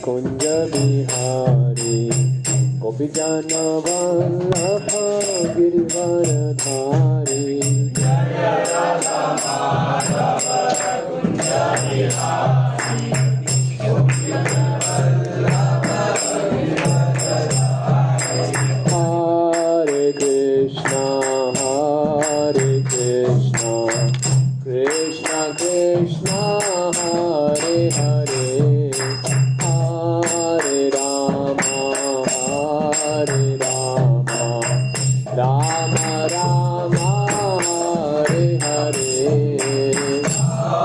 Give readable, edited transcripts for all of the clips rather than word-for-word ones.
कुंज बिहारी गोपीजन वल्लभ गिरिवरधारी जय राधा माधव कुंज बिहारी गोपीजन वल्लभ गिरिवरधारी हरे Krishna Krishna Krishna Hare Hare Hare Ram Ram Ram Hare Hare Hare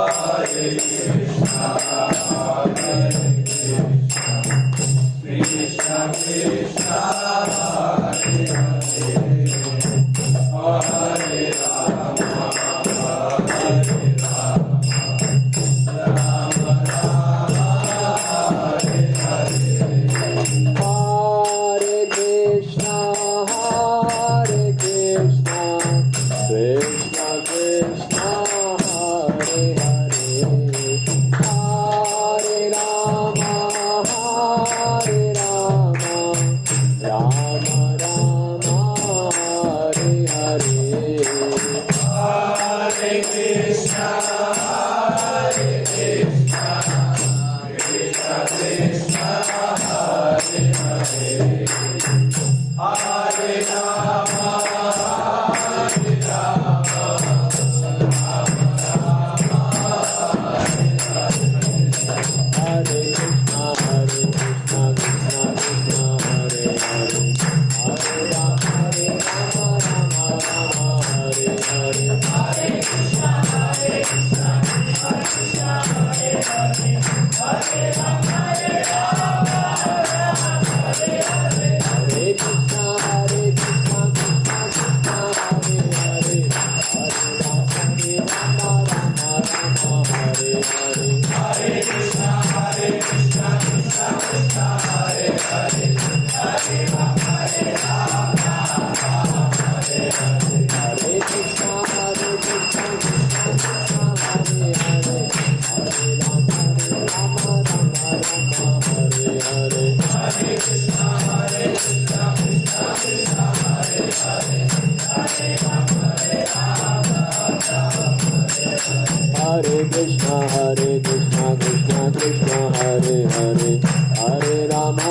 Krishna Krishna Krishna Hare Hare Hare Ram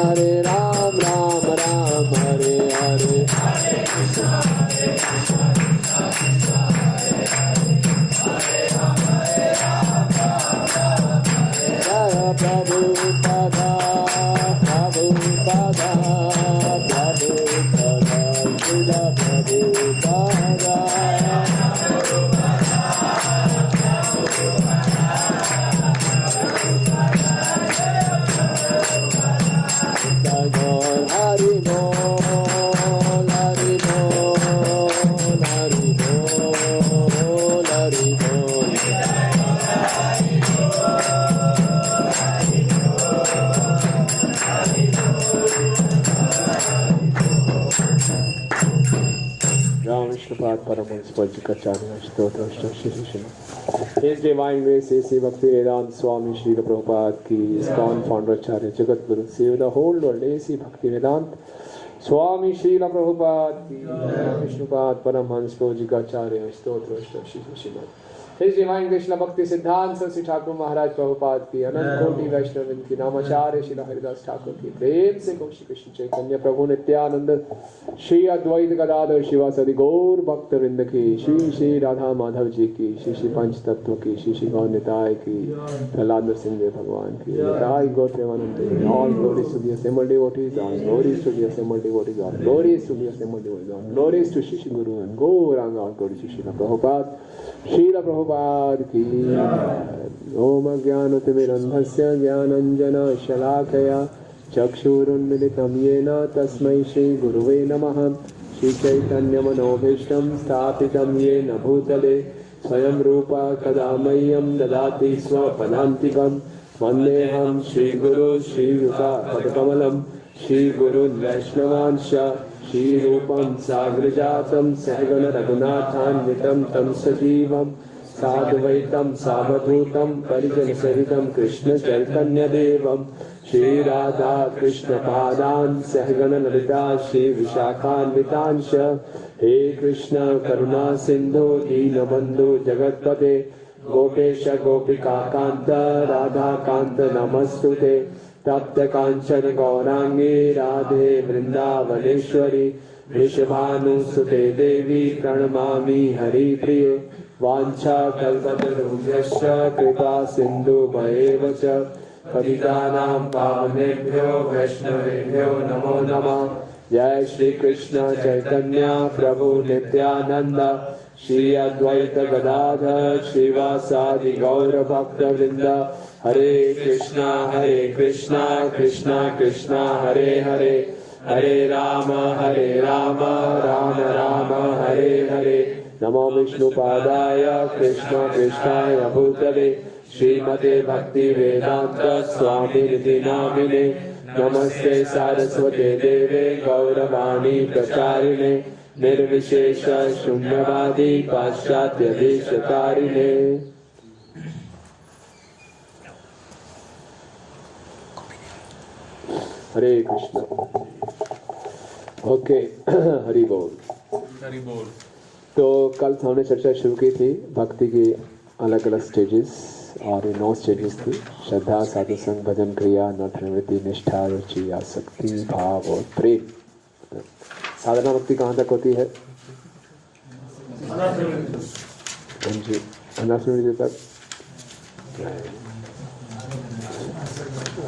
His Divine Grace A.C. Bhaktivedanta Swami Srila Prabhupada ki, ISKCON founder Acharya Jagat Guru, save the whole world. A.C. Bhaktivedanta Swami Srila Prabhupada ki, Vishnupad Paramhans Pujika Acharya Stotra Shri His Divine Krishna Bhakti Siddhanta Saraswati Thakur Maharaj Prabhupada ki, Anant Koti Vaishnavin ki, Namacharya Srila Haridas Thakur ki, Prem se Goshi Krishna Chaitanya Prabhu Nityananda Shri Advaita Gadadhar Shivasadi Gaur Bhakta Vrinda ki, Shri Shri Radha Madhav ji ki, Shri Shri Panch Tattva ki, Shri Shri Gaur Nitai ki, Prahlad Nrsimha Bhagwan ki, Nitai Gaur Premanande. All glories to the assembled devotees, all glories to the assembled devotees, all glories to the assembled devotees, all glories to Shri Shri Guru and Gauranga, all glories to Srila Prabhupada. Srila Prabhupada ki Om Ajnanatimirandhasya Jnananjana Shalakaya Chakshurunmilitam Yena Tasmai Shri Guruve Namaha Shri Chaitanya Manobhishtam Sthapitam Yena Bhutale Swayam Rupa Kadamayam Dadati Swapadantikam Vandeham Shri Guru Shri Yuta Padakamalam Shri Guru Vaishnavansha Shri Rupam Sagrajatam Sahagana Raghunathanvitam Tam Sajivam Sadvaitam Savadhutam Parijan Sahitam Krishna Chaitanya Devam Shri Radha Krishna पादान सहगण Lalita Shri विशाखान्वितांश। हे कृष्ण करुणा सिंधु दीनबंधु जगत्पते गोपेश गोपिका कांत राधा कांत नमस्तुते। तप्त कांचन गौरांगी राधे वृंदावनेश्वरी वृषभानुसुते देवी प्रणमामि हरिप्रिये। वाञ्छा कल्पतरुभ्यश्च कृपा सिन्धुभ्येव च पतितानां पावनेभ्यो वैष्णवेभ्यो नमो नमः। जय श्री कृष्ण चैतन्य प्रभु नित्यानंद श्री अद्वैत गदाधर श्रीवासादि गौर भक्त वृंद। हरे कृष्णा कृष्णा कृष्णा हरे हरे हरे राम राम राम हरे हरे। नमो विष्णुपादाय कृष्ण कृष्णाय भूतले श्रीमते भक्ति वेदांत स्वामिनिधि नामिने। नमस्ते सारस्वते देवे गौरवाणी प्रचारिणे निर्विशेष शून्यवादी पाश्चात्य देशतारिणे। हरे कृष्ण। ओके हरि बोल। हरि बोल। तो कल हमने चर्चा शुरू की थी भक्ति की अलग अलग स्टेजेस, और ये 9 स्टेजेस थी। श्रद्धा, साधु संग, भजन, क्रिया, नठ निवृत्ति, निष्ठा, रुचि, आसक्ति, भाव और प्रेम। साधना भक्ति कहाँ तक होती है? जी, अनासक्ति तक।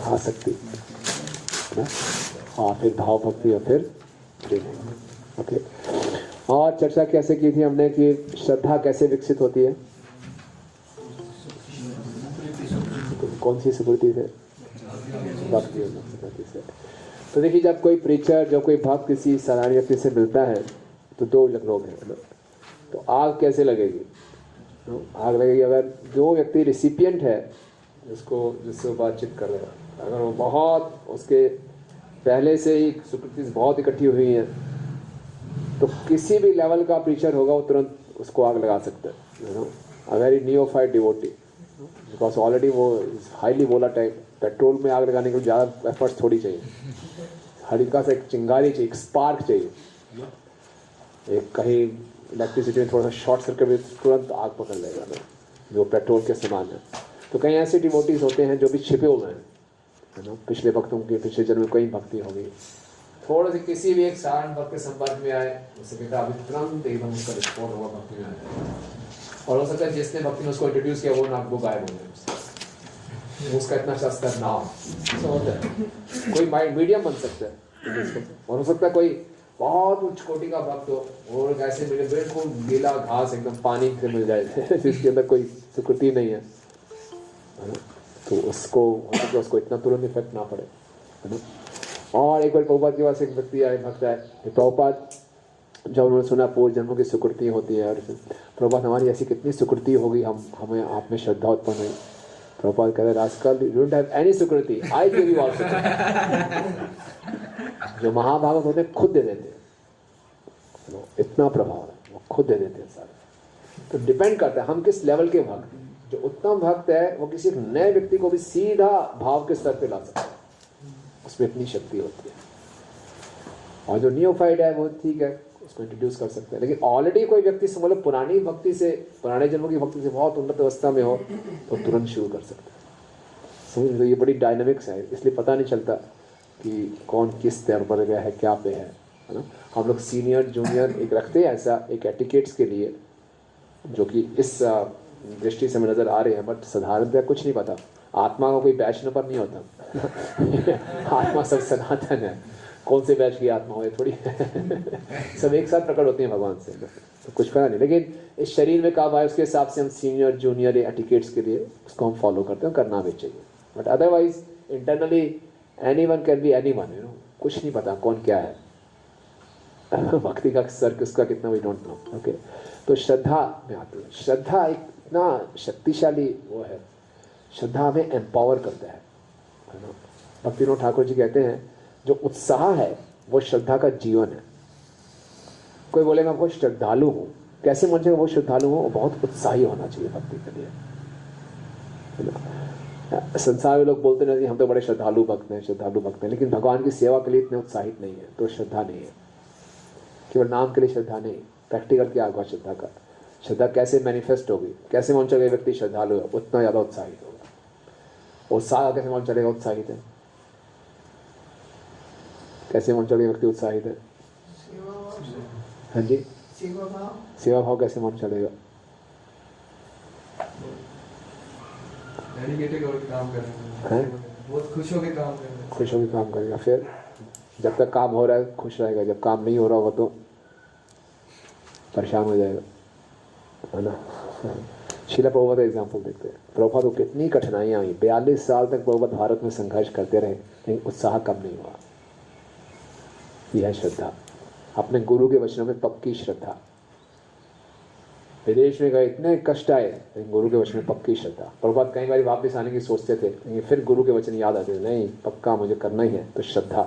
आसक्ति, और फिर भाव भक्ति और फिर प्रेम। ओके। और चर्चा कैसे की थी हमने कि श्रद्धा कैसे विकसित होती है? कौन सी स्मृति से? भक्ति से। तो देखिए, जब कोई प्रीचर, जब कोई भक्त किसी साधारण व्यक्ति से मिलता है तो 2 लोग हैं ना, तो आग कैसे लगेगी? आग लगेगी अगर जो व्यक्ति रिसिपिएंट है जिससे वो बातचीत कर रहा है, अगर वो बहुत उसके पहले से ही सुकृति बहुत इकट्ठी हुई है, तो किसी भी लेवल का प्रीचर होगा वो तुरंत उसको आग लगा सकता है। A very neophyte devotee, because already वो हाईली वोलाटाइल। पेट्रोल में आग लगाने के लिए ज़्यादा एफर्ट्स थोड़ी चाहिए, हल्का सा एक चिंगारी चाहिए, एक स्पार्क चाहिए। एक कहीं इलेक्ट्रिसिटी में थोड़ा सा शॉर्ट सर्किट में तुरंत आग पकड़ लेगा ना, जो पेट्रोल के समान है। तो कई ऐसे डिवोटीज होते हैं जो भी छिपे हुए हैं, है ना। पिछले भक्तों के पिछले जन्म में कई भक्ति होगी, थोड़ा सा किसी भी एक साधारण भक्त के संपर्क में आए, उससे कहता अभी तुरंत एकदम उसका रिस्पॉन्ड होगा भक्ति में आए। और हो सकता है जिसने भक्ति में उसको इंट्रोड्यूस किया वो ना वो गायब हो जाए, उसका इतना शस्त्र ना हो। ऐसा होता है, कोई माइंड मीडियम बन सकता है। और हो सकता है कोई बहुत उच्च कोटि का भक्त हो और ऐसे मिले बिल्कुल गीला घास एकदम पानी से मिल जाए जिसके अंदर कोई सुकृति नहीं है, तो उसको इतना तुरंत इफेक्ट ना पड़े, है ना। और एक बार प्रभुपाद के पास एक व्यक्ति आए, भक्त आए, प्रभुपाद जब उन्होंने सुना पूर्व जन्मों की सुकृति होती है, और प्रभुपाद हमारी ऐसी कितनी सुकृति होगी, हमें आप में श्रद्धा उत्पन्न हुई। प्रभुपाद कह रहे rascal, you don't have any Sukriti, I give you also. जो महाभारत होते हैं खुद दे देते हैं, इतना प्रभाव है, वो खुद दे देते हैं सारे। तो डिपेंड करता है हम किस लेवल के भक्त। जो उत्तम भक्त है वो किसी एक नए व्यक्ति को भी सीधा भाव के स्तर पे ला सकता है, उसमें इतनी शक्ति होती है। और जो नियोफाइड है वो ठीक है, उसको इंट्रोड्यूस कर सकते हैं। लेकिन ऑलरेडी कोई व्यक्ति से मतलब पुरानी भक्ति से, पुराने जन्मों की भक्ति से बहुत उन्नत अवस्था में हो तो तुरंत शुरू कर सकते हैं। समझ लो, ये बड़ी डायनामिक्स है, इसलिए पता नहीं चलता कि कौन किस स्तर पर गया है, क्या पे है ना। हम लोग सीनियर जूनियर एक रखते हैं ऐसा, एक एटिकेट्स के लिए, जो कि इस दृष्टि से हमें नजर आ रहे हैं। बट साधारणतः कुछ नहीं पता, आत्मा का कोई बैच नंबर नहीं होता आत्मा सब सनातन है, कौन से बैच की आत्मा हो थोड़ी सब एक साथ प्रकट होती हैं भगवान से, तो कुछ पता नहीं। लेकिन इस शरीर में कब आए उसके हिसाब से हम सीनियर जूनियर एटिकेट्स के लिए उसको हम फॉलो करते हैं, करना भी चाहिए। But otherwise internally anyone can be anyone, you know, कुछ नहीं पता कौन क्या है भक्ति का स्तर किसका कितना, वी डोंट नो। ओके, तो श्रद्धा में आती है। श्रद्धा एक इतना शक्तिशाली वो है, श्रद्धा हमें एम्पावर करता है ना। भक्तिविनोद ठाकुर जी कहते हैं जो उत्साह है वो श्रद्धा का जीवन है। कोई बोलेगा वो श्रद्धालु हूँ, कैसे मान जाएगा वो श्रद्धालु हो? बहुत उत्साही होना चाहिए भक्ति के लिए, है ना। संसार में लोग बोलते नहीं हम तो बड़े श्रद्धालु भक्त हैं, लेकिन भगवान की सेवा के लिए इतने उत्साहित नहीं है, तो श्रद्धा नहीं है। केवल नाम के लिए श्रद्धा नहीं, प्रैक्टिकल क्या होगा श्रद्धा का? श्रद्धा कैसे मैनिफेस्ट होगी? कैसे मालूम चलेगा व्यक्ति श्रद्धालु है? उतना ज़्यादा उत्साहित होगा। उत्साह कैसे मालूम चलेगा उत्साहित है? कैसे मालूम चलेगा व्यक्ति उत्साहित है? हाँ जी, सेवा भाव कैसे मालूम चलेगा? काम करेंगे, बहुत खुश होकर काम करेंगे, खुश होकर काम करेगा। फिर जब तक काम हो रहा है खुश रहेगा, जब काम नहीं हो रहा होगा तो परेशान हो जाएगा, है ना। शीला प्रभुपाद का एग्जाम्पल देखते हैं। प्रभुपाद को कितनी कठिनाइयाँ आई, 42 साल तक प्रभुपाद भारत में संघर्ष करते रहे, लेकिन उत्साह कम नहीं हुआ। यह है श्रद्धा, अपने गुरु के वचनों में पक्की श्रद्धा। विदेश में गए, इतने कष्ट आए, लेकिन गुरु के वचन में पक्की श्रद्धा। प्रभुपाद कई बार वापस आने की सोचते थे, लेकिन फिर गुरु के वचन याद आते थे, नहीं पक्का मुझे करना ही है। तो श्रद्धा,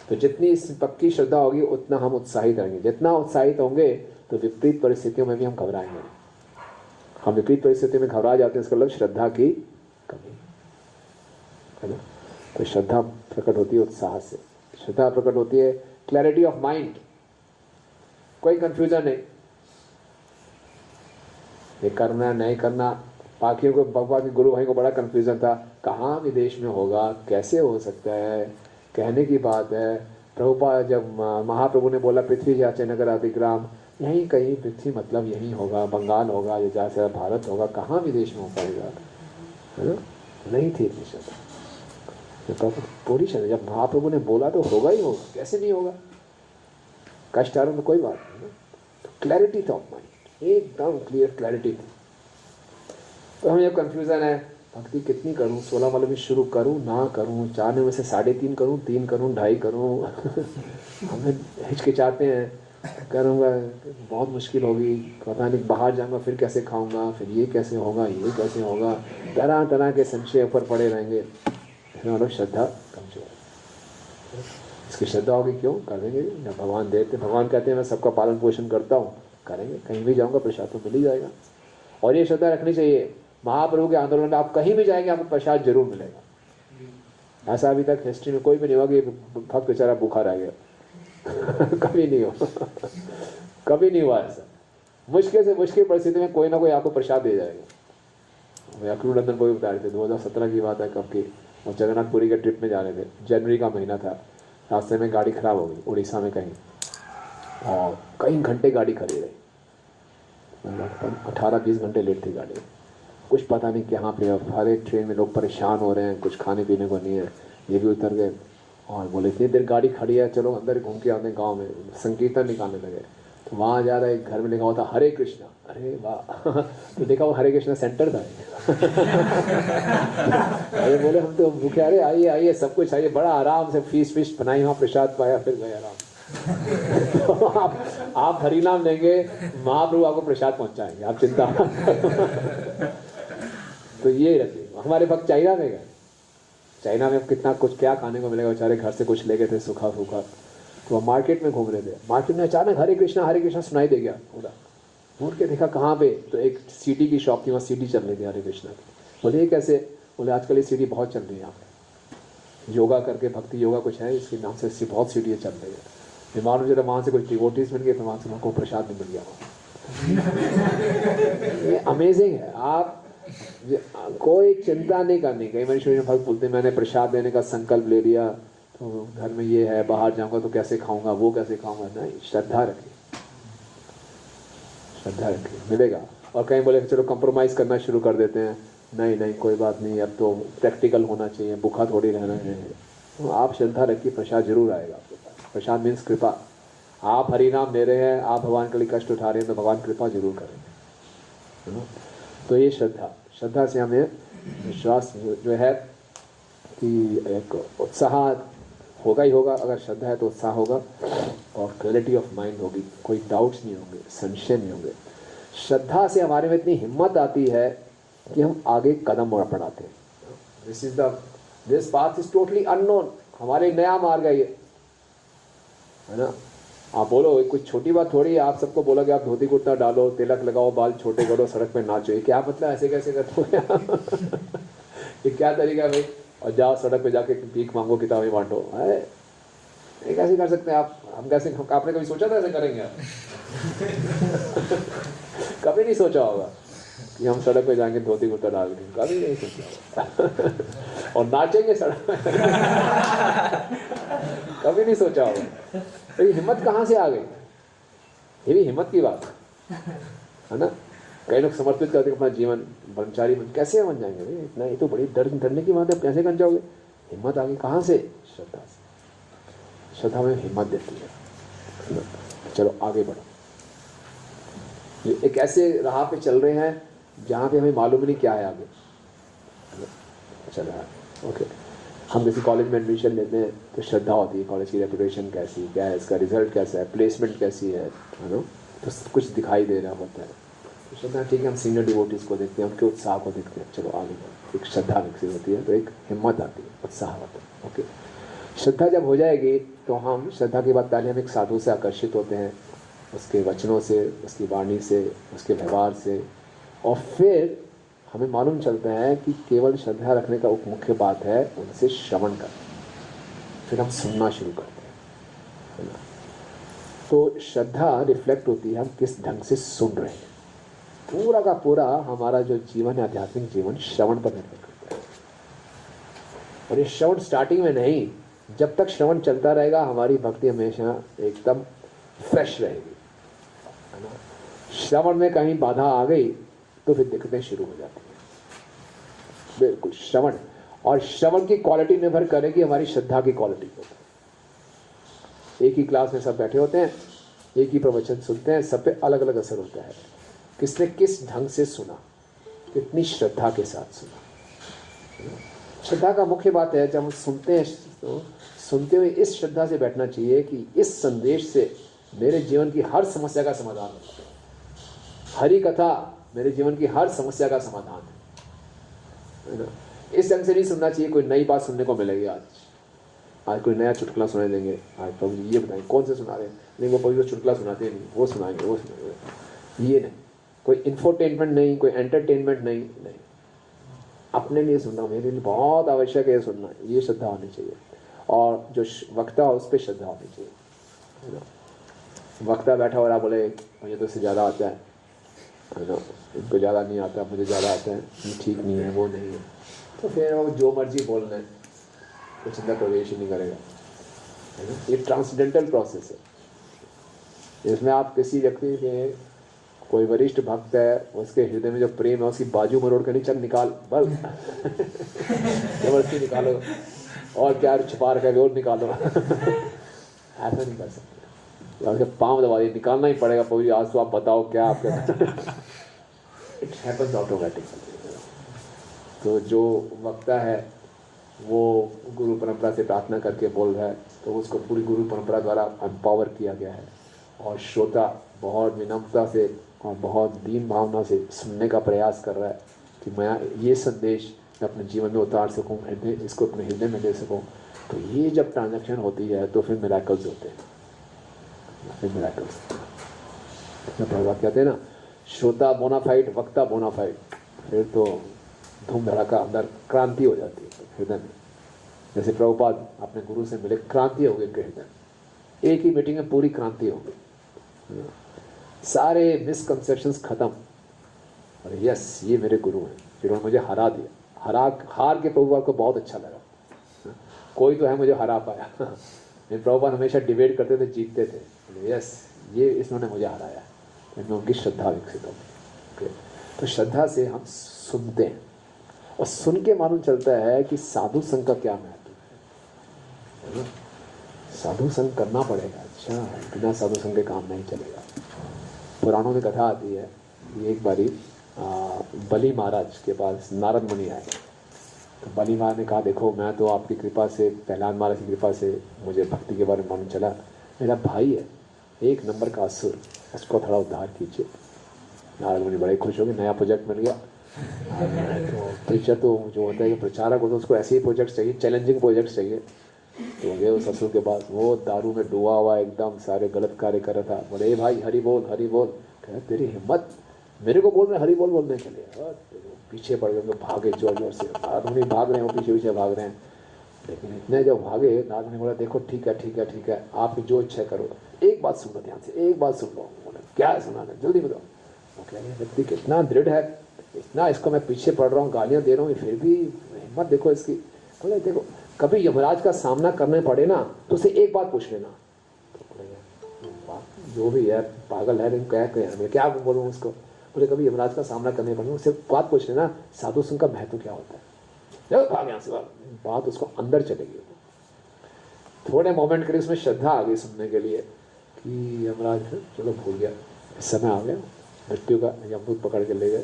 तो जितनी पक्की श्रद्धा होगी उतना हम उत्साहित रहेंगे। जितना उत्साहित होंगे तो विपरीत परिस्थितियों में भी हम घबराएंगे। हम विपरीत परिस्थितियों में घबरा जाते हैं, इसका मतलब श्रद्धा की कमी है ना। तो श्रद्धा प्रकट होती है उत्साह से, श्रद्धा प्रकट होती है क्लैरिटी ऑफ माइंड, कोई कंफ्यूजन नहीं, ये करना नहीं करना। बाकियों को, भगवान के गुरु भाई को बड़ा कंफ्यूजन था, कहाँ विदेश में होगा, कैसे हो सकता है, कहने की बात है। प्रभुपाद जब महाप्रभु ने बोला पृथ्वी जाचे नगर अधिग्राम, यहीं कहीं पृथ्वी मतलब यहीं होगा, बंगाल होगा, या जैसे भारत होगा, कहाँ विदेश में हो पाएगा, है ना। नहीं थी इतनी श्रद्धा, पूरी श्रद्धा। जब महाप्रभु ने बोला तो होगा ही होगा, कैसे नहीं होगा। कष्ट आ रहा तो कोई बात नहीं ना। तो क्लैरिटी था ऑफ माइंड, एकदम क्लियर क्लैरिटी थी। तो हमें जब कन्फ्यूज़न है भक्ति कितनी करूं, 16 वाले में शुरू करूं ना करूं, 4 में से 3.5 करूं, 3 करूं, 2.5 करूं हमें हिचकिचाते हैं, करूँगा बहुत मुश्किल होगी, पता नहीं बाहर जाऊँगा फिर कैसे खाऊंगा, फिर ये कैसे होगा, ये कैसे होगा, तरह तरह के संशय ऊपर पड़े रहेंगे। मतलब श्रद्धा कमजोर है। इसकी श्रद्धा होगी क्यों कर देंगे, जब भगवान देते, भगवान कहते हैं मैं सबका पालन पोषण करता हूँ, करेंगे। कहीं भी जाऊँगा प्रसाद तो मिल ही जाएगा। और ये श्रद्धा रखनी चाहिए, महाप्रभु के आंदोलन में आप कहीं भी जाएंगे आपको प्रसाद जरूर मिलेगा। ऐसा अभी तक हिस्ट्री में कोई भी नहीं हुआ कि भक्त बेचारा भूखा रह गया कभी नहीं हो कभी नहीं हुआ ऐसा। मुश्किल से मुश्किल परिस्थिति में कोई ना कोई आपको प्रसाद दे जाएगा। अक्रूर नंदन को भी बता रहे थे, 2017 की बात है कब की, वो जगन्नाथपुरी के ट्रिप में जा रहे थे, जनवरी का महीना था। रास्ते में गाड़ी खराब हो गई उड़ीसा में कहीं, और कई घंटे गाड़ी खड़ी रही, मतलब 18-20 घंटे लेट थी गाड़ी। कुछ पता नहीं कहाँ पे, हर एक ट्रेन में लोग परेशान हो रहे हैं, कुछ खाने पीने को नहीं है। ये भी उतर गए और बोले इतनी देर गाड़ी खड़ी है, चलो अंदर घूम के आते हैं गाँव में। संकीर्तन निकालने लगे, तो वहाँ जा रहा है, घर में लिखा हुआ था हरे कृष्णा। अरे वाह तो देखा वो हरे कृष्णा सेंटर था अरे बोले हम तो भूखे, अरे आइए आइए सब कुछ आइए, बड़ा आराम से फीस बनाई, वहाँ प्रसाद पाया, फिर गए आराम तो आप हरि नाम लेंगे, महाप्रभु आपको प्रसाद पहुँचाएंगे, आप चिंता तो ये रखिए। हमारे भक्त चाइना में गए, चाइना में कितना कुछ क्या खाने को मिलेगा, बेचारे घर से कुछ ले गए थे सूखा फूखा, तो वह मार्केट में घूम रहे थे। मार्केट में अचानक हरे कृष्णा सुनाई दे गया पूरा। मुड़ के देखा कहाँ पे, तो एक सीडी की शॉप थी, वहाँ सीडी चल रही थी हरे कृष्णा की। बोले ये कैसे, बोले आजकल ये सीडी बहुत चल रही है यहाँ पे, योगा करके भक्ति योगा कुछ है, इसके नाम से बहुत सीढ़ियाँ चल रही है। बीमार हो जाता, वहाँ से कुछ डिवोटीज मिल गए, तो वहाँ से उनको प्रसाद भी मिल गया। ये अमेजिंग है। आप कोई चिंता नहीं करनी। कई मनुष्य भक्त बोलते हैं मैंने प्रसाद देने का संकल्प ले लिया, तो घर में ये है, बाहर जाऊंगा तो कैसे खाऊंगा, वो कैसे खाऊंगा। नहीं, श्रद्धा रखिए, श्रद्धा रखिए, मिलेगा। और कहीं बोले चलो कंप्रोमाइज़ करना शुरू कर देते हैं, नहीं नहीं कोई बात नहीं, अब तो प्रैक्टिकल होना चाहिए, भूखा थोड़ी रहना है। तो आप श्रद्धा रखिए, प्रसाद जरूर आएगा आपके पास। प्रसाद मीन्स कृपा। आप हरि नाम ले रहे हैं, आप भगवान के लिए कष्ट उठा रहे हैं, तो भगवान कृपा जरूर करेंगे, है ना। तो ये श्रद्धा से हमें विश्वास जो है कि एक उत्साह होगा ही होगा। अगर श्रद्धा है तो उत्साह होगा, और क्लैरिटी ऑफ माइंड होगी, कोई डाउट्स नहीं होंगे, संशय नहीं होंगे। श्रद्धा से हमारे में इतनी हिम्मत आती है कि हम आगे कदम बढ़ाते हैं। This path is totally unknown, हमारे नया मार्ग है ये, है ना। आप बोलो कुछ छोटी बात थोड़ी है, आप सबको बोला कि आप धोती कुर्ता डालो, तिलक लगाओ, बाल छोटे करो, सड़क पे नाचो, ये क्या मतलब, ऐसे कैसे करते हो ये क्या तरीका है भाई? और जाओ सड़क पे जाके भीख मांगो, किताबें बांटो। है ये कैसे कर सकते हैं आप? हम कैसे, आपने कभी सोचा था ऐसे करेंगे आप? कभी नहीं सोचा होगा कि हम सड़क पे जाएंगे धोती कुर्ता डाल के, कभी नहीं सोचा होगा। और नाचेंगे सड़क पे, कभी नहीं सोचा होगा। तो ये हिम्मत कहाँ से आ गई? ये भी हिम्मत की बात है ना। कई लोग समर्पित करते अपना जीवन, ब्रह्मचारी बन, कैसे बन जाएंगे भाई? इतना, ये तो बड़ी डरने की बात है, कैसे बन जाओगे? हिम्मत आ गई कहाँ से? श्रद्धा से। श्रद्धा में हिम्मत देती है। चलो आगे बढ़ो। ये एक ऐसे राह पे चल रहे हैं जहाँ पे हमें मालूम नहीं क्या है आगे चल रहा है। ओके, हम किसी कॉलेज में एडमिशन लेते हैं तो श्रद्धा होती है, कॉलेज की रेपुटेशन कैसी, क्या है, इसका रिजल्ट कैसा है, प्लेसमेंट कैसी है ना, तो कुछ दिखाई दे रहा होता है तो श्रद्धा। ठीक है, हम सीनियर डिवोटीज को देखते हैं, उनके उत्साह को देखते हैं, चलो आगे एक श्रद्धा विकसित होती है, तो एक हिम्मत आती है, उत्साह होता है। ओके, श्रद्धा जब हो जाएगी तो हम श्रद्धा के बाद पहले हम एक साधु से आकर्षित होते हैं, उसके वचनों से, उसकी वाणी से, उसके व्यवहार से, और फिर हमें मालूम चलता है कि केवल श्रद्धा रखने का एक मुख्य बात है उनसे श्रवण करना। फिर हम सुनना शुरू करते हैं, है ना। तो श्रद्धा रिफ्लेक्ट होती है हम किस ढंग से सुन रहे हैं। पूरा का पूरा हमारा जो जीवन है, आध्यात्मिक जीवन, श्रवण पर निर्भर करता है। और ये श्रवण स्टार्टिंग में नहीं, जब तक श्रवण चलता रहेगा हमारी भक्ति हमेशा एकदम फ्रेश रहेगी, है ना। श्रवण में कहीं बाधा आ गई तो फिर दिक्कतें शुरू हो जाती हैं। बिल्कुल श्रवण, और श्रवण की क्वालिटी निर्भर करेगी हमारी श्रद्धा की क्वालिटी पर। एक ही क्लास में सब बैठे होते हैं, एक ही प्रवचन सुनते हैं, सब पे अलग अलग असर होता है। किसने किस ढंग से सुना, कितनी श्रद्धा के साथ सुना। श्रद्धा का मुख्य बात है, जब हम सुनते हैं तो सुनते हुए इस श्रद्धा से बैठना चाहिए कि इस संदेश से मेरे जीवन की हर समस्या का समाधान होता है। हरि कथा मेरे जीवन की हर समस्या का समाधान है ना। इस ढंग से नहीं सुनना चाहिए कोई नई बात सुनने को मिलेगी, आज कोई नया चुटकुला सुना देंगे, आज प्रभु जी ये बताएं कौन से सुना रहे हैं, नहीं वो प्रभु चुटकुला सुनाते नहीं, वो सुनाएंगे, ये नहीं। कोई इंफोटेनमेंट नहीं, कोई एंटरटेनमेंट नहीं, अपने लिए सुनना मेरे लिए बहुत आवश्यक है सुनना, ये श्रद्धा होनी चाहिए। और जो वक्ता है उस पर श्रद्धा होनी चाहिए, है ना। वक्ता बैठा हो रहा बोले मुझे तो इससे ज़्यादा आता है ना, इनको ज़्यादा नहीं आता, मुझे ज़्यादा आता है, ये ठीक नहीं है, वो नहीं है, तो फिर वो जो मर्जी बोल रहे हैं, कुछ अंदर प्रवेश ही नहीं करेगा, है ना। ये ट्रांसडेंटल प्रोसेस है। इसमें आप किसी व्यक्ति के, कोई वरिष्ठ भक्त है, उसके हृदय में जो प्रेम है उसकी बाजू मरोड़ कर नहीं, चल निकाल बल जबरदस्ती निकालो, और क्या छुपा रखा है और निकालो ऐसा नहीं कर सकते। उसके पाँव दबा दिए, निकालना ही पड़ेगा, पूरी आज तो आप बताओ क्या आपका इट हैपन्स ऑटोमेटिकली। तो जो वक्ता है वो गुरु परंपरा से प्रार्थना करके बोल रहा है, तो उसको पूरी गुरु परंपरा द्वारा एम्पावर किया गया है, और श्रोता बहुत विनम्रता से और बहुत दीन भावना से सुनने का प्रयास कर रहा है कि मैं ये संदेश मैं अपने जीवन में उतार सकूं, इसको अपने हृदय में ले सकूं। तो ये जब ट्रांजैक्शन होती है तो फिर मिराकल्स होते हैं, फिर मिराकल्स। प्रभुपाद कहते हैं ना, श्रोता बोनाफाइड, वक्ता बोनाफाइड, फिर तो धूम धड़ाका, अंदर क्रांति हो जाती है हृदय में। जैसे प्रभुपाद अपने गुरु से मिले, क्रांति हो गई हृदय में, एक ही मीटिंग में पूरी क्रांति हो गई, सारे मिसकंसेप्शंस खत्म। और यस ये मेरे गुरु हैं, फिर उन्होंने मुझे हरा दिया। हार के प्रभुपाद को बहुत अच्छा लगा, कोई तो है मुझे हरा पाया। प्रभुपाद हमेशा डिबेट करते थे, जीतते थे, यस ये इसने मुझे हराया, इनमें उनकी श्रद्धा विकसित होगी। तो श्रद्धा से हम सुनते हैं, और सुन के मालूम चलता है कि साधु संग का क्या महत्व है ना। साधु संग करना पड़ेगा, अच्छा बिना साधु संग के काम नहीं चलेगा। पुराणों में कथा आती है, एक बारी बलि महाराज के पास नारद मुनि आए, तो बलि महाराज ने कहा देखो मैं तो आपकी कृपा से, प्रहलाद महाराज की कृपा से मुझे भक्ति के बारे में मालूम चला, मेरा भाई है एक नंबर का असुर, उसको थोड़ा उद्धार कीजिए। नारद मुनि बड़े खुश हो गए, नया प्रोजेक्ट मिल गया। तो टीचर तो जो होता है कि प्रचारक होता है, उसको ऐसे ही प्रोजेक्ट चाहिए, चैलेंजिंग प्रोजेक्ट चाहिए। तो गए उस असुर के पास, वो दारू में डूबा हुआ एकदम सारे गलत कार्य कर रहा था। बोले भाई हरि बोल हरि बोल। कह तेरी हिम्मत, मेरे को बोल रहे हरि बोल बोलने के लिए, और पीछे पड़ गए, भागे जोर जोर से, आदमी भाग रहे हैं, पीछे पीछे भाग रहे हैं। लेकिन इतने जब भागे, नारद मुनि बोला देखो ठीक है ठीक है ठीक है, आप जो इच्छा करो, एक बात सुन लो ध्यान से, एक बात सुन लो। बोला क्या सुनाना, जल्दी बताओ। वो कह रहे व्यक्ति कितना दृढ़ है, इतना इसको मैं पीछे पड़ रहा हूँ, गालियाँ दे रहा हूँ, फिर भी हिम्मत देखो इसकी। बोले देखो कभी यमराज का सामना करने पड़े ना तो उसे एक बात पूछ लेना। तो बोले जो भी है पागल है, लेकिन मैं क्या बोलूँ उसको। बोले कभी यमराज का सामना करने पड़े उससे बात पूछ लेना, साधु संघ का महत्व क्या होता है। भाग यहाँ से, बात उसको अंदर चलेगी। थोड़े मोमेंट के लिए उसमें श्रद्धा आ गई सुनने के लिए कि यमराज चलो भूल गया, इस समय आ गया मृत्यु का, यमदूत पकड़ के ले गए।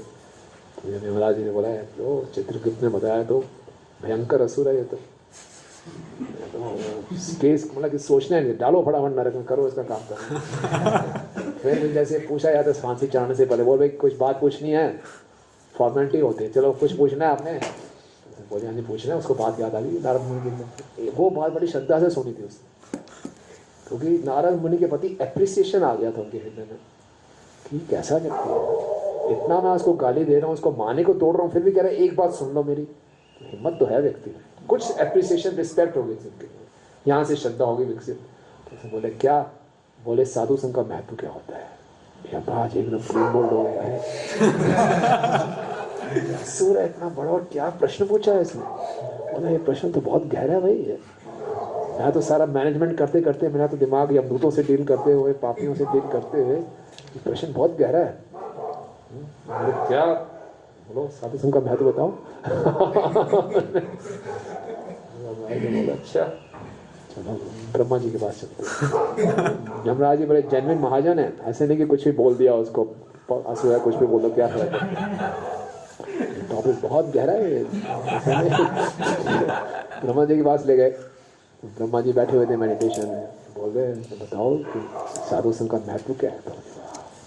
तो यमराज जी ने बोला जो चित्रगुप्त ने बताया तो भयंकर असुर है ये तो केस, मतलब कि सोचना नहीं, डालो फटाफट नरक में, करो इसका काम करो। फिर जैसे पूछा जाता है फांसी चढ़ाने से पहले, बोल भाई कुछ बात पूछनी है, फॉर्मेलिटी होती है, चलो कुछ पूछना है आपने। बोले हाँ जी पूछना है। उसको बात याद आ गई नारद मुनि की, वो बात बड़ी श्रद्धा से सुनी थी उसने, क्योंकि नारद मुनि के प्रति एप्रिसिएशन आ गया था उनके हृदय में कि कैसा व्यक्ति है, इतना मैं उसको गाली दे रहा हूँ, उसको माने को तोड़ रहा हूँ, फिर भी कह रहा है एक बात सुन लो मेरी। हिम्मत तो है व्यक्ति में, कुछ एप्रिसिएशन रिस्पेक्ट हो गई सबके, यहाँ से श्रद्धा होगी विकसित। तो बोले क्या, बोले साधु संघ का महत्व क्या होता है। यमराज एकदम प्रेम बोल हो गया है, सूर इतना बड़ा और क्या प्रश्न पूछा है इसने। बोला ये प्रश्न तो बहुत गहरा है भाई है। मैं तो सारा मैनेजमेंट करते करते, मेरा तो दिमाग यमदूतों से डील करते हुए, पापियों से डील करते हुए, ये प्रश्न बहुत गहरा है। क्या, बोलो साधु संघ का महत्व बताओ। बोला अच्छा चलो ब्रह्मा जी के पास चलते हैं। यमराज जी बड़े जेन्युइन महाजन है, ऐसे नहीं कि कुछ भी बोल दिया उसको, असुर है कुछ भी बोल दो क्या फर्क है, टॉपिक बहुत गहरा है। ब्रह्मा जी के पास ले गए, ब्रह्मा जी बैठे हुए थे मेडिटेशन में, बोल रहे बताओ कि साधु संघ का महत्व क्या है। तो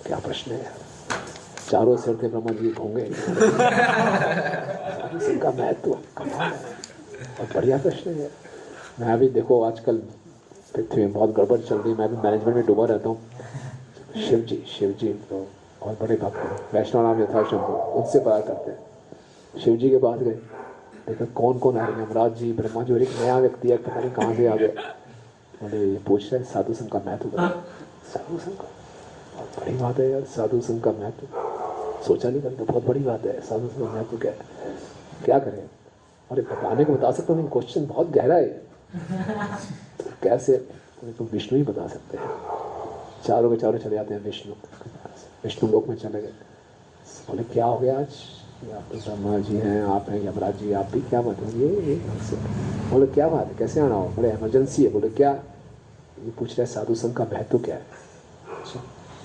क्या प्रश्न है, चारों सिर थे ब्रह्मा जी घूंगे। साधु संघ का महत्व कमाल है और बढ़िया प्रश्न है। मैं अभी देखो आजकल पृथ्वी में बहुत गड़बड़ चल रही है, मैं भी मैनेजमेंट में डूबा रहता हूँ। शिव जी तो बहुत बड़े भक्त हैं, वैष्णव नाम यथा शंभु, उनसे प्यार करते हैं। शिव जी के पास गए, देखा कौन कौन आ रहे हैं, यमराज जी, ब्रह्मा जी, और एक नया व्यक्ति है, पता नहीं कहाँ से आ गया। बोले ये पूछ रहे साधु संघ का महत्व। साधु संघ बहुत बड़ी बात है यार, साधु संघ का महत्व सोचा नहीं करते, बहुत बड़ी बात है। साधु संघ का महत्व क्या करें, अरे बताने को बता सकता हूँ, क्वेश्चन बहुत गहरा है। तो कैसे, तो विष्णु ही बता सकते हैं। चारों के चारों चले जाते हैं विष्णु लोक में चले गए। बोले क्या हो गया आज, आप तो ब्रह्मा जी हैं, आप हैं यमराज जी, आप भी क्या बात है ये। बोले क्या बात है, कैसे आना हो। बोले इमरजेंसी है। बोले क्या, ये पूछ रहे साधु संघ का महत्व क्या है। अच्छा,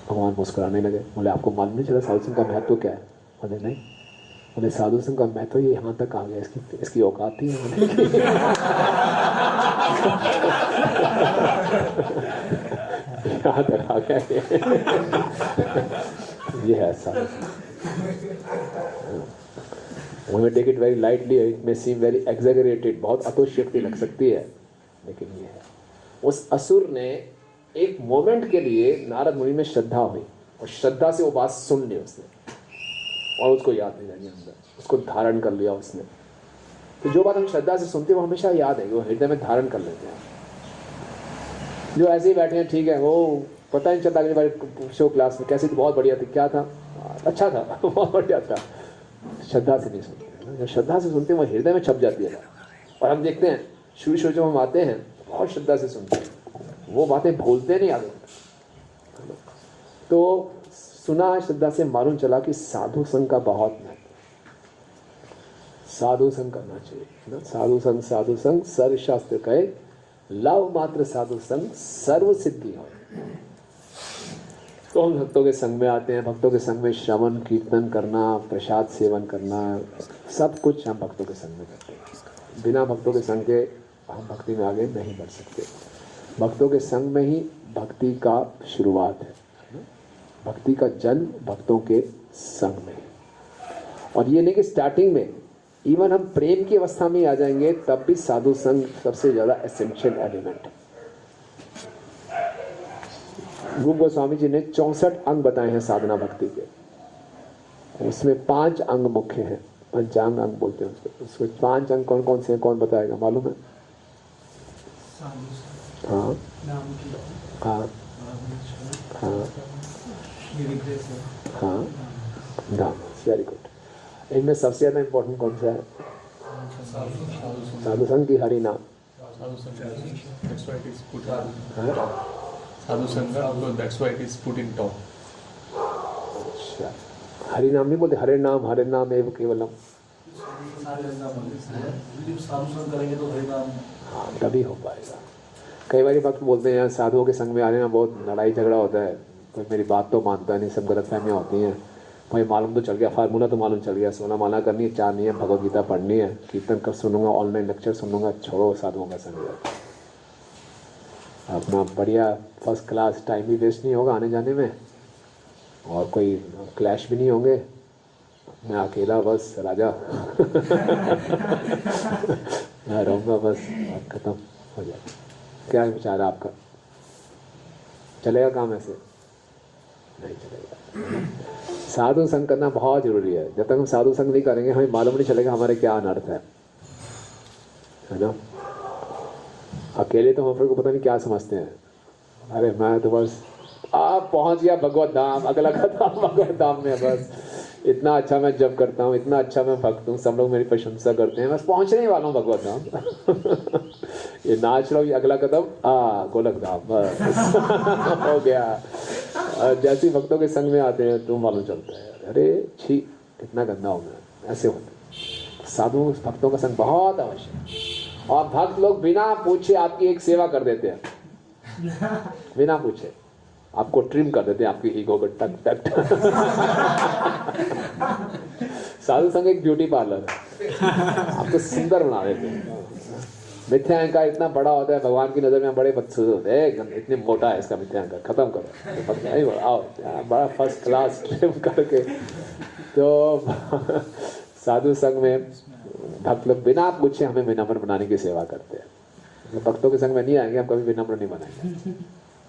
भगवान मुस्कुराने लगे। बोले आपको मालूम नहीं चला साधु संघ का महत्व क्या है। बोले नहीं। बोले साधु संघ का महत्व ये यहाँ तक आ गया, इसकी औकात ही यहाँ तक आ गया। ये है साधु। We may take it very lightly, it may seem very exaggerated, बहुत अतोशक्ति लग सकती है, लेकिन ये है। उस असुर ने एक मोमेंट के लिए नारद मुनि में श्रद्धा हुई और श्रद्धा से वो बात सुन ली उसने, और उसको याद नहीं रही अंदर, उसको धारण कर लिया उसने। तो जो बात हम श्रद्धा से सुनते हैं वो हमेशा याद है, वो हृदय में धारण कर लेते हैं। जो ऐसे ही बैठे हैं ठीक है, वो पता नहीं चलता, अगली बार शो क्लास में कैसी थी, बहुत बढ़िया थी, क्या था, अच्छा था, बहुत बढ़िया था। श्रद्धा से नहीं सुनते, जब श्रद्धा से सुनते हैं वो हृदय में छप जाती है। और हम देखते हैं शुरू जब हम आते हैं बहुत श्रद्धा से सुनते हैं, वो बातें भूलते नहीं आगे। तो सुना श्रद्धा से, मालूम चला कि साधु संघ का बहुत महत्व, साधु संघ करना चाहिए ना। साधु संघ सर्व शास्त्र कहे, लव मात्र साधु संघ सर्व सिद्धि हो। तो हम भक्तों के संग में आते हैं, भक्तों के संग में श्रवण कीर्तन करना, प्रसाद सेवन करना, सब कुछ हम भक्तों के संग में करते हैं। बिना भक्तों के संग के हम भक्ति में आगे नहीं बढ़ सकते। भक्तों के संग में ही भक्ति का शुरुआत है, भक्ति का जन्म भक्तों के संग में। और ये नहीं कि स्टार्टिंग में, इवन हम प्रेम की अवस्था में आ जाएंगे तब भी साधु संग सबसे ज़्यादा एसेंशियल एलिमेंट है। रूप गोस्वामी जी ने 64 अंग बताए हैं साधना भक्ति के। उसमें 5 अंग मुख्य हैं, पंचांग अंग बोलते हैं उसको। उसमें 5 अंग कौन कौन से हैं, कौन बताएगा, मालूम है? हाँ हाँ हाँ हाँ, धाम, वेरी गुड। इनमें सबसे ज्यादा इम्पोर्टेंट कौन सा है? साधु संग की हरि नाम। Sadhu Sangha, that's why it is put हाँ? Sadhu Sangha, so that's why it is put in top. अच्छा, हरि नाम नहीं बोलते, हरे नाम एव केवलम। साधु संग करेंगे तो हरि नाम, हाँ, तभी हो पाएगा। कई बार वक्त बोलते हैं यार साधुओं के संग में आने में बहुत लड़ाई झगड़ा होता है, कोई मेरी बात तो मानता नहीं, सब गलतफहमियाँ होती हैं। भाई मालूम तो चल गया, फार्मूला तो मालूम चल गया, सोना माला करनी है, 4 नियम, भगवद गीता पढ़नी है, कीर्तन कर सुनूंगा, ऑनलाइन लेक्चर सुनूंगा, छोड़ो साधुओं का संग। अपना बढ़िया फर्स्ट क्लास, टाइम भी वेस्ट नहीं होगा आने जाने में, और कोई क्लैश भी नहीं होंगे। मैं अकेला बस राजा मैं रहूँगा बस, बात खत्म हो जाए। क्या विचार है आपका? चलेगा काम ऐसे? नहीं चलेगा। साधु संग करना बहुत जरूरी है। जब तक हम साधु संग नहीं करेंगे हमें मालूम नहीं चलेगा हमारे क्या अनर्थ है ना। अकेले तो हम अपने को पता नहीं क्या समझते हैं, अरे मैं तो बस आप पहुंच गया भगवत धाम, अगला कदम भगवत धाम में, बस इतना अच्छा मैं जप करता हूँ, इतना अच्छा मैं भक्त हूँ, सब लोग मेरी प्रशंसा करते हैं, बस पहुंचने ही वाला हूँ भगवत धाम ये नाच लो, ये अगला कदम गोलक धाम, बस हो गया। जैसे भक्तों के संग में आते हैं तो मालूम चलता है, अरे छी कितना गंदा हूँ मैं, ऐसे होता है। साधु भक्तों का संग बहुत आवश्यक है, और भक्त लोग बिना पूछे आपकी एक सेवा कर देते हैं, बिना पूछे आपको ट्रिम कर देते हैं, आपकी ईगो को टक टक साधु संग एक ब्यूटी पार्लर है, आपको सुंदर बना देते हैं। मिथ्या अहंकार इतना बड़ा होता है, भगवान की नज़र में बड़े बदसूरत होते हैं, इतने मोटा है इसका मिथ्या अहंकार, खत्म करो, आओ बड़ा फर्स्ट क्लास ट्रिम करके। तो साधु संग में भक्त लोग बिना पूछे हमें विनम्र बनाने की सेवा करते हैं। भक्तों के संग में नहीं आएंगे हम कभी विनम्र नहीं बनाएंगे,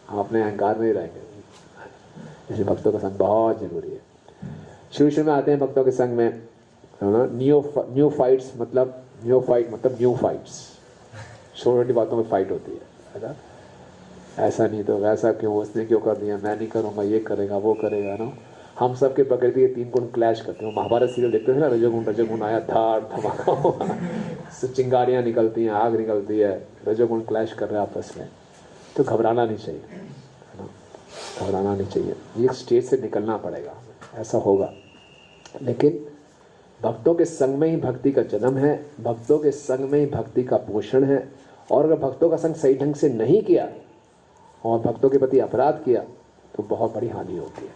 हम अपने अहंकार में ही रहेंगे। इसलिए भक्तों का संग बहुत जरूरी है। शुरू में आते हैं भक्तों के संग में न्यू फाइट्स, मतलब न्यू फाइट्स, छोटी बातों में फाइट होती है ना, ऐसा नहीं तो वैसा क्यों, उसने क्यों कर दिया, मैं नहीं करूँगा, ये करेगा वो करेगा ना। हम सब के प्रकृति के 3 गुण क्लैश करते हैं। महाभारत सीरियल देखते थे ना, रजोगुण आया था, धमाका चिंगारियाँ निकलती हैं, आग निकलती है, रजोगुण क्लैश कर रहे हैं आपस में। तो घबराना नहीं चाहिए, है ना, घबराना नहीं चाहिए, ये स्टेज से निकलना पड़ेगा, ऐसा होगा। लेकिन भक्तों के संग में ही भक्ति का जन्म है, भक्तों के संग में ही भक्ति का पोषण है। और अगर भक्तों का संग सही ढंग से नहीं किया और भक्तों के प्रति अपराध किया तो बहुत बड़ी हानि होती है।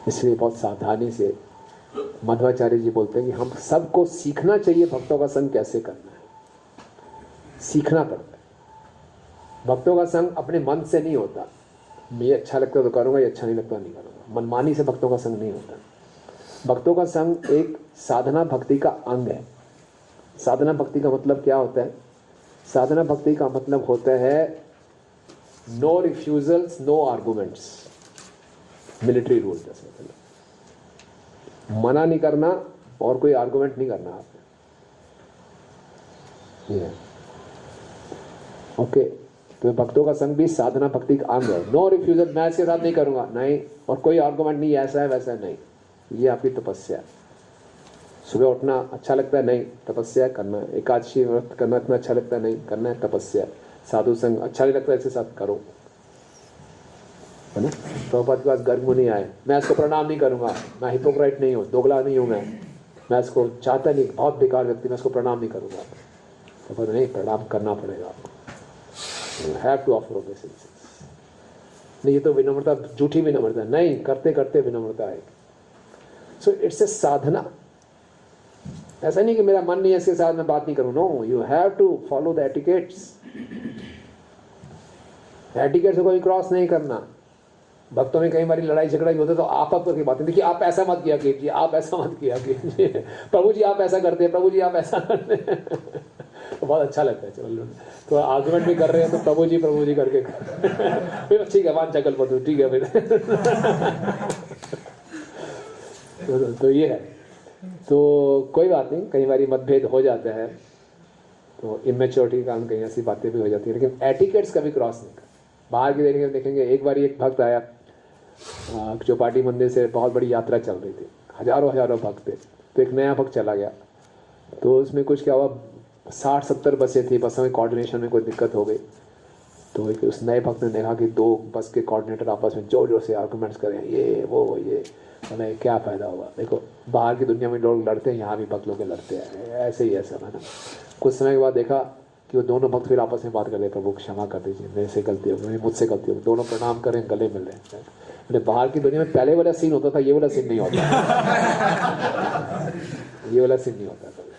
इसलिए बहुत सावधानी से मध्वाचार्य जी बोलते हैं कि हम सबको सीखना चाहिए भक्तों का संग कैसे करना है, सीखना पड़ता है। भक्तों का संग अपने मन से नहीं होता, ये अच्छा लगता तो करूँगा, ये अच्छा नहीं लगता नहीं करूँगा, मनमानी से भक्तों का संग नहीं होता। भक्तों का संग एक साधना भक्ति का अंग है। साधना भक्ति का मतलब क्या होता है? साधना भक्ति का मतलब होता है no refusals, no arguments, military rule जैसे, मतलब मना नहीं करना और कोई आर्गुमेंट नहीं करना आपने। ओके, तो भक्तों का संग भी साधना भक्ति का अंग है। नो रिफ्यूजल, मैं इसके साथ नहीं करूंगा, नहीं, और कोई आर्गुमेंट नहीं, ऐसा है वैसा नहीं, ये आपकी तपस्या है। सुबह उठना अच्छा लगता है, नहीं, तपस्या करना है। एकादशी व्रत करना इतना अच्छा लगता है, नहीं, करना है, तपस्या। साधु संग अच्छा नहीं लगता है, इसके साथ करो, है ना। प्रभुपाद के पास गर्ग मुनि आए, मैं इसको प्रणाम नहीं करूंगा, मैं हिपोक्राइट नहीं हूँ, दोगला नहीं हूँ, मैं इसको चाहता नहीं, बहुत बेकार व्यक्ति, मैं इसको प्रणाम नहीं करूंगा। तो नहीं, प्रणाम करना पड़ेगा आपको, you have to offer obeisance. नहीं, ये तो विनम्रता, झूठी विनम्रता नहीं, करते करते विनम्रता है। सो इट्स ए साधना। ऐसा नहीं कि मेरा मन नहीं है इसके साथ मैं बात नहीं करूं, no, you have to follow the etiquettes. Etiquette से कोई क्रॉस नहीं करना। भक्तों में कई बार लड़ाई झगड़ा भी होता है तो आप की बातें, देखिए आप ऐसा मत किया कीजिए, आप ऐसा मत किया कीजिए, प्रभु जी आप ऐसा करते हैं, प्रभु जी आप ऐसा करते हैं तो बहुत अच्छा लगता है। चलो तो आर्गुमेंट भी कर रहे हैं तो प्रभु जी करके फिर ठीक है, मान चकल पतू, ठीक है फिर तो ये है। तो कोई बात नहीं, कई बार मतभेद हो जाता है, तो इमेच्योरिटी के कारण कहीं ऐसी बातें भी हो जाती है, लेकिन एटिकेट्स कभी क्रॉस नहीं कर। बाहर की देखेंगे एक बार एक भक्त आया चौपाटी मंदिर से, बहुत बड़ी यात्रा चल रही थी, हजारों भक्त थे। तो एक नया भक्त चला गया, तो उसमें कुछ क्या हुआ, 60-70 बसें थी, बसों में कोऑर्डिनेशन में कोई दिक्कत हो गई। तो एक उस नए भक्त ने देखा कि 2 बस के कोऑर्डिनेटर आपस में जोर जोर से आर्गूमेंट्स कर रहे हैं, ये वो ये, मैंने क्या फ़ायदा होगा। देखो बाहर की दुनिया में लोग लड़ते हैं, यहाँ भी भक्त लोग लड़ते हैं, ऐसे ही है सब, है ना। कुछ समय के बाद देखा कि वो दोनों भक्त फिर आपस में बात कर रहे, प्रभु क्षमा कर दीजिए, मेरे से गलती हो गई, मुझसे गलती हो गई, दोनों प्रणाम करें, गले मिल रहे हैं। मतलब बाहर की दुनिया में पहले वाला सीन होता था, ये वाला सीन नहीं होता, ये वाला सीन नहीं होता कभी।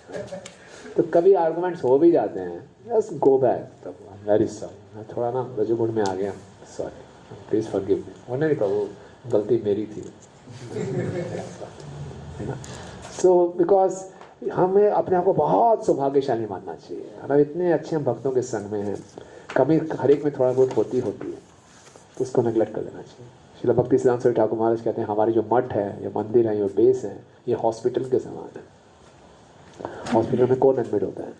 तो कभी आर्गूमेंट्स हो भी जाते हैं, बस गो बैक, तब वेरी सॉरी, मैं थोड़ा ना रजोगुण में आ गया, सॉरी, प्लीज फॉरगिव मी। वो नहीं प्रभु, गलती मेरी थी, है ना। सो बिकॉज हमें अपने आप को बहुत सौभाग्यशाली मानना चाहिए, हम इतने अच्छे हम भक्तों के संग में हैं। कभी हर एक में थोड़ा बहुत होती है, तो उसको नेगलेक्ट कर देना चाहिए। श्रील भक्ति सिद्धांत सरस्वती ठाकुर महाराज कहते हैं, हमारी जो मठ है, ये मंदिर है, ये बेस है, ये हॉस्पिटल के समान है। हॉस्पिटल में कौन एडमिट होता है?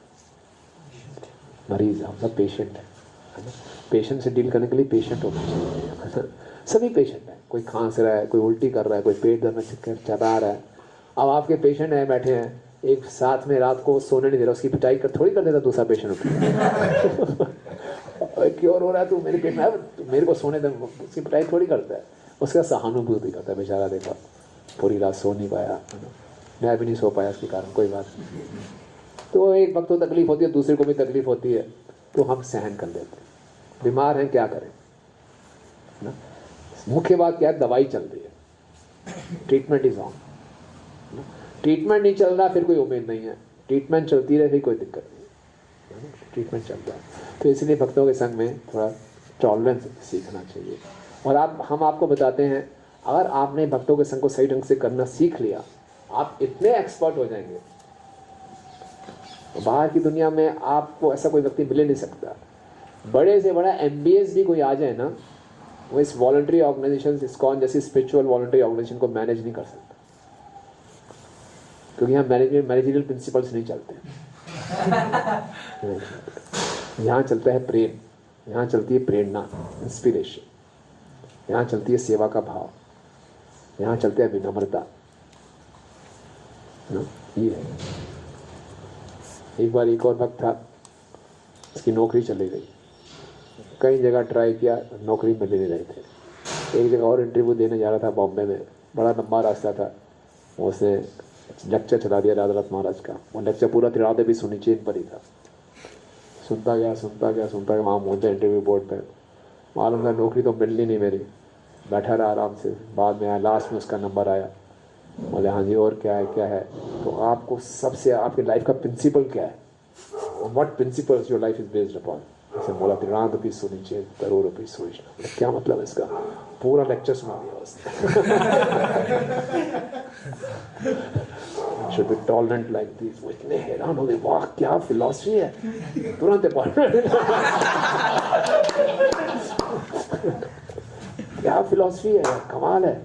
मरीज, हम सब पेशेंट है ना। पेशेंट से डील करने के लिए पेशेंट होना चाहिए, सभी पेशेंट है। कोई खांस रहा है, कोई उल्टी कर रहा है, कोई पेट दर्द में चक्कर चला रहा है। अब आपके पेशेंट हैं, बैठे हैं, एक साथ में रात को सोने नहीं दे रहा, उसकी पिटाई कर थोड़ी कर देता दूसरा पेशेंट उठ क्योर हो रहा है तू मेरे पेट में, मेरे को सोने दे, उसकी पिटाई थोड़ी करता है, उसका सहानुभूति करता है। बेचारा देखा पूरी रात सो नहीं पाया, मैं भी नहीं सो पाया इसके कारण, कोई बात नहीं। तो एक वक्त तो तकलीफ होती है, दूसरे को भी तकलीफ होती है, तो हम सहन कर लेते हैं। बीमार हैं, क्या करें ना। मुख्य बात क्या है, दवाई चल रही है, ट्रीटमेंट इज ऑन। ट्रीटमेंट नहीं चल रहा फिर कोई उम्मीद नहीं है, ट्रीटमेंट चलती रहे फिर कोई दिक्कत नहीं, ट्रीटमेंट चल रहा है। तो इसलिए भक्तों के संग में थोड़ा टॉलरेंस सीखना चाहिए। और हम आपको बताते हैं, अगर आपने भक्तों के संग को सही ढंग से करना सीख लिया, आप इतने एक्सपर्ट हो जाएंगे, बाहर की दुनिया में आपको ऐसा कोई व्यक्ति मिल नहीं सकता। बड़े से बड़ा MBS भी कोई आ जाए ना, वो इस वॉलंटरी ऑर्गेनाइजेशन, इस्कॉन जैसी स्पिरिचुअल वॉलंटरी ऑर्गेनाइजेशन को मैनेज नहीं कर सकता, क्योंकि यहाँ मैनेजरियल प्रिंसिपल्स नहीं चलते। यहाँ चलता है प्रेम, यहाँ चलती है प्रेरणा, इंस्पिरेशन, यहाँ चलती है सेवा का भाव, यहाँ चलते है विनम्रता। ये है। एक बार एक और वक्त था, उसकी नौकरी चली गई, कई जगह ट्राई किया, नौकरी मिल नहीं रही थी। एक जगह और इंटरव्यू देने जा रहा था बॉम्बे में, बड़ा लंबा रास्ता था। उसने लेक्चर चला दिया राधारथ महाराज का, वो लेक्चर पूरा तिरादे भी सुनी चेन पर ही था। सुनता गया, वहाँ पहुँचा इंटरव्यू बोर्ड पे, मालूम था नौकरी तो मिलनी नहीं मेरी। बैठा रहा आराम से, बाद में आया, लास्ट में उसका नंबर आया, बोले हाँ जी और क्या है। तो आपको सबसे आपकी लाइफ का प्रिंसिपल क्या है, what principles your life is based upon. जैसे बोला तिराद भी सुनी चाहिए, करोड़ रुपये सोचना, क्या मतलब है इसका, पूरा लेक्चर सुना दिया उसने। Should be tolerant like this। वो इतने हैरान हो गए, वाह क्या फिलॉसफी है, तुरंत क्या फिलॉसफी है, कमाल है।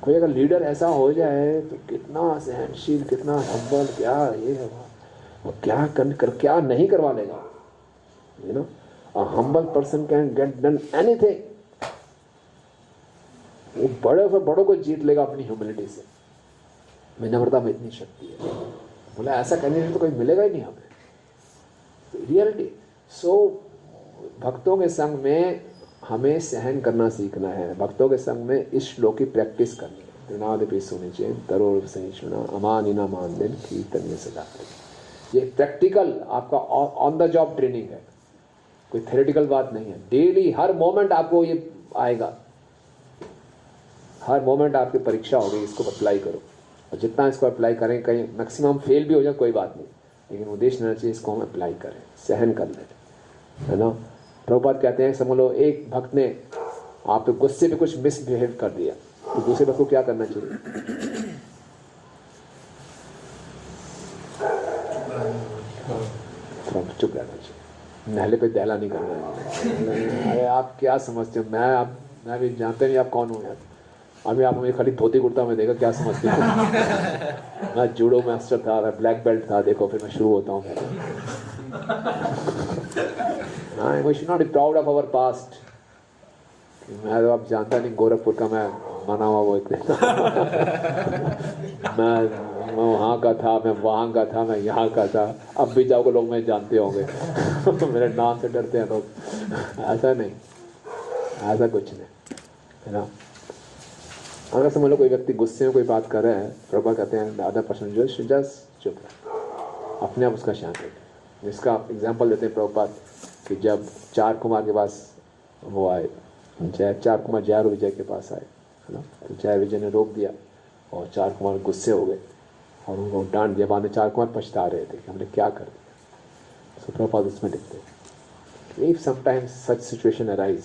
कोई अगर लीडर ऐसा हो जाए तो कितना सहनशील, कितना हम्बल, क्या ये है, वो क्या क्या नहीं करवा लेगा। You know, a humble person can get done anything। वो बड़ों को जीत लेगा अपनी ह्यूमिलिटी से, विनम्रता में इतनी शक्ति है। बोला ऐसा करने तो कोई मिलेगा ही नहीं हमें, रियलिटी। सो भक्तों के संग में हमें सहन करना सीखना है, भक्तों के संग में इस श्लोक की प्रैक्टिस करनी है। त्रिनादपि सुनिचे तरोर सहिष्णुना अमानिना मानदेन कीर्तनीय सदा। ये प्रैक्टिकल आपका ऑन द जॉब ट्रेनिंग है, कोई थ्योरेटिकल बात नहीं है। डेली हर मोमेंट आपको ये आएगा, हर मोमेंट आपकी परीक्षा होगी, इसको अप्लाई करो। और जितना इसको अप्लाई करें, कहीं मैक्सिमम फेल भी हो जाए कोई बात नहीं, लेकिन उद्देश्य रहना चाहिए इसको हम अप्लाई करें, सहन कर लें, है ना। प्रभुपाद कहते हैं, समझ लो एक भक्त ने आप पे गुस्से पे कुछ मिसबिहेव कर दिया, तो दूसरे भक्त को क्या करना चाहिए? चुप रहना चाहिए, नहले पे दहला नहीं करना है। अरे आप क्या समझते हो, मैं भी जानते नहीं आप कौन हो यार, अभी आप हमें खाली धोती कुर्ता में देखा क्या समझते हो? मैं जूडो मास्टर था, मैं ब्लैक बेल्ट था, देखो फिर मैं शुरू होता हूँ। We should not be proud of our past. मैं तो आप जानता नहीं, गोरखपुर का मैं बना हुआ वो इतने मैं वहाँ का था, मैं वहाँ का था, मैं यहाँ का था। अब भी जाओगे लोग मैं जानते होंगे मेरे नाम से डरते हैं लोग। ऐसा नहीं, ऐसा कुछ नहीं है ना। अगर समझ लो कोई व्यक्ति गुस्से में कोई बात कर रहे हैं, प्रभा कहते हैं अदर पर्सन जस्ट चुप रहे, अपने आप उसका शांत रखे। जिसका एग्जाम्पल देते हैं प्रभुपाद कि जब 4 कुमार के पास वो आए, 4 कुमार जय और विजय के पास आए, है ना, तो जय विजय ने रोक दिया और 4 कुमार गुस्से हो गए और उनको डांट दिया। बाद में 4 कुमार पछता रहे थे कि हमने क्या कर दिया। सो प्रभुपाद उसमें लिखते हैं, if sometimes such situation arise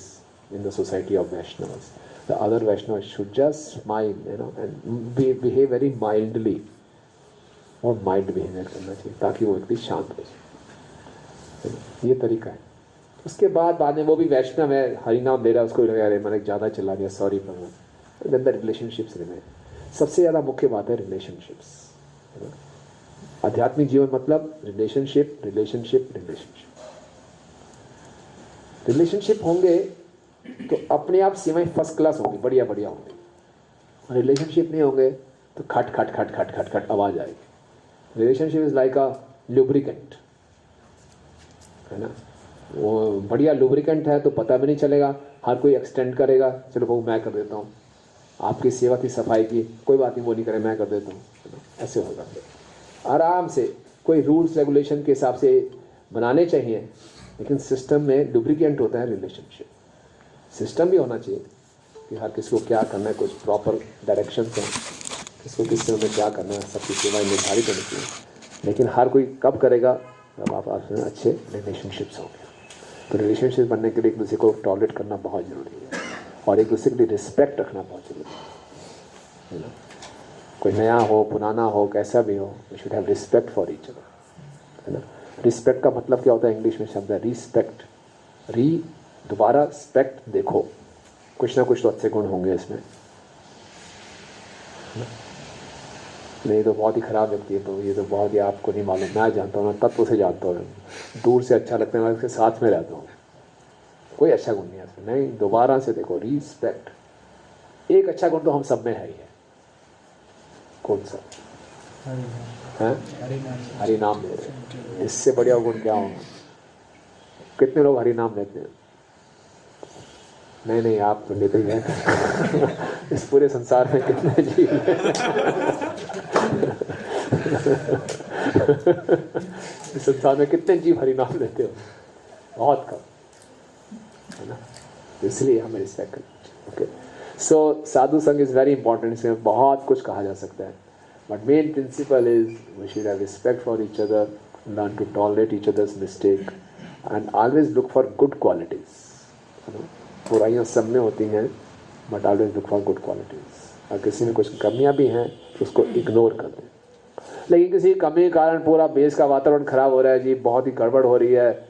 in the society of Vaishnavas, the other Vaishnavas should just smile, you know, and behave very mildly, और माइल्ड बिहेवियर करना चाहिए ताकि वो व्यक्ति शांत हो जाए। ये तरीका है। उसके बाद में वो भी वैष्णव है, हरि नाम दे रहा है, उसको लगा अरे मैंने ज़्यादा चला गया, सॉरी भगवान। Then the relationships remain. सबसे ज़्यादा मुख्य बात है रिलेशनशिप्स, है ना। आध्यात्मिक जीवन मतलब रिलेशनशिप, रिलेशनशिप, रिलेशनशिप। रिलेशनशिप होंगे तो अपने आप सीमाएं फर्स्ट क्लास होंगी, बढ़िया बढ़िया होंगी। रिलेशनशिप नहीं होंगे तो खट खट खट खट खट खट आवाज आएगी। Relationship is like a lubricant, है ना। वो बढ़िया लुब्रिकेंट है तो पता भी नहीं चलेगा, हर कोई एक्सटेंड करेगा, चलो वो मैं कर देता हूँ, आपकी सेवा थी सफाई की, कोई बात नहीं वो नहीं करे मैं कर देता हूँ, है ना। ऐसे होगा आराम से। कोई रूल्स रेगुलेशन के हिसाब से बनाने चाहिए, लेकिन सिस्टम में लुब्रिकेंट होता है रिलेशनशिप। सिस्टम भी होना चाहिए कि हर किसी को क्या करना है, कुछ प्रॉपर डायरेक्शन हैं, किसको किस समय में क्या करना है, सबकी सेवाएं निर्धारित होनी चाहिए। लेकिन हर कोई कब करेगा, जब आप आपस अच्छे रिलेशनशिप्स होंगे। तो रिलेशनशिप बनने के लिए एक दूसरे को टॉलरेट करना बहुत ज़रूरी है और एक दूसरे के लिए रिस्पेक्ट रखना बहुत ज़रूरी है ना। कोई नया हो, पुराना हो, कैसा भी हो, we should have respect for each other, है ना। रिस्पेक्ट का मतलब क्या होता है? इंग्लिश में शब्द है रिस्पेक्ट। दोबारा स्पेक्ट देखो, कुछ ना कुछ तो अच्छे गुण होंगे इसमें, नहीं तो बहुत ही खराब व्यक्ति है, तो ये तो बहुत ही आपको नहीं मालूम। मैं जानता हूँ ना, तत्व से जानता हूँ, दूर से अच्छा लगता है, मैं उसके साथ में रहता हूँ, कोई अच्छा गुण नहीं है इसमें। नहीं, दोबारा से देखो, रिस्पेक्ट। एक अच्छा गुण तो हम सब में है ही है। कौन सा है? हरि नाम ले रहे, इससे बढ़िया गुण क्या होगा? कितने लोग हरि नाम लेते हैं? नहीं आप तो लेते ही हैं इस पूरे संसार में कितने जीव हैं इस संसार में कितने जीव हरि नाम लेते हो? बहुत कम, है ना। इसलिए हमें रिस्पेक्ट करना चाहिए। ओके, सो साधु संग इज वेरी इंपॉर्टेंट। इसमें बहुत कुछ कहा जा सकता है, but main principle is we should have respect for each other, learn to tolerate each other's mistake and always look for good qualities. बुराइयाँ सब में होती हैं, but always look for good qualities. और किसी में कुछ कमियाँ भी हैं तो उसको इग्नोर कर दें। लेकिन किसी कमी के कारण पूरा बेस का वातावरण खराब हो रहा है जी, बहुत ही गड़बड़ हो रही है,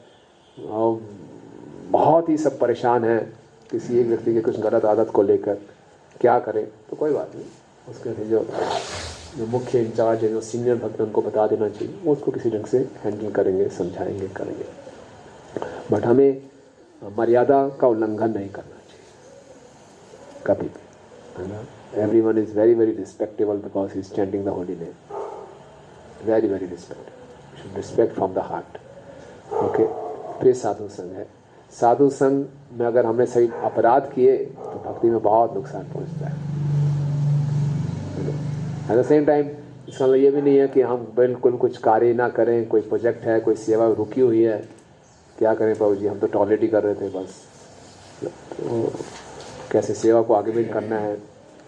बहुत ही सब परेशान हैं किसी एक व्यक्ति के कुछ गलत आदत को लेकर, क्या करें? तो कोई बात नहीं, उसके जो मुख्य इंचार्ज है, जो सीनियर भक्त, उनको बता देना चाहिए, वो उसको किसी ढंग से हैंडल करेंगे, समझाएंगे, करेंगे। बट हमें मर्यादा का उल्लंघन नहीं करना चाहिए कभी भी, है ना। Everyone is very very respectable because he is chanting the holy name. Very very respect, should respect from the heart. Okay, फिर साधु संग है। साधु संग में अगर हमने सही अपराध किए तो भक्ति में बहुत नुकसान पहुंचता है। एट द सेम टाइम इसका मतलब ये भी नहीं है कि हम बिल्कुल कुछ कार्य ना करें। कोई प्रोजेक्ट है, कोई सेवा रुकी हुई है, क्या करें प्रभु जी, हम तो टॉयलेट ही कर रहे थे बस। तो कैसे सेवा को आगे भी करना है,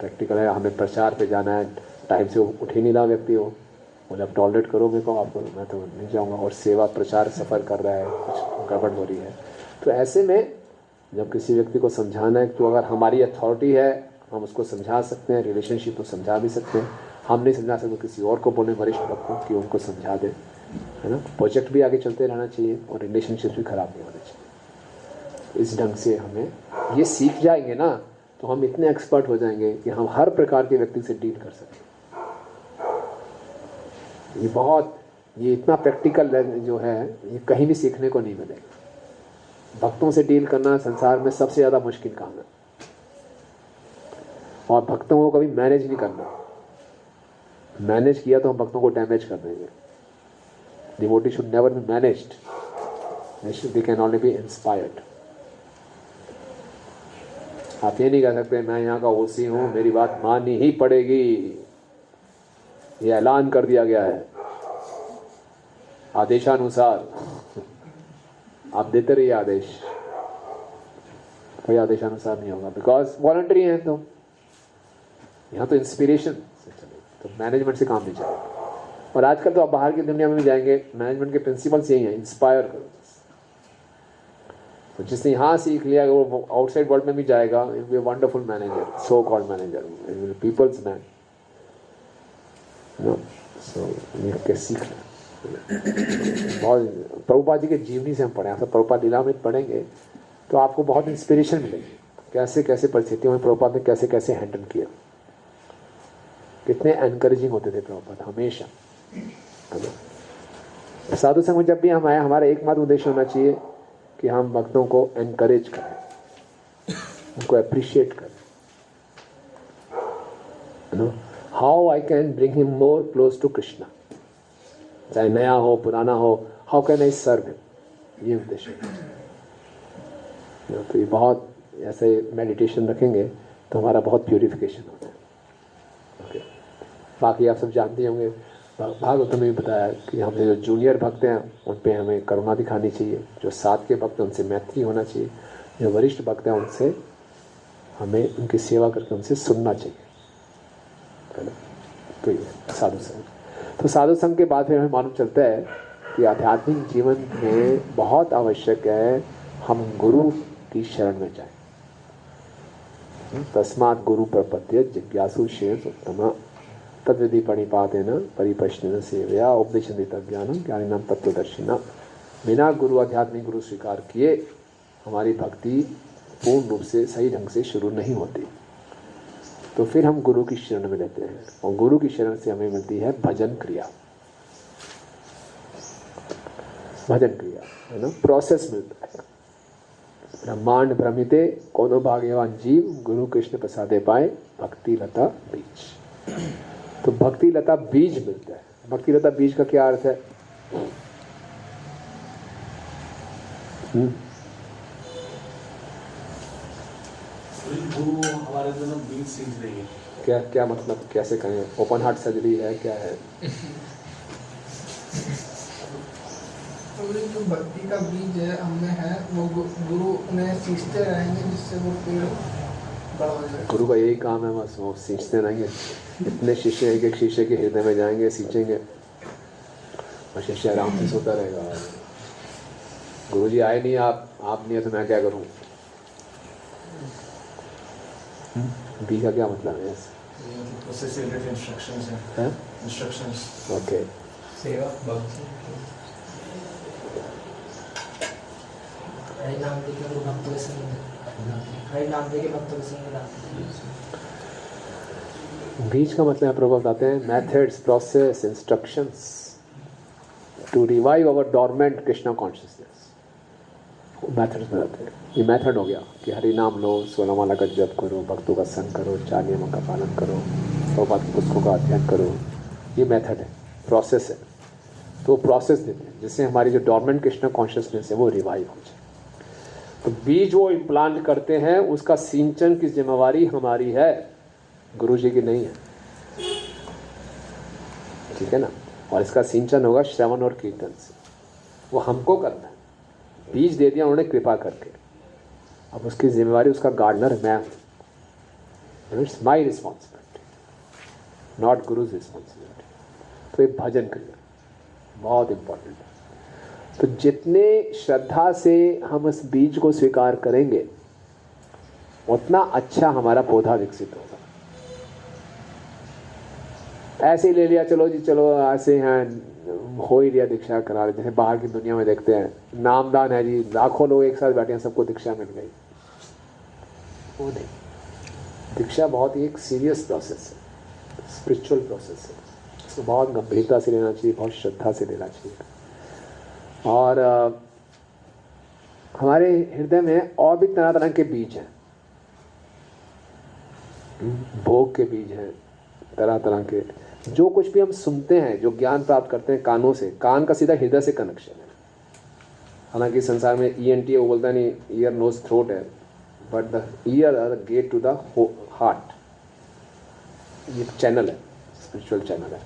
प्रैक्टिकल है, हमें प्रचार पे जाना है, टाइम से उठ ही नहीं रहा व्यक्ति हो, बोले अब टॉयलेट करोगे को आपको, मैं तो नहीं जाऊँगा। और सेवा प्रचार सफ़र कर रहा है, कुछ गड़बड़ हो रही है। तो ऐसे में जब किसी व्यक्ति को समझाना है, तो अगर हमारी अथॉरिटी है हम उसको समझा सकते हैं, रिलेशनशिप को समझा भी सकते हैं। हम नहीं समझा सकते, किसी और को बोले, वरिष्ठ भक्त को, कि उनको समझा दें, है ना। प्रोजेक्ट भी आगे चलते रहना चाहिए और रिलेशनशिप भी खराब नहीं होना चाहिए। इस ढंग से हमें ये सीख जाएंगे ना, तो हम इतने एक्सपर्ट हो जाएंगे कि हम हर प्रकार के व्यक्ति से डील कर सकें। ये इतना प्रैक्टिकल जो है, ये कहीं भी सीखने को नहीं मिलेगा। भक्तों से डील करना संसार में सबसे ज़्यादा मुश्किल काम है, और भक्तों को कभी मैनेज नहीं करना। मैनेज किया तो हम भक्तों को डैमेज कर देंगे। Devotee should never be managed, they can only B inspired. आप ये नहीं कह सकते मैं यहाँ का ओसी हूँ, मेरी बात माननी ही पड़ेगी, ये ऐलान कर दिया गया है आदेशानुसार। आप देते रहिए आदेश, कोई आदेशानुसार नहीं होगा, बिकॉज वॉलंटरी है। तो यहाँ तो इंस्पिरेशन से चले, तो मैनेजमेंट से काम नहीं चलेगा। और आजकल तो आप बाहर की दुनिया में भी जाएंगे, मैनेजमेंट के प्रिंसिपल्स यही हैं, इंस्पायर करो। तो जिसने यहाँ सीख लिया वो आउटसाइड वर्ल्ड में भी जाएगा, it be wonderful manager, so called manager, peoples man. So ये क्या सीख लें। बहुत प्रभुपाद जी के जीवनी से हम पढ़े, आप प्रभुपाद लीलामृत पढ़ेंगे तो आपको बहुत इंस्पिरेशन मिलेगी। कैसे कैसे परिस्थितियों में प्रभुपाद ने कैसे कैसे हैंडल किया, कितने एनकरेजिंग होते थे प्रभुपाद हमेशा। साधु संघ में जब भी हम आए, हमारा एकमात्र उद्देश्य होना चाहिए कि हम भक्तों को एनकरेज करें, उनको अप्रिशिएट करें। How I can bring him more close to Krishna, चाहे नया हो पुराना हो, how can I serve him, ये उद्देश्य है। तो ये बहुत ऐसे मेडिटेशन रखेंगे तो हमारा बहुत प्यूरिफिकेशन होता है। ओके, बाकी आप सब जानते होंगे, भागवत में भी बताया कि हमने जो जूनियर भक्त हैं उन पे हमें करुणा दिखानी चाहिए, जो साथ के भक्त हैं उनसे मैत्री होना चाहिए, जो वरिष्ठ भक्त हैं उनसे हमें उनकी सेवा करके उनसे सुनना चाहिए, है ना। तो ये साधु संघ। तो साधु संघ के बाद फिर हमें मालूम चलता है कि आध्यात्मिक जीवन में बहुत आवश्यक है हम गुरु की शरण में जाएं। तस्मात् गुरु प्रपद्ये जिज्ञासु शेष उत्तमा तद्विधि प्रणिपातेन परिपश्येन सेवया उपदेशन्ति तज्ज्ञानं ज्ञानिनां तत्त्वदर्शिना। बिना गुरु आध्यात्मिक गुरु स्वीकार किए हमारी भक्ति पूर्ण रूप से सही ढंग से शुरू नहीं होती। तो फिर हम गुरु की शरण में लेते हैं, और गुरु की शरण से हमें मिलती है भजन क्रिया। भजन क्रिया है ना, प्रोसेस मिलता है। ब्रह्मांड भ्रमिते कोनो भाग्यवान जीव, गुरु कृष्ण प्रसादे पाए भक्ति लता बीज। तो भक्ति लता बीज मिलता है। भक्ति लता बीज का क्या अर्थ है? गुरु हमारे जो बीज सींच रही है। क्या क्या मतलब, कैसे कहें? ओपन हार्ट सर्जरी है, क्या है? तो जो भक्ति का बीज है हमें है, वो गुरु उन्हें सींचते रहेंगे जिससे वो पेड़ बड़ा हो जाए। गुरु का यही काम है, बस वो सींचते रहेंगे। इतने शिष्य एक एक शिष्य के हृदय में जाएंगे, सींचेंगे, और शिष्य आराम से सोता रहेगा। गुरु जी आए नहीं, आप नहीं है तो मैं क्या करूं? बी का क्या मतलब है? प्रोसेस से रिलेटेड इंस्ट्रक्शंस हैं। इंस्ट्रक्शंस। ओके, सेवा भक्ति हरि नाम दे के भक्तों के संग, हरि नाम दे के भक्तों के संग लाते। बीज का मतलब प्रभु बताते हैं methods, process, instructions to revive our dormant Krishna consciousness. Methods बताते हैं। ये मेथड हो गया कि हरि नाम लो, 16 माला का जप करो, भक्तों का संग करो, 4 नियमों का पालन करो, प्रभुपाद की पुस्तकों का अध्ययन करो। ये मेथड है, प्रोसेस है। तो प्रोसेस देते हैं जिससे हमारी जो डॉर्मेंट कृष्णा कॉन्शियसनेस है वो रिवाइव हो जाए। तो बीज वो इम्प्लांट करते हैं, उसका सिंचन की जिम्मेवारी हमारी है, गुरु जी की नहीं है। ठीक है ना। और इसका सिंचन होगा श्रवण और कीर्तन से, वो हमको करना है। बीज दे दिया उन्होंने कृपा करके, अब उसकी जिम्मेवारी उसका गार्डनर मैं हूं। It's my responsibility, not guru's responsibility. तो ये भजन क्रिया बहुत इंपॉर्टेंट है। तो जितने श्रद्धा से हम इस बीज को स्वीकार करेंगे उतना अच्छा हमारा पौधा विकसित होगा। ऐसे ही ले लिया, चलो जी चलो ऐसे हैं, हो ही लिया, दीक्षा करा रहे। जैसे बाहर की दुनिया में देखते हैं, नामदान है जी, लाखों लोग एक साथ बैठे हैं, सबको दीक्षा मिल गई। वो नहीं, दीक्षा बहुत ही एक सीरियस प्रोसेस है, स्पिरिचुअल प्रोसेस है, इसको बहुत गंभीरता से लेना चाहिए, बहुत श्रद्धा से लेना चाहिए। और हमारे हृदय में और भी तरह तरह के बीज हैं, भोग के बीज हैं, तरह तरह के। जो कुछ भी हम सुनते हैं, जो ज्ञान प्राप्त करते हैं कानों से, कान का सीधा हृदय से कनेक्शन है। हालांकि संसार में ENT वो बोलता नहीं, ईयर नोज थ्रोट है, but the ear are the gate to the heart. ये चैनल है, स्पिरिचुअल चैनल है,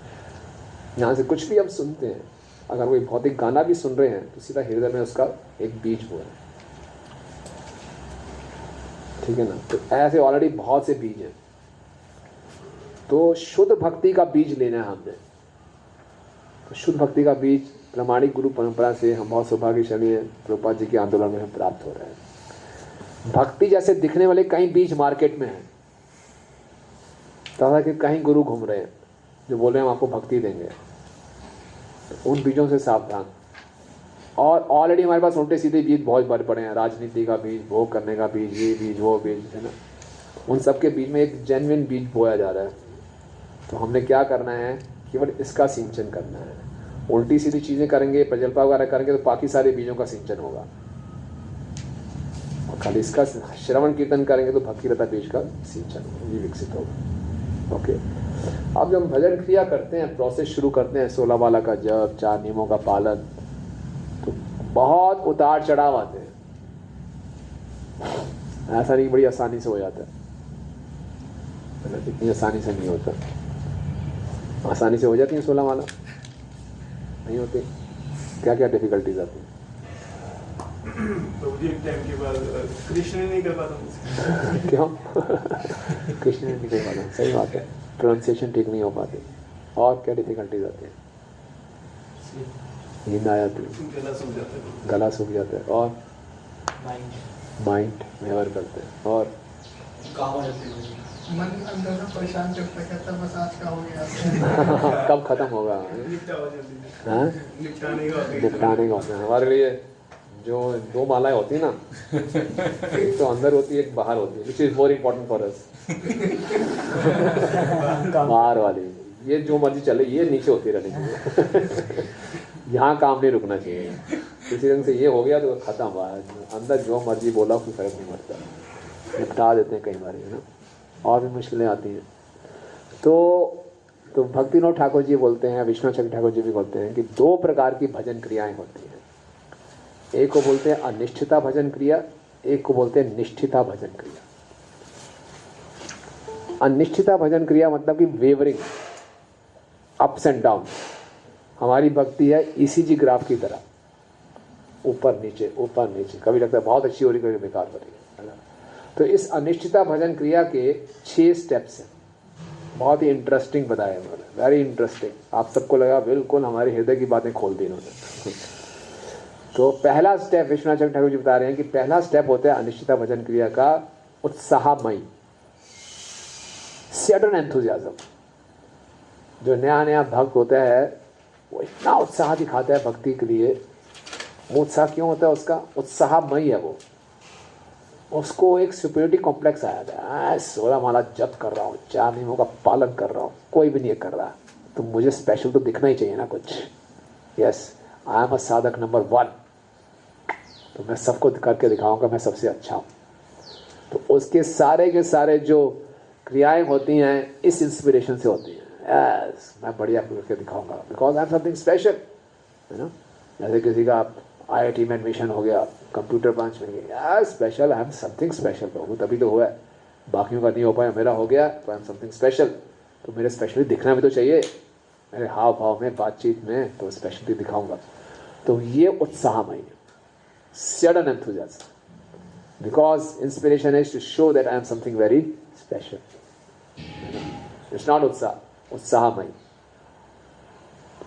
यहाँ से कुछ भी हम सुनते हैं। अगर कोई भौतिक गाना भी सुन रहे हैं तो सीधा हृदय में उसका एक बीज वो है, ठीक है ना। तो ऐसे ऑलरेडी बहुत से बीज हैं। तो शुद्ध भक्ति का बीज लेना है हमने। तो शुद्ध भक्ति का बीज प्रामाणिक गुरु परंपरा से हम बहुत सौभाग्यशाली हैं, प्रभुपाद जी के आंदोलन में हम प्राप्त हो रहे हैं। भक्ति जैसे दिखने वाले कई बीज मार्केट में हैं, तरह के कहीं गुरु घूम रहे हैं जो बोल रहे हैं हम आपको भक्ति देंगे। उन बीजों से सावधान। और ऑलरेडी हमारे पास उल्टे सीधे बीज बहुत भरे पड़े हैं, राजनीति का बीज, भोग करने का बीज, ये बीज वो बीज, है ना। उन सब के बीज में एक जेन्युइन बीज बोया जा रहा है। तो हमने क्या करना है, केवल इसका सिंचन करना है। उल्टी सीधी चीज़ें करेंगे, प्रजल्पा वगैरह करेंगे तो बाकी सारे बीजों का सिंचन होगा। और खाली इसका श्रवण कीर्तन करेंगे तो भक्ति लता बीज का सिंचन होगा, ये विकसित होगा। ओके, अब जब हम भजन क्रिया करते हैं, प्रोसेस शुरू करते हैं 16 माला का जप, 4 नियमों का पालन, तो बहुत उतार चढ़ाव आते हैं। ऐसा नहीं बड़ी आसानी से हो जाता है, इतनी आसानी से नहीं होता। आसानी से हो जाती है 16 माला? नहीं होती। क्या क्या डिफिकल्टीज आती हैं? तो मुझे एक टाइम के बाद कृष्ण नहीं कर पाता। क्यों? कृष्ण नहीं कर पाता, सही बात है, प्रोनाउंसिएशन ठीक नहीं हो पाती। और क्या डिफिकल्टीज आती हैं? नींद आ जाती है, गला सूख जाता है, और माइंड व्यवहार करते हैं, और मन अंदर में परेशान करता कहता बस आज का हो गया। कब खत्म होगा? निपटाने का होता है हमारे लिए। जो 2 मालाएं होती है ना, एक तो अंदर होती है, एक बाहर होती है, which is more important for us. बाहर वाली ये जो मर्जी चले, ये नीचे होती रहनी चाहिए। यहाँ काम नहीं रुकना चाहिए। किसी रंग से ये हो गया तो खत्म हुआ। अंदर जो मर्जी बोला कोई फर्क नहीं पड़ता, निपटा देते हैं कई बार, है ना। और भी मुश्किलें आती हैं। तो भक्तिनाथ ठाकुर जी बोलते हैं, विश्वनाथ चक्रवर्ती ठाकुर जी भी बोलते हैं कि 2 प्रकार की भजन क्रियाएं होती हैं। एक को बोलते हैं अनिष्ठिता भजन क्रिया, एक को बोलते हैं निष्ठिता भजन क्रिया। अनिष्ठिता भजन क्रिया मतलब कि वेवरिंग, अप्स एंड डाउन। हमारी भक्ति है ECG ग्राफ की तरह, ऊपर नीचे ऊपर नीचे, कभी लगता है बहुत अच्छी हो रही, कभी बेकार हो रही है ना। तो इस अनिश्चिता भजन क्रिया के 6 स्टेप्स हैं। बहुत ही इंटरेस्टिंग बताया उन्होंने, वेरी इंटरेस्टिंग। आप सबको लगा बिल्कुल हमारे हृदय की बातें खोल दी इन्होंने। तो पहला स्टेप विश्वनाथ चक्रवर्ती ठाकुर जी बता रहे हैं कि पहला स्टेप होता है अनिश्चिता भजन क्रिया का उत्साहमयी, सडन एंथुजियाज्म। जो नया नया भक्त होता है वो इतना उत्साह दिखाता है भक्ति के लिए। वो उत्साह क्यों होता है उसका? उत्साहमयी है वो। उसको एक सुपीरियरिटी कॉम्प्लेक्स आया था, 16 माला जप कर रहा हूँ, 4 नियमों का पालन कर रहा हूँ, कोई भी नहीं कर रहा, तो मुझे स्पेशल तो दिखना ही चाहिए ना कुछ। यस, आई एम अ साधक नंबर 1, तो मैं सबको करके दिखाऊंगा मैं सबसे अच्छा हूँ। तो उसके सारे के सारे जो क्रियाएं होती हैं इस इंस्पिरेशन से होती हैं। यस, मैं बढ़िया करके दिखाऊंगा because I am something special, है ना। जैसे किसी का IIT में एडमिशन हो गया, कंप्यूटर ब्रांच में गया, special, I am something special प्रभु, तभी तो हुआ है, बाकियों का नहीं हो पाया, मेरा हो गया तो आई एम समथिंग स्पेशल। तो मेरे स्पेशली दिखना भी तो चाहिए, मेरे हाव भाव में, बातचीत में, तो स्पेशली दिखाऊंगा। तो ये उत्साहमय, sudden enthusiasm, because inspiration is to show that I am something very special. It's not उत्साहमय।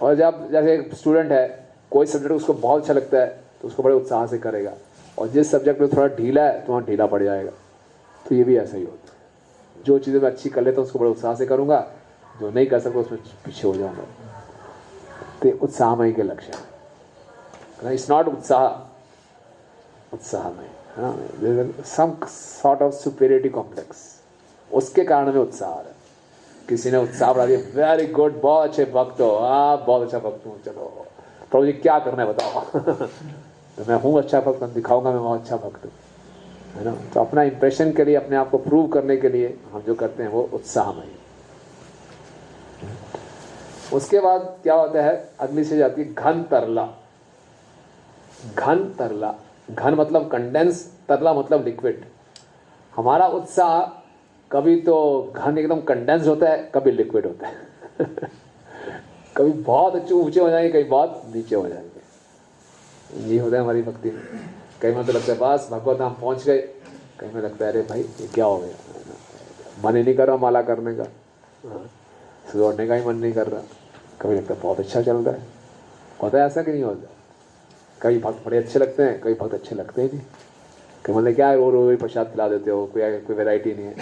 और जब जैसे एक स्टूडेंट है, कोई सब्जेक्ट उसको बहुत अच्छा लगता है तो उसको बड़े उत्साह से करेगा, और जिस सब्जेक्ट में थोड़ा ढीला है तो वहाँ ढीला पड़ जाएगा। तो ये भी ऐसा ही होता है। जो चीज़ें मैं अच्छी कर लेता हूँ उसको बड़े उत्साह से करूँगा, जो नहीं कर सकता उसमें पीछे हो जाऊँगा। तो उत्साहमय के लक्षण है। इट्स नॉट उत्साहमय, है ना। Some sort of superiority complex, उसके कारण में उत्साह आ रहा है। किसी ने उत्साह बढ़ा दिया, वेरी गुड, बहुत अच्छे भक्त हो आप, बहुत अच्छा भक्त हूँ, चलो प्रभु जी क्या करना है बताओ। तो मैं हूँ अच्छा भक्त, दिखाऊंगा मैं बहुत अच्छा भक्त हूँ, है ना। तो अपना इंप्रेशन के लिए, अपने आप को प्रूव करने के लिए हम जो करते हैं वो उत्साहमय। उसके बाद क्या होता है, अगली चीज आती है घन तरला। घन तरला, घन मतलब कंडेंस, तरला मतलब लिक्विड। हमारा उत्साह कभी तो घन एकदम कंडेंस होता है, कभी लिक्विड होता है। कभी बहुत अच्छे ऊंचे हो जाएंगे, कभी बहुत नीचे हो जाएंगे। ये होता है हमारी भक्ति में। कई में तो लगता है बस भगवत धाम पहुंच गए, कहीं में लगता है अरे भाई ये क्या हो गया, मन ही नहीं कर रहा माला करने का, सुधरने का ही मन नहीं कर रहा। कभी लगता है बहुत अच्छा चल रहा है। होता है ऐसा कि नहीं होता? कई भक्त बड़े अच्छे लगते हैं, कई भक्त अच्छे लगते ही नहीं। कई मतलब क्या है, रो प्रसाद खिला देते हो, कोई वैरायटी नहीं है।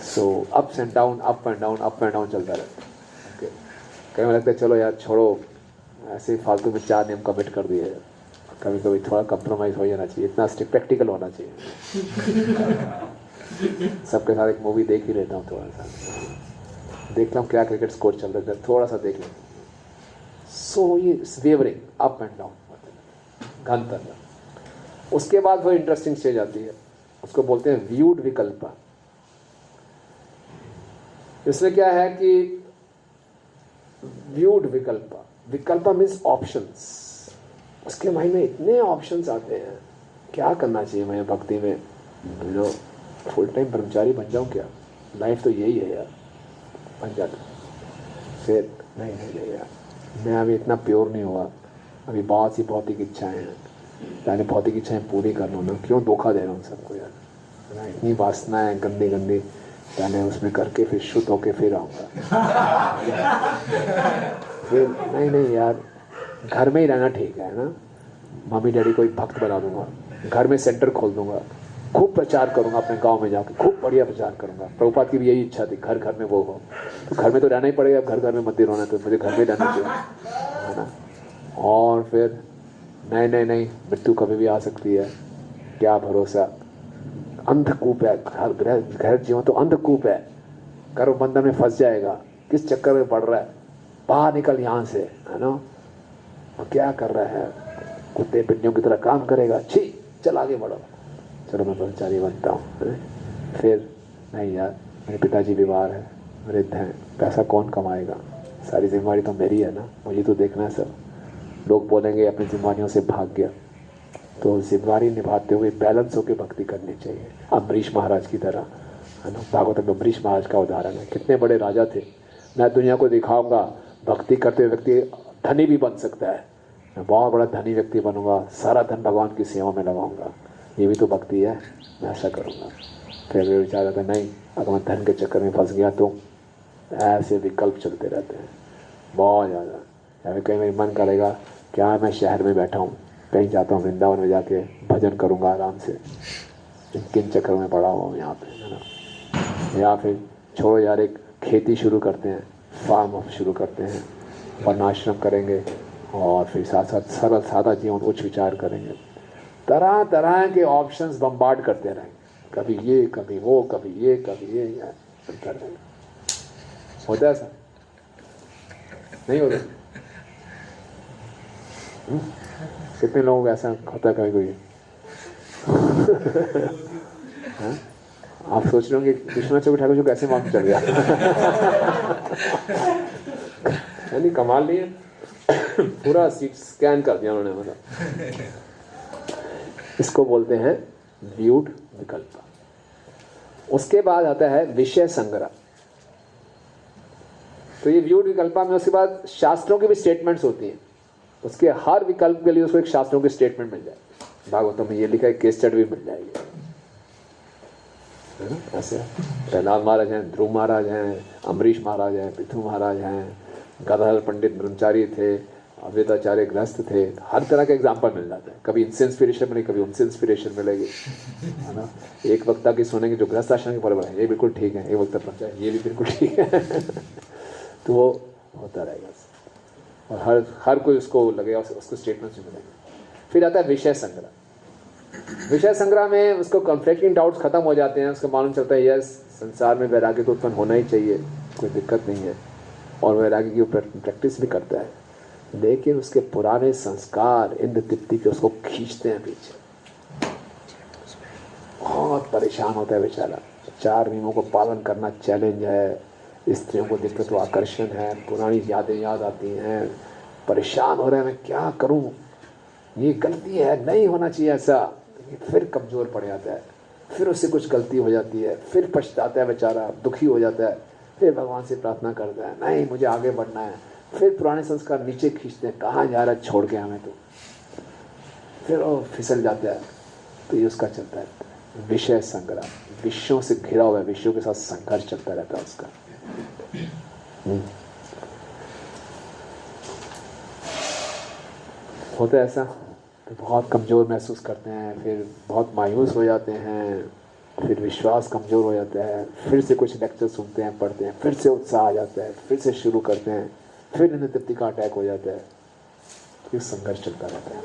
सो ups and down, up and down, up and down चलता रहता है। कई में लगता है चलो यार छोड़ो, ऐसे ही फालतू में 4 नियम कमिट कर दिए, कभी कभी थोड़ा कंप्रोमाइज़ हो जाना चाहिए, इतना प्रैक्टिकल होना चाहिए। सबके साथ एक मूवी देख ही लेता हूँ, थोड़ा सा देखता हूँ क्या क्रिकेट स्कोर चल रहा है, थोड़ा सा देख लेता हूँ। सो ये वेवरिंग, अप एंड डाउन, घन तरला। उसके बाद वो इंटरेस्टिंग स्टेज आती है, उसको बोलते हैं व्यूड विकल्पा। इसमें क्या है कि व्यूड विकल्पा, विकल्पा मीन्स ऑप्शंस। उसके माइंड में इतने ऑप्शंस आते हैं, क्या करना चाहिए मैं भक्ति में, लो फुल टाइम ब्रह्मचारी बन जाऊं क्या, लाइफ तो यही है यार, बन जाता। फिर नहीं यार, मैं अभी इतना प्योर नहीं हुआ, अभी बहुत सी भौतिक इच्छाएं हैं, पहले भौतिक इच्छाएं पूरी कर लूँ ना, क्यों धोखा दे रहा हूँ सबको यार, इतनी वासनाएं गंदी गंदी, पहले उसमें करके फिर शुद्ध होके फिर आऊँगा। फिर नहीं यार, घर में ही रहना ठीक है ना। मम्मी डैडी को एक भक्त बना दूंगा, घर में सेंटर खोल दूंगा, खूब प्रचार करूंगा अपने गांव में जाकर, खूब बढ़िया प्रचार करूंगा। प्रभुपाद की भी यही इच्छा थी, घर घर में वो हो। तो घर में तो रहना ही पड़ेगा, अब घर घर में मंदिर होना, तो मुझे घर में रहना चाहिए, है ना। और फिर नहीं, मृत्यु कभी भी आ सकती है, क्या भरोसा, अंधकूप है घर जीवन तो अंधकूप है, कर्म बंधन में फंस जाएगा, किस चक्कर में पड़ रहा है, बाहर निकल यहाँ से, है ना। तो क्या कर रहा है, कुत्ते पिंडियों की तरह काम करेगा, छी चल आगे बढ़ो, चलो मैं ब्रह्मचारी बनता हूँ। फिर नहीं यार, मेरे पिताजी बीमार है, वृद्ध हैं, पैसा कौन कमाएगा, सारी जिम्मेवारी तो मेरी है ना, मुझे तो देखना है सब। लोग बोलेंगे अपनी जिम्मेवारियों से भाग गया, तो जिम्मेवारी निभाते हुए बैलेंस होकर भक्ति करनी चाहिए, अम्बरीश महाराज की तरह, है ना। भागवत में अम्बरीश महाराज का उदाहरण है, कितने बड़े राजा थे। मैं दुनिया को दिखाऊंगा भक्ति करते हुए व्यक्ति धनी भी बन सकता है, मैं बहुत बड़ा धनी व्यक्ति बनूंगा, सारा धन भगवान की सेवा में लगाऊंगा, ये भी तो भक्ति है, मैं ऐसा करूंगा। फिर वे विचार आता नहीं, अगर मैं धन के चक्कर में फंस गया तो ऐसे विकल्प चलते रहते हैं बहुत ज़्यादा। या फिर कहीं मेरी मन करेगा क्या मैं शहर में बैठा हूँ, कहीं जाता हूँ वृंदावन में जाके भजन करूँगा आराम से, किन चक्कर में पड़ा हुआ हूँ यहाँ पे, है ना। या फिर छोड़ो यार, एक खेती शुरू करते हैं, फार्म हाउस शुरू करते हैं, वर्णाश्रम करेंगे, और फिर साथ साथ सरल सादा जीवन उच्च विचार करेंगे। तरह तरह के ऑप्शंस बम्बार्ड करते रहेंगे, कभी ये कभी वो, कभी ये कभी ये, कर रहेंगे। होता है ऐसा नहीं होता? कितने लोगों को ऐसा होता है कभी कोई? आप सोच रहे होंगे विश्वनाथ चौबे ठाकुर जी कैसे मालूम चल गया। यानी कमाल नहीं है, पूरा सीट स्कैन कर दिया उन्होंने, मतलब। इसको बोलते हैं व्यूड विकल्प। उसके बाद आता है विषय संग्रह। तो ये व्यूड विकल्पा में उसके बाद शास्त्रों की भी स्टेटमेंट्स होती हैं, उसके हर विकल्प के लिए उसको एक शास्त्रों की स्टेटमेंट मिल जाएगी। भागवतों में ये लिखा है, केस स्टडी भी मिल जाएगी, है ना। ऐसे प्रहलाद महाराज हैं, ध्रुव महाराज हैं, अम्बरीश महाराज हैं, पृथु महाराज हैं, गदाधर पंडित ब्रह्मचारी थे, अद्वैताचार्य ग्रस्त थे, हर तरह का एग्जाम्पल मिल जाता है। कभी इनसे इंस्पिरेशन मिलेगी, कभी उनसे इंस्पिरेशन मिलेगी, है ना। एक वक्ता की सुनेंगे जो गृहस्थ आश्रम के बराबर है, ये बिल्कुल ठीक है, एक वक्ता पंचायत, ये भी बिल्कुल ठीक है। तो वो होता रहेगा, और हर कोई उसको लगेगा, उसको स्टेटमेंट्स भी मिलेंगे। फिर आता है विषय संग्रह। विषय संग्रह में उसको कॉन्फ्लिक्टिंग डाउट्स खत्म हो जाते हैं, उसको मालूम चलता है यस संसार में वैराग्य तो उत्पन्न होना ही चाहिए, कोई दिक्कत नहीं है, और वैराग्य की प्रैक्टिस भी करता है। लेकिन उसके पुराने संस्कार इंद्र तृप्ति के उसको खींचते हैं पीछे, बहुत परेशान होता है बेचारा। 4 नियमों को पालन करना चैलेंज है, स्त्रियों को देखते तो आकर्षण है, पुरानी यादें याद आती हैं, परेशान हो रहे हैं मैं क्या करूं, ये गलती है, नहीं होना चाहिए ऐसा। फिर कमज़ोर पड़ जाता है, फिर उससे कुछ गलती हो जाती है, फिर पछताता है बेचारा, दुखी हो जाता है, फिर भगवान से प्रार्थना करता है नहीं मुझे आगे बढ़ना है, फिर पुराने संस्कार नीचे खींचते हैं, कहाँ जा रहा है छोड़ के हमें, तो फिर वो फिसल जाता है। तो ये उसका चलता है विषय संग्रह, विषयों से घिरा हुआ है, विषयों के साथ संघर्ष चलता रहता है उसका। होता है ऐसा, तो बहुत कमज़ोर महसूस करते हैं, फिर बहुत मायूस हो जाते हैं, फिर विश्वास कमज़ोर हो जाता है, फिर से कुछ लेक्चर सुनते हैं, पढ़ते हैं, फिर से उत्साह आ जाता है, फिर से शुरू करते हैं, फिर इंद्र तृप्ति का अटैक हो जाता है, फिर संघर्ष चलता रहता है।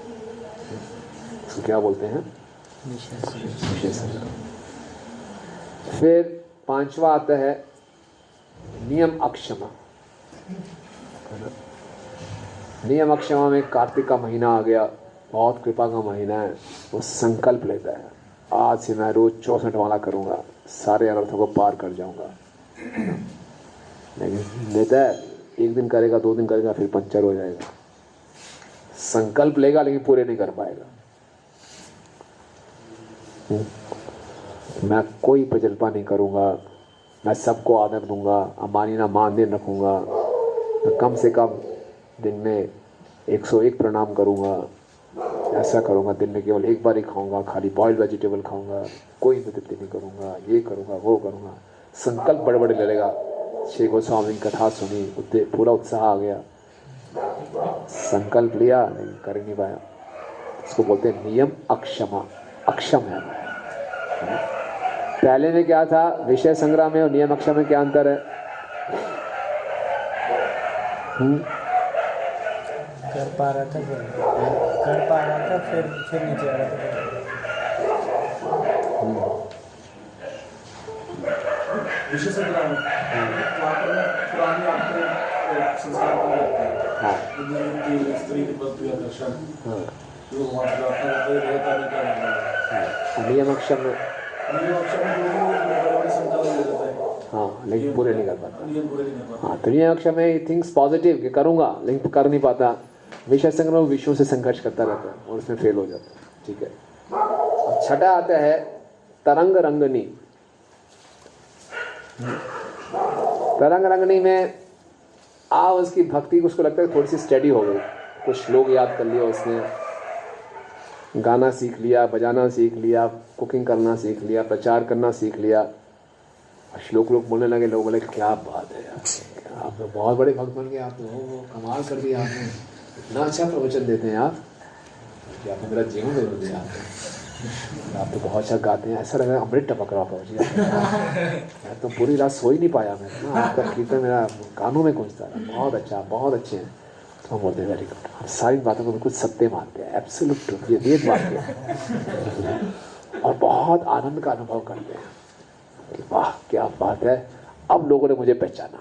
इसको क्या बोलते हैं? विषय संग्रह। फिर 5वां आता है नियम अक्षमा। नियम अक्षमा में कार्तिक का महीना आ गया, बहुत कृपा का महीना है। वो संकल्प लेता है आज से मैं रोज 64 वाला करूंगा, सारे अनर्थों को पार कर जाऊंगा। लेकिन लेता है, 1 दिन करेगा, 2 दिन करेगा, फिर पंचर हो जाएगा। संकल्प लेगा लेकिन पूरे नहीं कर पाएगा। मैं कोई प्रजल्पा नहीं करूंगा, मैं सबको आदर दूंगा, अमानी ना मान देन रखूंगा, मैं कम से कम दिन में 101 प्रणाम करूंगा, ऐसा करूंगा, दिन में केवल 1 बार ही खाऊंगा, खाली बॉइल्ड वेजिटेबल खाऊंगा, कोई तृप्ति नहीं करूंगा, ये करूंगा वो करूंगा। संकल्प बड़े बड़े ले लेगा। श्री गोस्वामी की कथा सुनी, पूरा उत्साह आ गया, संकल्प लिया नहीं कर नहीं पाया। इसको बोलते हैं नियम अक्षमा, अक्षम है। पहले में क्या था, विषय संग्रह में और नियम अक्षम में क्या अंतर है? कर पा रहा था, फिर नीचे आ रहा था। विषय संग्रह में पुरानी आपके संस्कार को लगता है, स्त्री के प्रति आकर्षण, जो वहाँ प्रार्थना करते रहता है। नियम अक्षम में हाँ, लेकिन पूरे नहीं कर पाता। हाँ, तो नियम अक्षम में थिंग्स पॉजिटिव कि करूँगा लेकिन कर नहीं पाता। विषय संग्रह विषयों से संघर्ष करता रहता है और उसमें फेल हो जाता है। ठीक है। और छठा आता है तरंग रंगनी। तरंग रंगनी में उसकी भक्ति उसको लगता है थोड़ी सी स्टडी हो गई, कुछ श्लोक याद कर लिया उसने, गाना सीख लिया, बजाना सीख लिया, कुकिंग करना सीख लिया, प्रचार करना सीख लिया। श्लोक लोग बोलने लगे, लोग बोले क्या बात है यार, आप तो बहुत बड़े भक्त बन गए, आप तो कमाल कर दिया आपने, इतना अच्छा प्रवचन देते हैं आप, कि आपने मेरा जीवन बदल दिया। आप तो बहुत अच्छा गाते हैं, ऐसा लग रहा है अमृत टपक रहा पहुँच मैं तो पूरी रात सो ही नहीं पाया मैं ना, आपका कीर्तन मेरा कानों में गूंजता रहा, बहुत अच्छा, बहुत अच्छे हैं। तो हम बोलते हैं वेरी गुड, हम सारी बातों को बिल्कुल सत्य मानते हैं, एब्सोल्यूट ट्रूथ, ये वेद वाक्य है, और बहुत आनंद का अनुभव करते हैं कि वाह क्या बात है, अब लोगों ने मुझे पहचाना,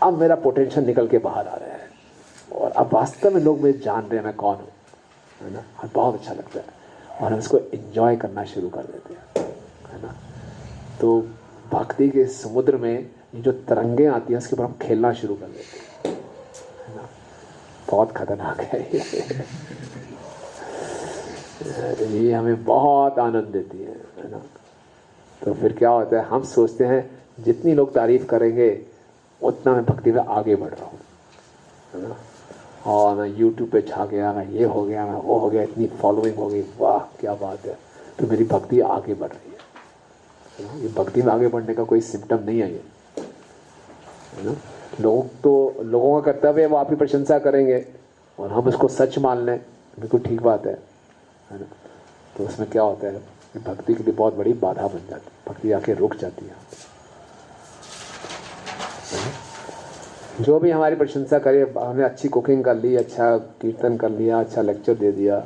अब मेरा पोटेंशियल निकल के बाहर आ रहा है, और अब वास्तव में लोग मुझे जान रहे हैं मैं कौन हूँ, है ना। और बहुत अच्छा लगता है और हम इसको एंजॉय करना शुरू कर देते हैं, है ना। तो भक्ति के समुद्र में ये जो तरंगे आती हैं उसके ऊपर हम खेलना शुरू कर देते हैं, है ना। बहुत खतरनाक है ये हमें बहुत आनंद देती है ना। तो फिर क्या होता है, हम सोचते हैं जितनी लोग तारीफ करेंगे उतना मैं भक्ति में आगे बढ़ रहा हूँ, है ना। और मैं YouTube पे छा गया, मैं ये हो गया, मैं वो हो गया, इतनी फॉलोइंग हो गई, वाह क्या बात है, तो मेरी भक्ति आगे बढ़ रही है ना। ये भक्ति में आगे बढ़ने का कोई सिम्टम नहीं है ये, है ना। लोगों का कर्तव्य है वो आपकी प्रशंसा करेंगे और हम उसको सच मान लें, बिल्कुल ठीक बात है ना। तो उसमें क्या होता है कि भक्ति के लिए बहुत बड़ी बाधा बन जाती है, भक्ति आके रुक जाती है। जो भी हमारी प्रशंसा करे, हमने अच्छी कुकिंग कर ली, अच्छा कीर्तन कर लिया, अच्छा लेक्चर दे दिया,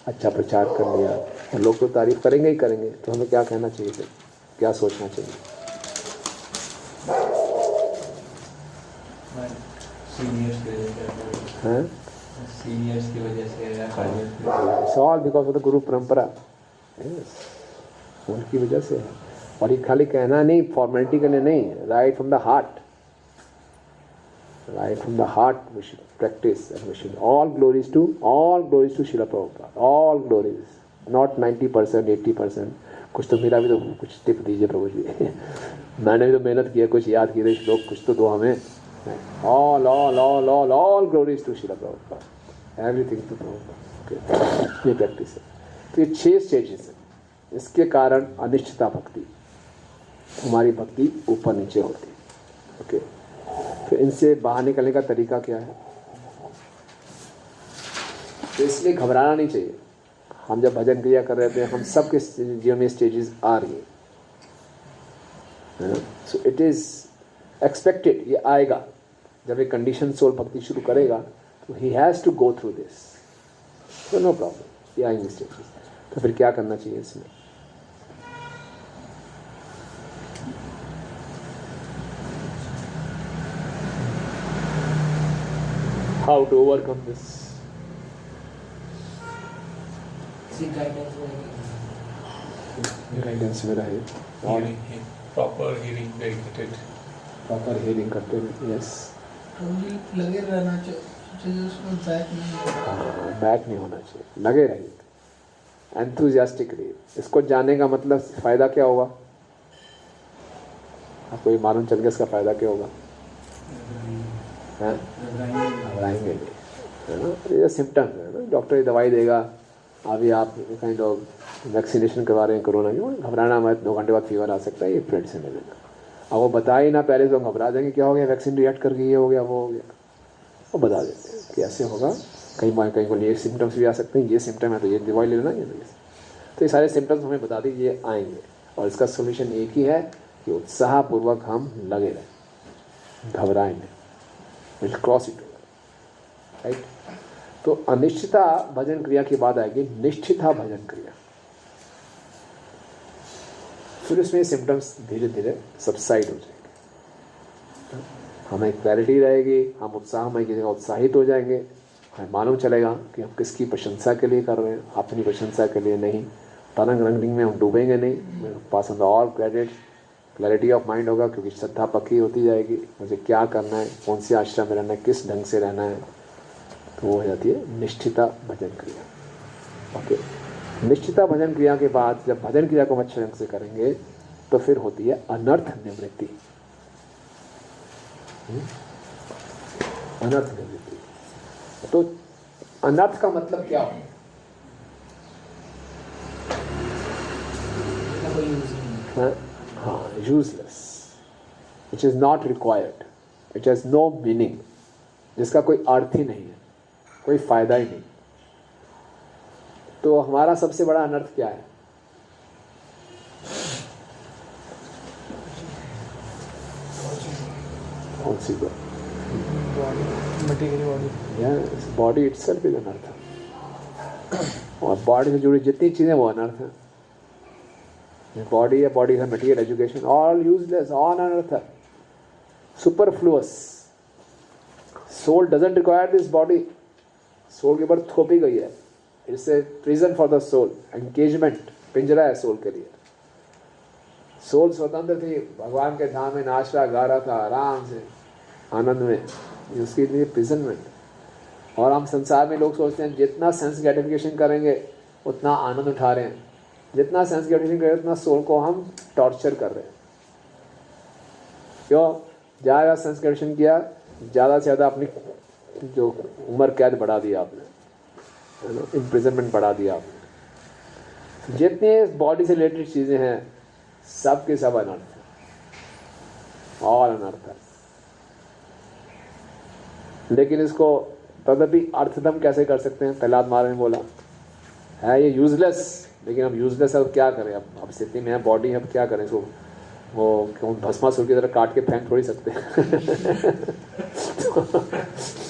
अच्छा प्रचार कर लिया, और लोग तो तारीफ करेंगे ही करेंगे, तो हमें क्या कहना चाहिए फिर, क्या सोचना चाहिए? हैं? सीनियर्स की वजह से या It's all because of the गुरु परंपरा, yes, उनकी वजह से है। और ये खाली कहना नहीं, फॉर्मेलिटी के लिए नहीं, right from the heart, right from the heart we should practice and we should all glories to Srila Prabhupada, all glories, not 90%, 80%। कुछ तो मेरा भी तो कुछ टिप दीजिए प्रभु जी मैंने भी तो मेहनत किया, कुछ याद किए श्लोक, कुछ तो दो हमें। All all all all all glories to Srila Prabhupada, everything to Prabhupada. ये प्रैक्टिस है। तो ये 6 स्टेजेस हैं। इसके कारण अनिश्चिता भक्ति, हमारी भक्ति ऊपर नीचे होती है। ओके, तो इनसे बाहर निकलने का तरीका क्या है? तो इसलिए घबराना नहीं चाहिए। हम जब भजन क्रिया कर रहे थे, हम सब के जीवन में स्टेजेस आ रही है, सो इट इज एक्सपेक्टेड, ये आएगा। जब एक कंडीशन सोल भक्ति शुरू करेगा तो he has to go through this, तो नो प्रॉब्लम, ये आएंगे स्टेजेस। तो फिर क्या करना चाहिए इसमें? How to overcome this? Guidance में रहे और proper hearing, dedicated proper hearing करते हुए, यस, लगे रहना चाहिए उसमें, बैक नहीं होना चाहिए, लगे रहिए एंथुजियास्टिकली। इसको जानने का मतलब फ़ायदा क्या होगा आपको? ये मालूम चल गया इसका फ़ायदा क्या होगा? घबराएंगे नहीं, है ना? ये सिम्टम है ना, डॉक्टर ये दवाई देगा, अभी आप काइंड ऑफ वैक्सीनेशन करवा रहे हैं कोरोना की, घबराना मत, 2 घंटे बाद फीवर आ सकता है, ये फ्रेंड से मिलेगा। अब वो बता ही ना पहले, तो घबरा देंगे, क्या हो गया, वैक्सीन रिएक्ट कर गई, ये हो गया, वो हो गया। वो बता देते हैं कि ऐसे होगा, कहीं को ये सिम्टम्स भी आ सकते हैं, ये सिम्टम है तो ये दवाई ले लेना, ये तो ये सारे सिम्टम्स हमें बता दें, ये आएंगे। और इसका सोल्यूशन एक ही है कि उत्साहपूर्वक हम लगे रहें, घबराएं नहीं, विल क्रॉस इट, राइट। तो अनिश्चिता भजन क्रिया के बाद आएगी निश्चिता भजन क्रिया। फिर उसमें सिम्टम्स धीरे धीरे सबसाइड हो जाएंगे, हमें क्लैरिटी रहेगी, हम उत्साह में की जगह उत्साहित हो जाएंगे, हमें मालूम चलेगा कि हम किसकी प्रशंसा के लिए कर रहे हैं, अपनी प्रशंसा के लिए नहीं। तरंग रंगलिंग में हम डूबेंगे नहीं, pass on the all credit, clarity of mind होगा, क्योंकि श्रद्धा पक्की होती जाएगी, मुझे क्या करना है, कौन से आश्रम में रहना है, किस ढंग से रहना है। तो वो हो जाती है निश्चिता भजन क्रिया। ओके, निश्चिता भजन क्रिया के बाद जब भजन क्रिया को अच्छे ढंग से करेंगे तो फिर होती है अनर्थ निवृत्ति। अनर्थ निवृत्ति, तो अनर्थ का मतलब क्या हो? हाँ, useless, it is not required, it has no meaning, जिसका कोई अर्थ ही नहीं है, कोई फायदा ही नहीं। तो हमारा सबसे बड़ा अनर्थ क्या है? कौन सी बात? Material body, body itself is अनर्थ, और बॉडी से जुड़ी जितनी चीजें वो अनर्थ है। बॉडी है, बॉडी है material, education, all useless, all अनर्थ, superfluous. Soul doesn't require this body, soul के ऊपर थोपी गई है, it's a prison for the soul, engagement, पिंजरा है सोल के लिए। सोल स्वतंत्र थी, भगवान के धाम में नाच रहा, गा रहा था आराम से, आनंद में, ये उसके लिए प्रिजनमेंट। और हम संसार में लोग सोचते हैं जितना सेंस ग्रेटिफिकेशन करेंगे उतना आनंद उठा रहे हैं, जितना सेंस ग्रेटिफिकेशन करें उतना सोल को हम टॉर्चर कर रहे हैं। क्यों? ज़्यादा सेंस ग्रेटिफिकेशन किया, ज़्यादा से ज़्यादा अपनी जो उम्र कैद बढ़ा दिया आपने, है ना, इम्प्रिजनमेंट बढ़ा दिया आपने। जितने बॉडी से रिलेटेड चीज़ें हैं सब के सब अनर्थ है, ऑल अनर्थ है। लेकिन इसको तदपि अर्थदम कैसे कर सकते हैं? प्रहलाद महाराज ने बोला है ये यूजलेस, लेकिन अब यूजलेस है तो क्या करें? अब स्थिति में है, बॉडी है, अब क्या करें इसको? वो क्यों भस्मासुर की तरह काट के फेंक थोड़ी सकते हैं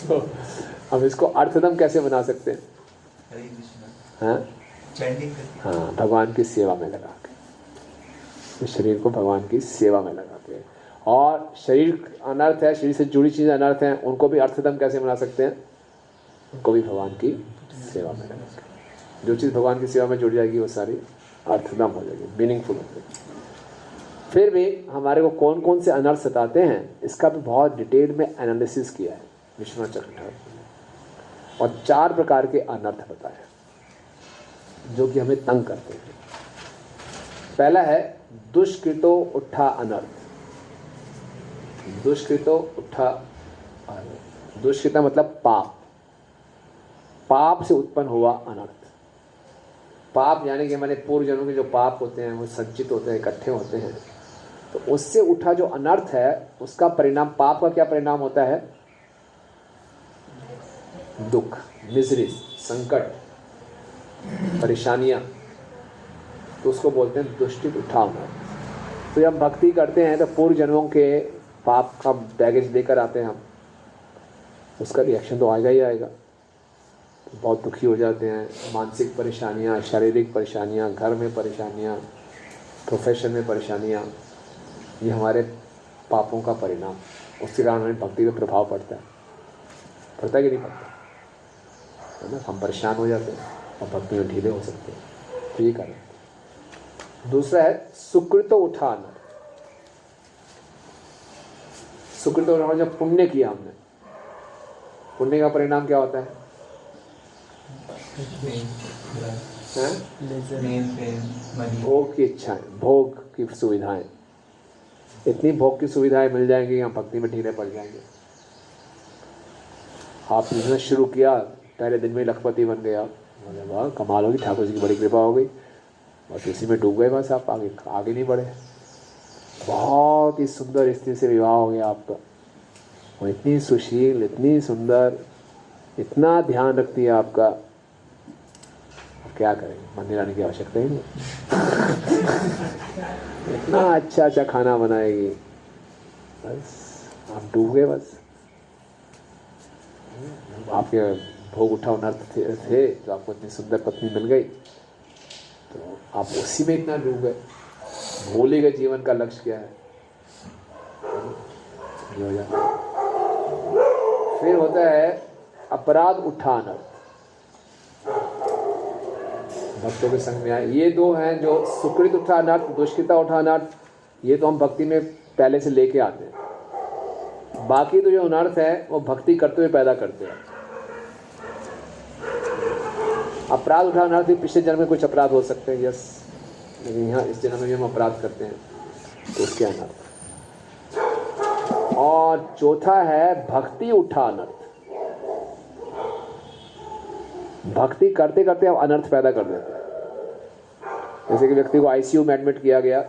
तो अब इसको अर्थदम कैसे बना सकते हैं? हाँ, चैंटिंग करके। हाँ, भगवान की सेवा में लगा के, इस शरीर को भगवान की सेवा में लगा के। और शरीर अनर्थ है, शरीर से जुड़ी चीज़ें अनर्थ हैं, उनको भी अर्थदम कैसे बना सकते हैं? उनको भी भगवान की सेवा में लगा के। जो चीज़ भगवान की सेवा में जुड़ जाएगी वो सारी अर्थदम हो जाएगी, मीनिंगफुल हो जाएगी। फिर भी हमारे को कौन कौन से अनर्थ सताते हैं, इसका भी बहुत डिटेल में एनालिसिस किया है विश्वनाथ चक्रधारी ने, और 4 प्रकार के अनर्थ बताए जो कि हमें तंग करते हैं। पहला है दुष्कृतो उठा अनर्थ। दुष्कृतो उठा अनर्थ, दुष्कृता मतलब पाप, पाप से उत्पन्न हुआ अनर्थ। पाप यानी कि हमारे पूर्व जन्मों के जो पाप होते हैं वो संचित होते हैं, इकट्ठे होते हैं, तो उससे उठा जो अनर्थ है उसका परिणाम, पाप का क्या परिणाम होता है? दुख, मिजरी, संकट, परेशानियां, तो उसको बोलते हैं दुष्टित उठा अनर्थ। तो जब भक्ति करते हैं तो पूर्व जन्मों के पाप का बैगेज लेकर आते हैं हम, उसका रिएक्शन तो आएगा ही आएगा। बहुत दुखी हो जाते हैं, मानसिक परेशानियां, शारीरिक परेशानियां, घर में परेशानियां, प्रोफेशन में परेशानियां, ये हमारे पापों का परिणाम। उसके कारण हमें भक्ति पे प्रभाव पड़ता है कि नहीं पड़ता? है ना, हम परेशान हो जाते हैं और भक्ति में ढीले हो सकते हैं। तो ये कारण। दूसरा है सुकृतो उठा अनर्थ। सुकृतो उठा, जब पुण्य किया हमने, पुण्य का परिणाम क्या होता है? भोग की इच्छाएं, भोग की सुविधाएं, इतनी भोग की सुविधाएं मिल जाएंगी हम भक्ति में ढीले पड़ जाएंगे। आप बिजनेस शुरू किया, पहले दिन में लखपति बन गया, वाह कमाल होगी, ठाकुर जी की बड़ी कृपा हो गई, बस इसी में डूब गए, बस आप आगे नहीं बढ़े। बहुत ही सुंदर स्त्री से विवाह हो गया आपका, वो इतनी सुशील, इतनी सुंदर, इतना ध्यान रखती है आपका, क्या करेंगे, मंदिर आने की आवश्यकता ही नहीं। इतना अच्छा अच्छा खाना बनाएगी, बस आप डूब गए। बस आपके भोग उठा अनर्थ थे तो आपको इतनी सुंदर पत्नी मिल गई, तो आप उसी में इतना डूब गए, भूल ही गए जीवन का लक्ष्य क्या है। ये हो जाता है। फिर होता है अपराध उठा अनर्थ। भक्तों के संग में आए, ये 2 हैं जो सुकृत उठा अनर्थ, दुष्कृता उठा अनर्थ, ये तो हम भक्ति में पहले से लेके आते हैं। बाकी तो जो अनर्थ है वो भक्ति करते हुए पैदा करते हैं। अपराध उठा अनर्थ भी पिछले जन्म में कुछ अपराध हो सकते हैं, यस, लेकिन यहाँ इस जन्म में भी हम अपराध करते हैं तो उसके अनर्थ। और चौथा है भक्ति उठा अनर्थ। भक्ति करते करते हम अनर्थ पैदा कर देते हैं। जैसे कि व्यक्ति को आईसीयू में एडमिट किया गया,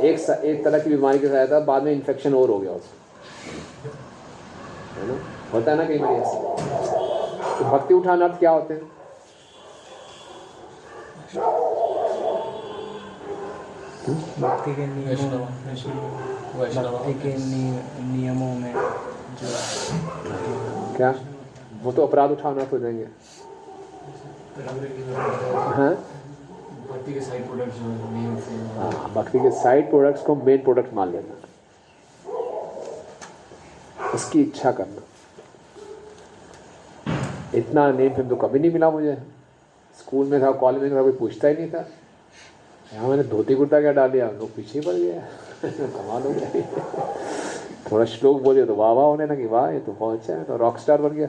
एक तरह की बीमारी के साथ था, बाद में इन्फेक्शन और हो गया उसको, है ना, होता है ना कई बार ऐसे। तो भक्ति उठा अनर्थ क्या होते हैं? भक्ति के नियमों, भक्ति के नियमों में जो क्या, वो तो अपराध उठा अनर्थ हो जाएंगे। हाँ, भक्ति के साइड प्रोडक्ट्स जो है, हाँ, भक्ति के साइड प्रोडक्ट्स को मेन प्रोडक्ट मान लेना, उसकी इच्छा करना। इतना नेम फेम तो कभी नहीं मिला मुझे, स्कूल में था, कॉलेज में था, कोई पूछता ही नहीं था। यहाँ मैंने धोती कुर्ता क्या डाल दिया, लोग पीछे पड़ गए। कमाल हो गया। थोड़ा श्लोक बोले तो वाह वाह होने लगी, वाह ये तो बहुत अच्छा है, तो रॉक स्टार बन गया,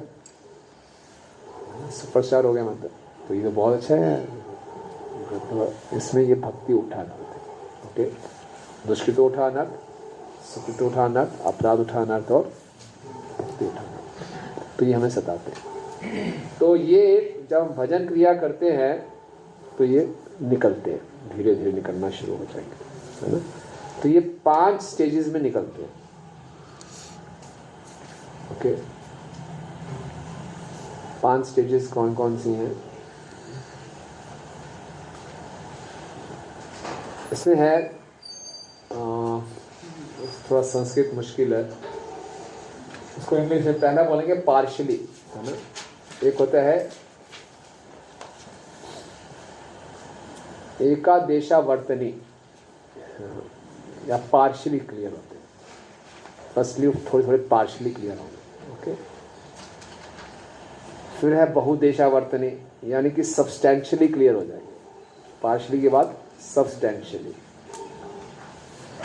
सुपरस्टार हो गया मतलब, तो ये तो बहुत अच्छा है। तो इसमें ये भक्ति उठाना होता है। ओके, दुष्कृत उठा अनर्थ, सुकृत उठा अनर्थ, अपराध उठा अनर्थ और भक्ति उठाना, तो ये हमें सताते हैं। तो ये जब भजन क्रिया करते हैं तो ये निकलते हैं, धीरे धीरे निकलना शुरू हो जाएंगे, है ना। तो ये 5 स्टेजेस में निकलते हैं। ओके, 5 स्टेजेस कौन कौन सी हैं? इसमें है, थोड़ा संस्कृत मुश्किल है, उसको इंग्लिश में पहला बोलेंगे पार्शली, है ना। एक होता है एकादेशावर्तनी या पार्शियली क्लियर होते हैं। फर्स्टली थोड़े थोड़े पार्शियली क्लियर होंगे, ओके। फिर है बहुदेशावर्तनी, यानी कि सब्सटेंशियली क्लियर हो जाएंगे, पार्शियली के बाद सब्सटेंशियली।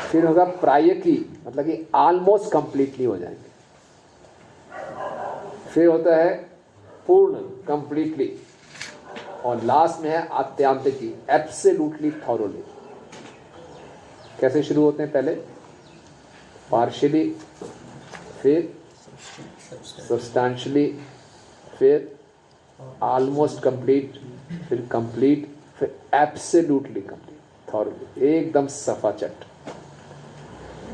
फिर होगा प्रायकी, मतलब कि ऑलमोस्ट कंप्लीटली हो जाएंगे। फिर होता है पूर्ण, कंप्लीटली, और लास्ट में है आत्यांतिकी, एब्सोल्युटली थॉरोली। कैसे शुरू होते हैं? पहले पार्शियली, फिर सब्सटेंशियली, फिर ऑलमोस्ट कंप्लीट, फिर कंप्लीट, फिर एब्सोल्युटली कंप्लीट, थॉरोली, एकदम सफाचट।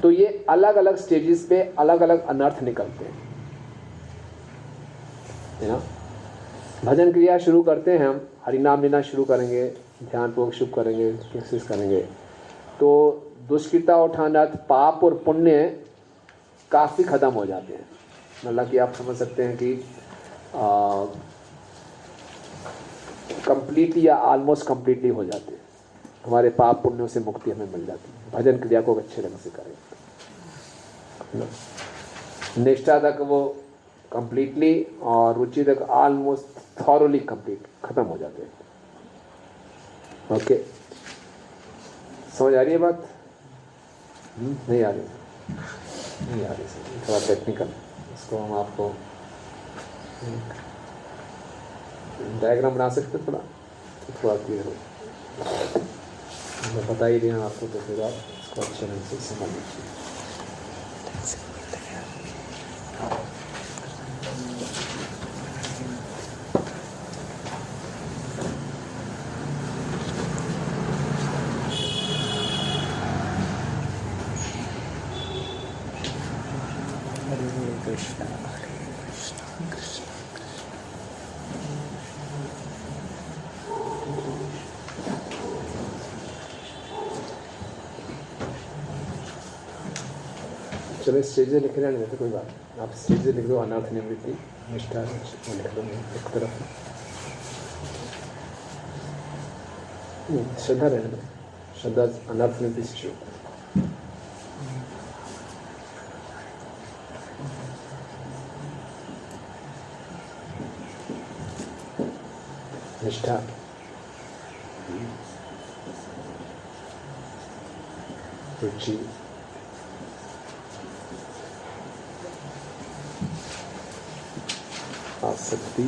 तो ये अलग अलग स्टेजेस पे अलग अलग अनर्थ निकलते हैं, है ना। भजन क्रिया शुरू करते हैं हम, हरिनाम लेना शुरू करेंगे, ध्यान पूर्वक शुभ करेंगे, कोशिश करेंगे, तो दुष्कृता उठाना, पाप और पुण्य काफ़ी ख़त्म हो जाते हैं। मतलब कि आप समझ सकते हैं कि कंप्लीटली या ऑलमोस्ट कंप्लीटली हो जाते हैं। हमारे पाप पुण्यों से मुक्ति हमें मिल जाती है भजन क्रिया को अच्छे ढंग से करें। निष्ठा तक वो कंप्लीटली और रुचि तक ऑलमोस्ट थॉरोली कंप्लीट खत्म हो जाते हैं। ओके, समझ आ रही है बात? नहीं आ रही? नहीं आ रही, थोड़ा टेक्निकल। इसको हम आपको डायग्राम बना सकते, थोड़ा क्लियर हो। मैं बता ही दिया आपको, तो फिर आप इसको अच्छे ढंग से समझ लीजिए। चलो स्टेजें लिख रहे हैं तो कोई बात नहीं, आप स्टेजें लिख दो। अनर्थ निवृत्ति, निष्ठा लिख दो एक तरफ, श्रद्धा रहने दो। श्रद्धा अनर्थ निवृत्ति से शुरू। निष्ठा, रुचि, आसक्ति,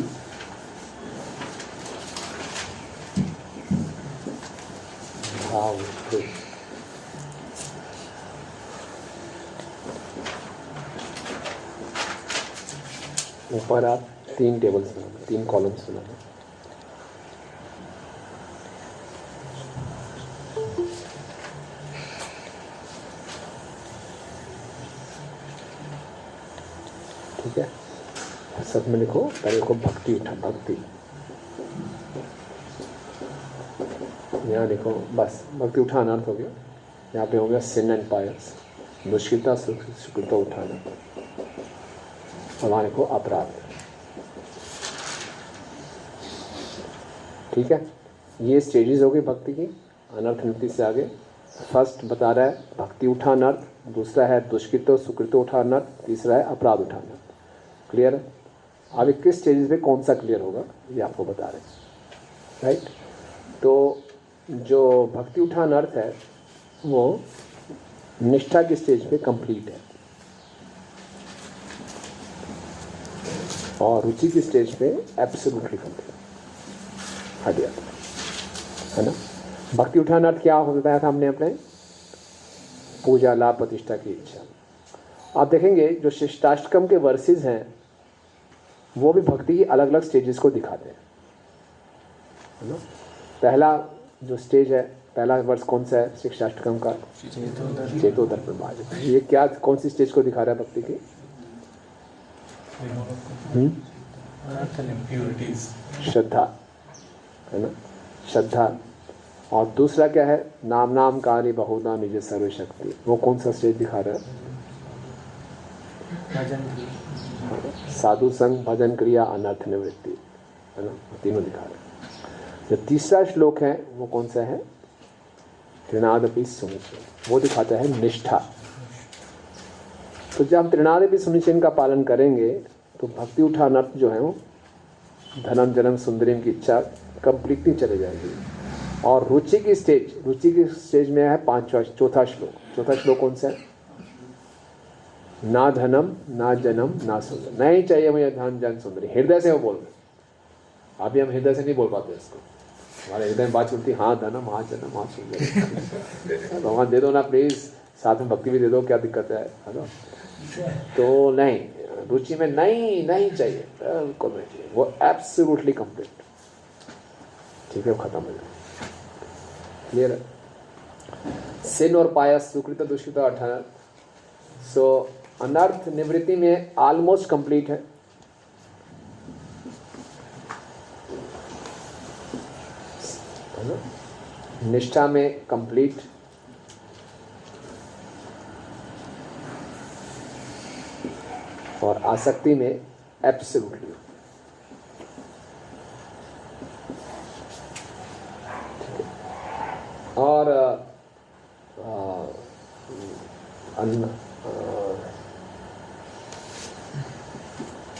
भाव, ऊपर आप 3 टेबल्स बना दो, 3 कॉलम्स बना दो। ठीक है, सब में लिखो। पहले को भक्ति उठा, भक्ति यहाँ लिखो, बस भक्ति उठाना अर्थ हो गया। यहाँ पे हो गया सिन एंड पायस, दुष्कृता सुकृता उठाना, और वहाँ लिखो अपराध। ठीक है, ये स्टेजेस हो गई भक्ति की, अनर्थ निवृत्ति से आगे। फर्स्ट बता रहा है भक्ति उठाना अर्थ, दूसरा है दुष्कृत सुकृत उठाना अर्थ, तीसरा है अपराध उठाना। क्लियर है? अभी किस स्टेज पे कौन सा क्लियर होगा ये आपको बता रहे हैं, राइट। तो जो भक्ति उठान अर्थ है वो निष्ठा की स्टेज पे कंप्लीट है, और रुचि की स्टेज पे एब्सोल्युटली कंप्लीट हट गया, है ना। भक्ति उठान अर्थ क्या बताया था हमने अपने? पूजा, लाभ, प्रतिष्ठा की इच्छा। आप देखेंगे जो शिष्टाष्टकम के वर्सेस हैं वो भी भक्ति की अलग अलग स्टेजेस को दिखाते हैं, है ना। पहला जो स्टेज है, पहला वर्ष कौन सा है शिष्टाष्टकम का? चेतोदर्पण भाव। ये क्या, कौन सी स्टेज को दिखा रहा है भक्ति की? श्रद्धा, है ना, श्रद्धा। और दूसरा क्या है? नाम नाम कार्य बहुधा निज सर्वशक्ति। वो कौन सा स्टेज दिखा रहा है? साधु संग, भजन क्रिया, अनर्थ निवृत्ति, है ना, तीनों दिखा रहे हैं। जो तीसरा श्लोक है वो कौन सा है? त्रिनादपि सुनिश्चय, वो दिखाता है निष्ठा। तो जब हम त्रिनादपि सुनिश्चय का पालन करेंगे तो भक्ति उठान अर्थ जो है वो धनम जन्म सुंदरीम की इच्छा कंप्लीटली चले जाएगी। और रुचि की स्टेज में है चौथा श्लोक कौन सा है? ना धनम ना जन्म ना सुंदर, नहीं चाहिए मुझे धन जन सुंदरी। हृदय से वो बोल रहे। अभी हम हृदय से नहीं बोल पाते इसको, हमारे हृदय में बात चलती हाँ धनम हाँ जन्म हाँ सुंदर। भगवान दे दो ना प्लीज, साथ में भक्ति भी दे दो, क्या दिक्कत है ना? तो नहीं, रुचि में नहीं चाहिए, बिल्कुल नहीं चाहिए, वो एब्सोल्युटली कंप्लीट। ठीक है, खत्म हो जाए। क्लियर है? सिन और पायस सुकृत दुष्कृत अर्थात सो अनर्थ निवृत्ति में ऑलमोस्ट कंप्लीट है। निष्ठा में कंप्लीट, और आसक्ति में एब्सोल्युटली। और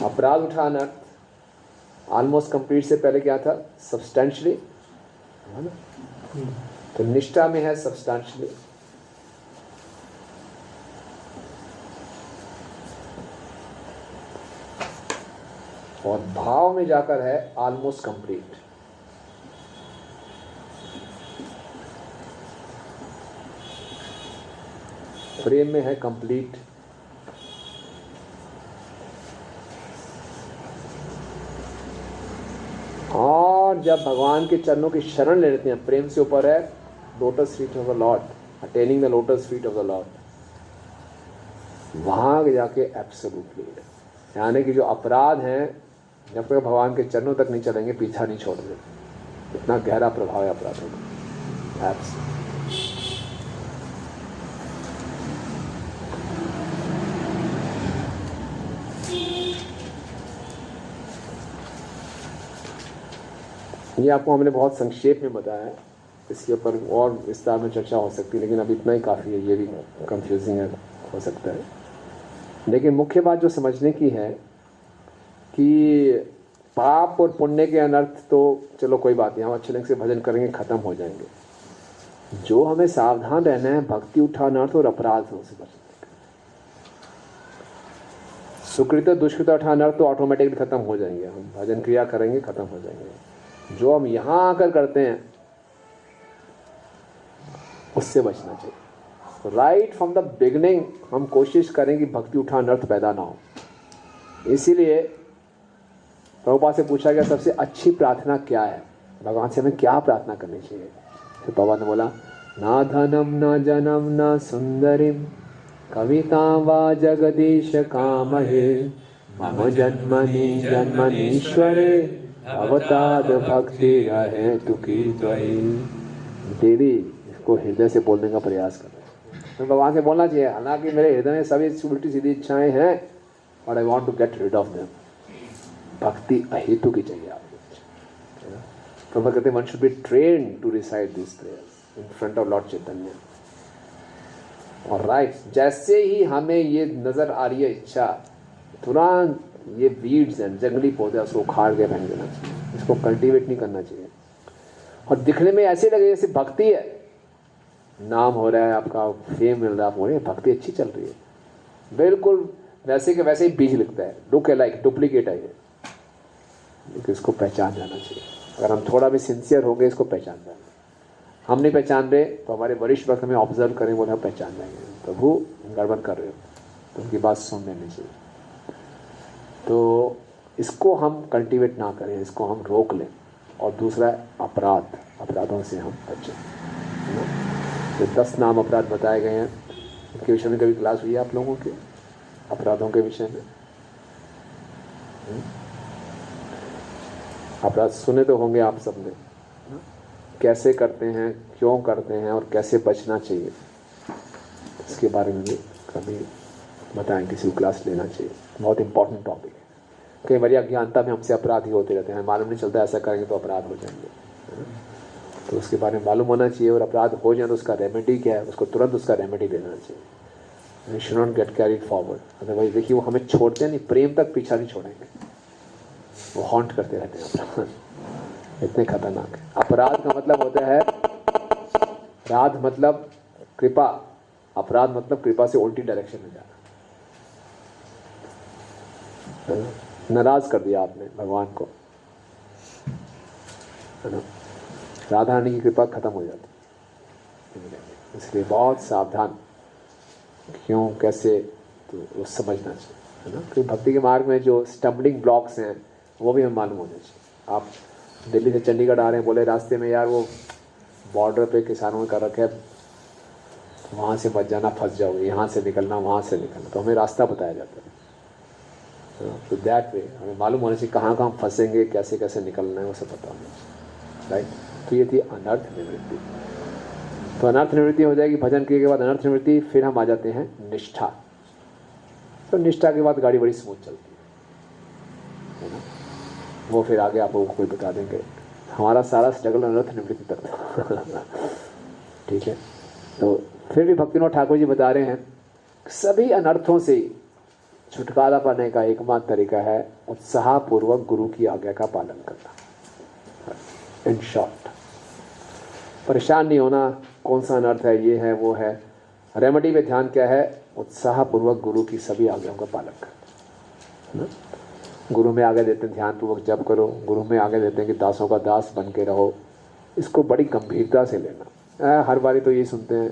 अपराध उठान अर्थ ऑलमोस्ट कंप्लीट से पहले क्या था? सब्सटेंशियली, है ना? तो निष्ठा में है सब्सटेंशियली, और भाव में जाकर है ऑलमोस्ट कंप्लीट। प्रेम में है कंप्लीट, और जब भगवान के चरणों की शरण ले लेते हैं, प्रेम से ऊपर है lotus feet of the Lord, attaining the lotus feet of the Lord, वहां जाके एब्सोल्युटली, यानी कि जो अपराध हैं जब तक भगवान के चरणों तक नहीं चलेंगे पीछा नहीं छोड़ेंगे। इतना गहरा प्रभाव है अपराधों का। ये आपको हमने बहुत संक्षेप में बताया है, इसके ऊपर और विस्तार में चर्चा हो सकती है, लेकिन अब इतना ही काफ़ी है। ये भी कंफ्यूजिंग है, हो सकता है, लेकिन मुख्य बात जो समझने की है कि पाप और पुण्य के अनर्थ तो चलो कोई बात नहीं, हम अच्छे ढंग से भजन करेंगे, ख़त्म हो जाएंगे। जो हमें सावधान रहना है भक्ति उठान अर्थ और अपराधों से बचने का। सुकृत दुष्कृत उठान अर्थ तो ऑटोमेटिकली ख़त्म हो जाएंगे, हम भजन क्रिया करेंगे ख़त्म हो जाएंगे। जो हम यहाँ आकर करते हैं उससे बचना चाहिए। राइट फ्रॉम द बिगनिंग हम कोशिश करें कि भक्ति उठान अर्थ पैदा ना हो। इसीलिए प्रभुपाद से पूछा गया सबसे अच्छी प्रार्थना क्या है, भगवान से हमें क्या प्रार्थना करनी चाहिए। तो प्रभुपाद ने बोला ना धनम ना जनम ना सुंदरीम कविता वा जगदीश कामहे मम जन्मनि जन्मनीश्वरे अवताद भक्ति रहे तुकी त्वयि। देवी इसको हृदय से बोलने का प्रयास कर रहे हैं, तो भगवान से बोलना चाहिए, हालांकि मेरे हृदय में सभी उल्टी सीधी इच्छाएं हैं और I want to get rid of them. भक्ति अहेतु की चाहिए आपको। प्रभु कहते हैं one should be trained to recite this prayers in front of Lord Chaitanya. और राइट, जैसे ही हमें ये नजर आ रही है इच्छा, तुरंत ये वीड्स हैं, जंगली पौधे, उसको उखाड़ के फेंक देना चाहिए, इसको कल्टीवेट नहीं करना चाहिए। और दिखने में ऐसे लगे जैसे भक्ति है, नाम हो रहा है आपका, फेम मिल रहा है, आप हो रहे हैं, भक्ति अच्छी चल रही है, बिल्कुल वैसे के वैसे ही बीज लिखता है, लुक लाइक डुप्लीकेट है ये। लेकिन इसको पहचान जाना चाहिए। अगर हम थोड़ा भी सिंसियर होंगे इसको पहचान जाना। हम नहीं पहचान रहे तो हमारे वरिष्ठ वक्त हमें ऑब्जर्व करें, बोले हम पहचान जाएंगे प्रभु गड़बड़ कर रहे हो, तो उनकी बात सुन लेनी चाहिए। तो इसको हम कल्टीवेट ना करें, इसको हम रोक लें। और दूसरा अपराधों से हम बचें। तो 10 नाम अपराध बताए गए हैं, इनके विषय में कभी क्लास हुई है आप लोगों के, अपराधों के विषय में? अपराध सुने तो होंगे आप सबने, कैसे करते हैं, क्यों करते हैं और कैसे बचना चाहिए, इसके बारे में भी कभी बताएं, किसी को क्लास लेना चाहिए। बहुत इंपॉर्टेंट टॉपिक है। कई बार अज्ञानता में हमसे अपराध ही होते रहते हैं, मालूम नहीं चलता ऐसा करेंगे तो अपराध हो जाएंगे। तो उसके बारे में मालूम होना चाहिए, और अपराध हो जाए तो उसका रेमेडी क्या है, उसको तुरंत उसका रेमेडी देना चाहिए। We should not get carried forward, otherwise देखिए वो हमें छोड़ते नहीं, प्रेम तक पीछा नहीं छोड़ेंगे, वो हॉन्ट करते रहते हैं अपराध। इतने खतरनाक है। अपराध का मतलब होता है, राध मतलब कृपा, अपराध मतलब कृपा से उल्टी डायरेक्शन में जाना। नाराज कर दिया आपने भगवान को, है ना, राधा रानी की कृपा खत्म हो जाती। इसलिए बहुत सावधान, क्यों कैसे, तो वो समझना चाहिए, है ना। क्योंकि भक्ति के मार्ग में जो स्टम्बलिंग ब्लॉक्स हैं वो भी हमें मालूम होने चाहिए। आप दिल्ली से चंडीगढ़ आ रहे हैं, बोले रास्ते में यार वो बॉर्डर पे किसानों ने कर रखे है, वहाँ से मत जाना, फंस जाओगे, यहाँ से निकलना, वहाँ से निकलना, तो हमें रास्ता बताया जाता है। तो दैट वे हमें मालूम होना चाहिए कहाँ कहाँ फंसेंगे, कैसे कैसे निकलना है, वो सब पता होना चाहिए, राइट। तो ये थी अनर्थ निवृत्ति। तो अनर्थ निवृत्ति हो जाएगी भजन क्रिया के बाद, अनर्थ निवृत्ति। फिर हम आ जाते हैं निष्ठा। तो निष्ठा के बाद गाड़ी बड़ी स्मूथ चलती है ना, वो फिर आगे आप लोगों को कोई बता देंगे। हमारा सारा स्ट्रगल अनर्थ निवृत्ति तक ठीक है। तो फिर भी भक्तिविनोद ठाकुर जी बता रहे हैं, सभी अनर्थों से छुटकारा पाने का एकमात्र तरीका है उत्साहपूर्वक गुरु की आज्ञा का पालन करना। इन शॉर्ट, परेशान नहीं होना कौन सा अनर्थ है, ये है वो है। रेमेडी में ध्यान क्या है, उत्साहपूर्वक गुरु की सभी आज्ञाओं का पालन करना, है ना। गुरु में आगे देते हैं ध्यानपूर्वक जप करो, गुरु में आगे देते हैं कि दासों का दास बन के रहो। इसको बड़ी गंभीरता से लेना। हर बारी तो ये सुनते हैं,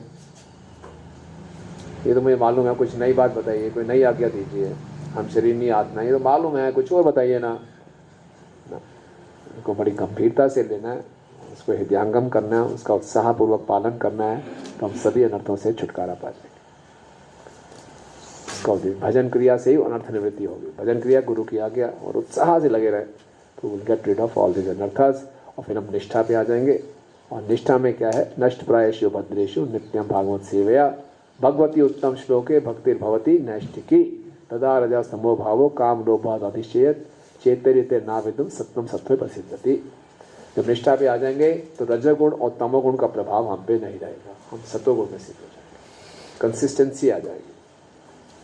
ये तो मुझे मालूम है, कुछ नई बात बताइए, कोई नई आज्ञा दीजिए, हम शरीर नहीं आत्मा, ये तो मालूम है, कुछ और बताइए ना। इनको बड़ी गंभीरता से लेना है, उसको हृदयंगम करना है, उसका उत्साहपूर्वक पालन करना है, तो हम सभी अनर्थों से छुटकारा पा जाएंगे। इसका भजन क्रिया से ही अनर्थ निवृत्ति होगी। भजन क्रिया गुरु की आज्ञा और उत्साह से लगे रहे तो will get rid of all this अनर्थस। और फिर हम निष्ठा पे आ जाएंगे। और निष्ठा में क्या है, नष्ट प्रायेषु भद्रेषु नित्यम भागवत सेवया भगवती उत्तम श्लोके भक्तिर्भवती नैष्ठिकी तदा रजा समो भावो काम लोभाद अधिशेयत चेतरिते नाविदुम सत्वम सत्वे प्रसिद्धति। जब निष्ठा पे आ जाएंगे तो रजोगुण और तमोगुण का प्रभाव हम पे नहीं रहेगा, हम सत्वगुण में सिद्ध हो जाएंगे। कंसिस्टेंसी आ जाएगी,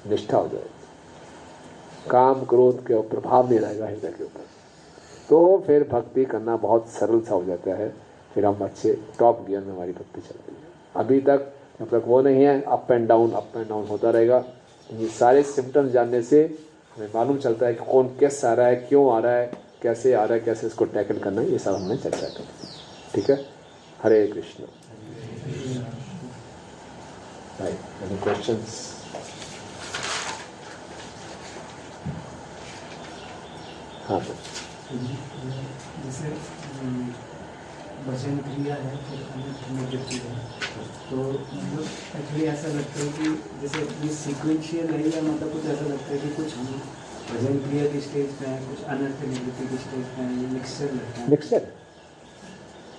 निष्ठा हो जाएगी, काम क्रोध के प्रभाव नहीं रहेगा हृदय के ऊपर। तो फिर भक्ति करना बहुत सरल सा हो जाता है। फिर हम अच्छे टॉप गियर में हमारी भक्ति चलती है। अभी तक जब तक वो नहीं है, अप एंड डाउन होता रहेगा। ये सारे सिम्टम्स जानने से हमें मालूम चलता है कि कौन कैसे आ रहा है, क्यों आ रहा है, कैसे आ रहा है, कैसे इसको टैकल करना है, ये सब हमने चर्चा की। ठीक है, हरे कृष्ण। Any questions? हाँ, जैसे भजन क्रिया है, फिर अनर्थ निवृत्ति है, तो मतलब एक्चुअली ऐसा लगता है कि जैसे ये सीक्वेंशियल है, या मतलब कुछ ऐसा लगता है कि कुछ हम भजन क्रिया की स्टेज पे हैं, कुछ अनर्थ निवृत्ति की स्टेज पे हैं, ये मिक्सचर लगता है। मिक्सचर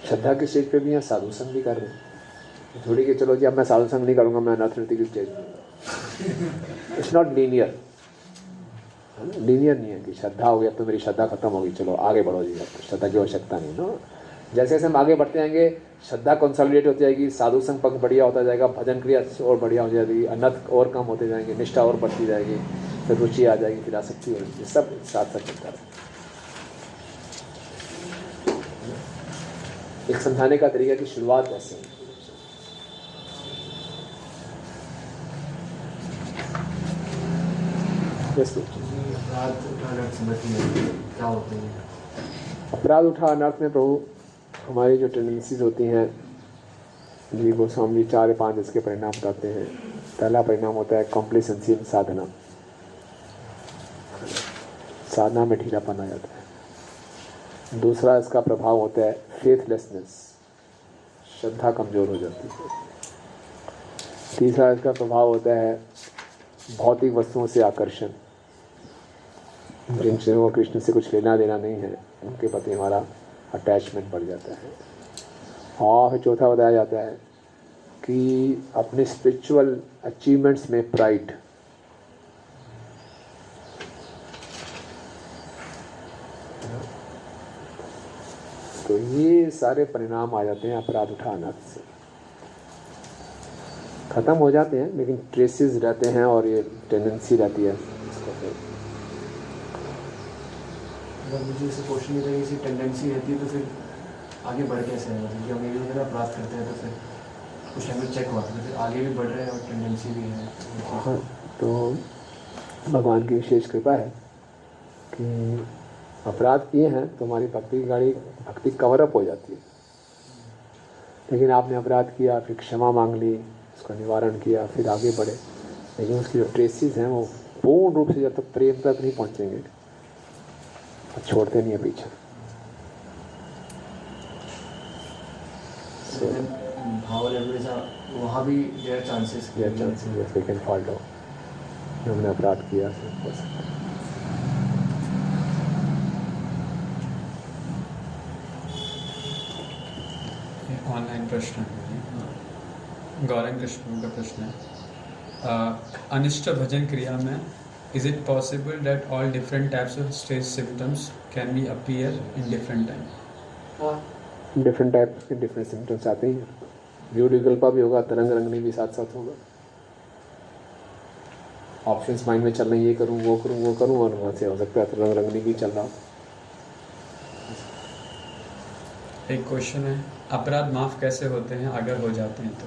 श्रद्धा के स्टेज पे भी हैं, साधु संग भी कर रहे हैं। थोड़ी कि चलो जी अब मैं साधु संग नहीं करूँगा, मैं अनर्थ निवृत्ति की स्टेज में। इट्स नॉट लीनियर, लीनियर नहीं है कि श्रद्धा हो गई अब तो मेरी श्रद्धा खत्म होगी, चलो आगे बढ़ो जी, अब श्रद्धा की आवश्यकता नहीं। नो, जैसे जैसे हम आगे बढ़ते जाएंगे श्रद्धा कंसोलिडेट होती जाएगी, साधु संग पक्ष बढ़िया होता जाएगा, भजन क्रिया और बढ़िया हो जाएगी, अनर्थ और कम होते जाएंगे, निष्ठा और बढ़ती जाएगी, फिर रुचि आ जाएगी, फिर आसक्ति हो जाएगी, सब साथ साथ चलता है। एक समझाने का तरीका की शुरुआत ऐसे है। क्या होते हैं? अपराध उठा अनर्थ में प्रभु हमारी जो टेंडेंसीज होती हैं, जी गोस्वामी जी 4 या 5 इसके परिणाम बताते हैं। पहला परिणाम होता है कॉम्प्लेसेंसी इन साधना, साधना में ढीलापन आ जाता है। दूसरा इसका प्रभाव होता है फेथलेसनेस, श्रद्धा कमजोर हो जाती है। तीसरा इसका प्रभाव होता है भौतिक वस्तुओं से आकर्षण, जिनसे वो कृष्ण से कुछ लेना देना नहीं है, उनके प्रति हमारा अटैचमेंट बढ़ जाता है। और फिर चौथा बताया जाता है कि अपने स्पिरिचुअल अचीवमेंट्स में प्राइड, तो तो ये सारे परिणाम आ जाते हैं अपराध उठाना से। खत्म हो जाते हैं लेकिन ट्रेसेस रहते हैं और ये टेंडेंसी रहती है इसको फिर। अगर मुझे इसे क्वेश्चन नहीं था, किसी टेंडेंसी रहती है तो फिर आगे बढ़ कैसे है? मतलब कि हम एक दूसरे अपराध करते हैं तो फिर कुछ टाइम में चेक हुआ तो फिर आगे भी बढ़ रहे हैं और टेंडेंसी भी है। हाँ, तो भगवान की विशेष कृपा है कि अपराध किए हैं तो हमारी भक्ति की गाड़ी भक्ति कवर अप हो जाती है। लेकिन आपने अपराध किया, फिर क्षमा मांग ली, उसका निवारण किया, फिर आगे बढ़े, लेकिन उसकी जो ट्रेसेस हैं वो पूर्ण रूप से जब तक प्रेम तक नहीं पहुंचेंगे छोड़ते नहीं है पीछे। भाव लेवल ऐसा वहाँ भी there chances we can fall down. हमने अपराध किया तो हो सकता है। ऑनलाइन प्रश्न है, गौरंग कृष्ण का प्रश्न है, अनिष्ट भजन क्रिया में is it possible that all different types of stress symptoms can be appear in different time? Different type के डिफरेंट सिम्टम्स आते हैं। विकल्पा भी होगा, तरंग रंगनी भी साथ साथ होगा। ऑप्शंस माइंड में चल रहे हैं, ये करूँ वो करूँ वो करूँ, और वहाँ से हो सकता है तरंग रंगनी भी चल रहा हो। एक क्वेश्चन है, अपराध माफ कैसे होते हैं अगर हो जाते हैं तो?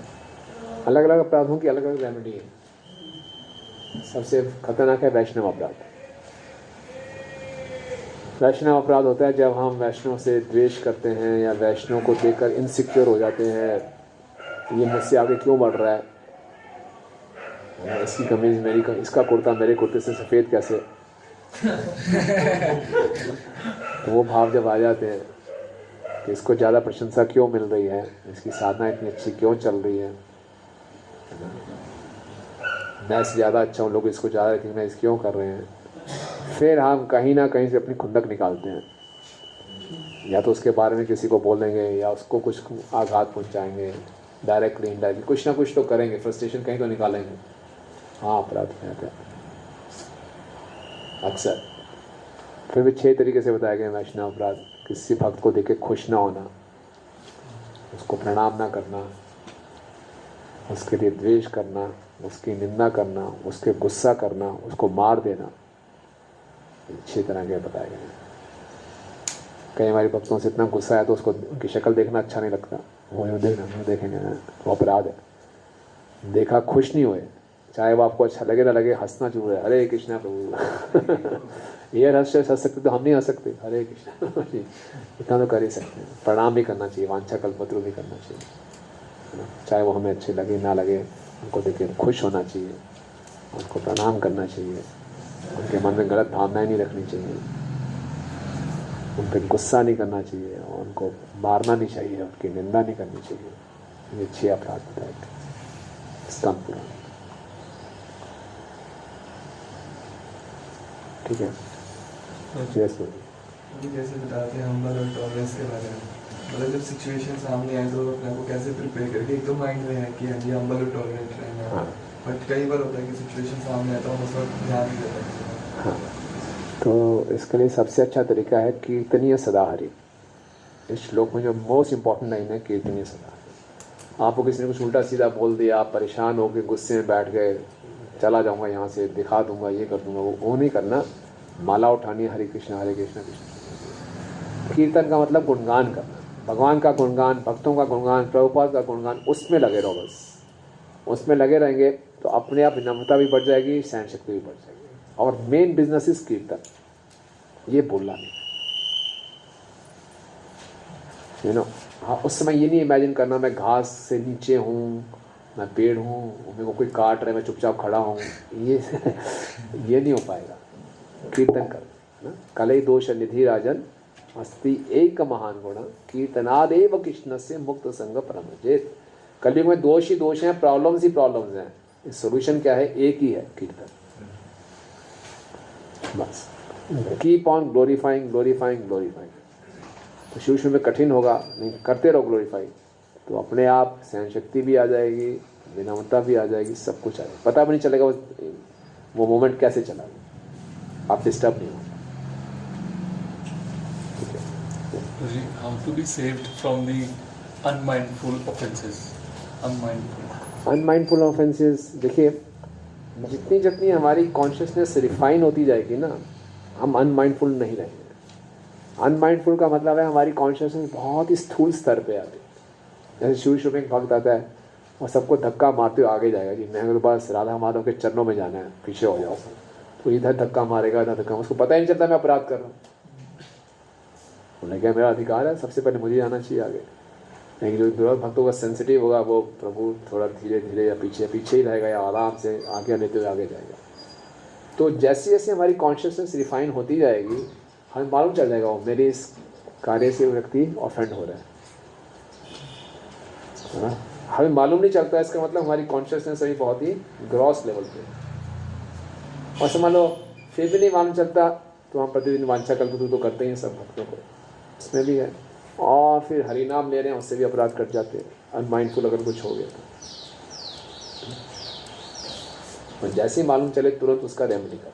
अलग अलग अपराधों की अलग अलग रेमेडी है। सबसे खतरनाक है वैष्णव अपराध। वैष्णव अपराध होता है जब हम वैष्णव से द्वेष करते हैं या वैष्णव को देखकर इनसिक्योर हो जाते हैं, ये मुझसे आगे क्यों बढ़ रहा है, इसकी कमीज मेरी इसका कुर्ता मेरे कुर्ते से सफ़ेद कैसे। तो वो भाव जब आ जाते हैं कि इसको ज़्यादा प्रशंसा क्यों मिल रही है, इसकी साधना इतनी अच्छी क्यों चल रही है, मैं इससे ज़्यादा अच्छा हूँ, लोग इसको ज़्यादा रिकग्नाइज क्यों कर रहे हैं, फिर हम कहीं ना कहीं से अपनी खुंदक निकालते हैं। या तो उसके बारे में किसी को बोलेंगे या उसको कुछ आघात पहुँचाएंगे, डायरेक्टली इनडायरेक्टली कुछ ना कुछ तो करेंगे, फ्रस्ट्रेशन कहीं तो निकालेंगे। हाँ, अपराध में आता है अक्सर। फिर भी 6 तरीके से बताया गया वैष्णव अपराध। किसी भक्त को देख के खुश ना होना, उसको प्रणाम ना करना, उसके लिए द्वेष करना, उसकी निंदा करना, उसके गुस्सा करना, उसको मार देना, 6 तरह के बताए गए। कई हमारे भक्तों से इतना गुस्सा है तो उसको उनकी शक्ल देखना अच्छा नहीं लगता, वो देखना देखेंगे वो अपराध है। देखा खुश नहीं हुए, चाहे वो आपको अच्छा लगे ना लगे, हंसना जरूर है, हरे कृष्णा प्रभु। ये हंस सकते तो हम नहीं हंस सकते, हरे कृष्णा इतना तो कर ही सकते हैं। प्रणाम भी करना चाहिए, वांछा कल्पतरु भी करना चाहिए, चाहे वो हमें अच्छे लगे ना लगे, उनको देख के खुश होना चाहिए, उनको प्रणाम करना चाहिए, उनके मन में गलत भावनाएं नहीं रखनी चाहिए, उन पर गुस्सा नहीं करना चाहिए, और उनको मारना नहीं चाहिए, उनकी निंदा नहीं करनी चाहिए। ये 6 अपराध बताए स्कंद पुराण। ठीक है, जैसे बताते हैं हम्बल और टॉलरेंस के बारे में, मतलब जब सिचुएशन सामने आए तो अपने को कैसे प्रिपेयर करके, एक तो माइंड में है कि हाँ जी हम्बल और टॉलरेंट रहना, हाँ। बट कई बार होता है कि सिचुएशन सामने आता है उस वक्त ध्यान नहीं देता। हाँ, तो इसके लिए सबसे अच्छा तरीका है कीर्तनीय सदा हरि। इस श्लोक में जो मोस्ट इम्पॉर्टेंट लाइन है कीर्तनीय सदा हरि। आपको किसी ने कुछ उल्टा सीधा बोल दिया, आप परेशान हो गए, गुस्से में बैठ गए, चला जाऊंगा यहाँ से, दिखा दूंगा, ये कर दूंगा, वो नहीं करना। माला उठानी है, हरे कृष्णा कृष्ण। कीर्तन का मतलब गुणगान करना, भगवान का गुणगान, भक्तों का गुणगान, प्रभुपाद का गुणगान, उसमें लगे रहो। बस उसमें लगे रहेंगे तो अपने आप विनम्रता भी बढ़ जाएगी, सहन शक्ति भी बढ़ जाएगी। और मेन बिजनेस इज कीर्तन, ये बोलना नहीं, यू नो। हाँ, उस समय ये नहीं इमेजिन करना मैं घास से नीचे हूँ, मैं पेड़ हूँ, मेरे को कोई काट रहा है, मैं चुपचाप खड़ा हूँ, ये नहीं हो पाएगा। कीर्तन कर ना, कलई दोष निधि राजन अस्ति एक महान गुण कीर्तनादेव कृष्ण से मुक्त संग परमजेत। कलयुग में दोष ही दोष हैं, प्रॉब्लम्स ही प्रॉब्लम्स हैं। इस सोल्यूशन क्या है? एक ही है, कीर्तन। बस keep on glorifying glorifying glorifying. तो शुरू शुरू में कठिन होगा, नहीं करते रहो ग्लोरीफाई, तो अपने आप सहन शक्ति भी आ जाएगी, विनम्रता भी आ जाएगी, सब कुछ आ जाएगा। पता भी नहीं चलेगा वो मोमेंट कैसे चला, आप डिस्टर्ब नहीं हो। ठीक है। How to be saved from the unmindful offenses? Unmindful offences, देखिए जितनी जितनी हमारी कॉन्शियसनेस रिफाइन होती जाएगी ना, हम अनमाइंडफुल नहीं रहेंगे। अनमाइंडफुल का मतलब है हमारी कॉन्शियसनेस बहुत ही स्थूल स्तर पे आती है। जैसे शुरू में भक्त आता है और सबको धक्का मारते हुए आगे जाएगा, जी मैं तो बस राधा माधव के चरणों में जाना है, पीछे हो जाओ। तो इधर धक्का मारेगा, इधर धक्का, उसको पता ही नहीं चलता मैं अपराध कर रहा हूँ। उन्हें क्या मेरा अधिकार है, सबसे पहले मुझे जाना चाहिए आगे। लेकिन जो दुर्लभ भक्तों का सेंसिटिव होगा वो प्रभु थोड़ा धीरे धीरे या पीछे पीछे ही रहेगा या आराम से आगे लेते हुए आगे जाएगा। तो जैसे जैसे हमारी कॉन्शियसनेस रिफाइन होती जाएगी, हमें मालूम चल जाएगा वो मेरे इस कार्य से व्यक्ति ऑफेंड हो रहा है ना। हमें मालूम नहीं चलता, इसका मतलब हमारी कॉन्शियसनेस अभी बहुत ही ग्रॉस लेवल पे। और समझ लो फिर भी नहीं मालूम चलता तो हम प्रतिदिन वांछा कल्पतरु तो करते ही हैं सब भक्तों को, इसमें भी है। और फिर हरिनाम ले रहे हैं, उससे भी अपराध कर जाते हैं, अनमाइंडफुल अगर कुछ हो गया तो जैसे ही मालूम चले तुरंत उसका रेमेडी कर।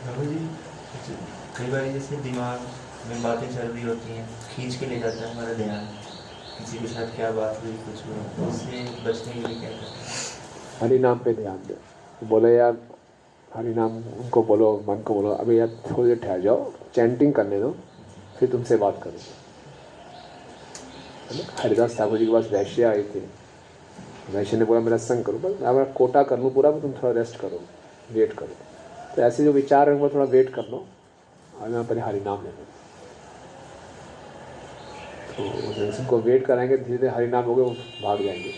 बाबू जी, कई बार जैसे दिमाग में बातें चल रही होती हैं, खींच के ले जाता है हमारा ध्यान, किसी के साथ क्या बात हुई कुछ हुआ, तो उससे बचने के लिए क्या करते हैं? हरिनाम पे ध्यान दे, बोले यार हरिनाम, उनको बोलो, मन को बोलो अभी यार थोड़ी देर ठहर जाओ, चैंटिंग करने दो, फिर तुमसे बात करूँगा। हरिदास ठाकुर जी के पास वैश्य आए थे, वैश्य ने बोला मेरा संग करो, बस मैं कोटा कर लूँ पूरा, तुम थोड़ा रेस्ट करो, वेट करो। तो ऐसे जो विचार है वो थोड़ा वेट कर लो, और मैं पहले हरिनाम ले लो। तो उनको वेट कराएंगे, धीरे धीरे हरिनाम हो गए, वो भाग जाएंगे।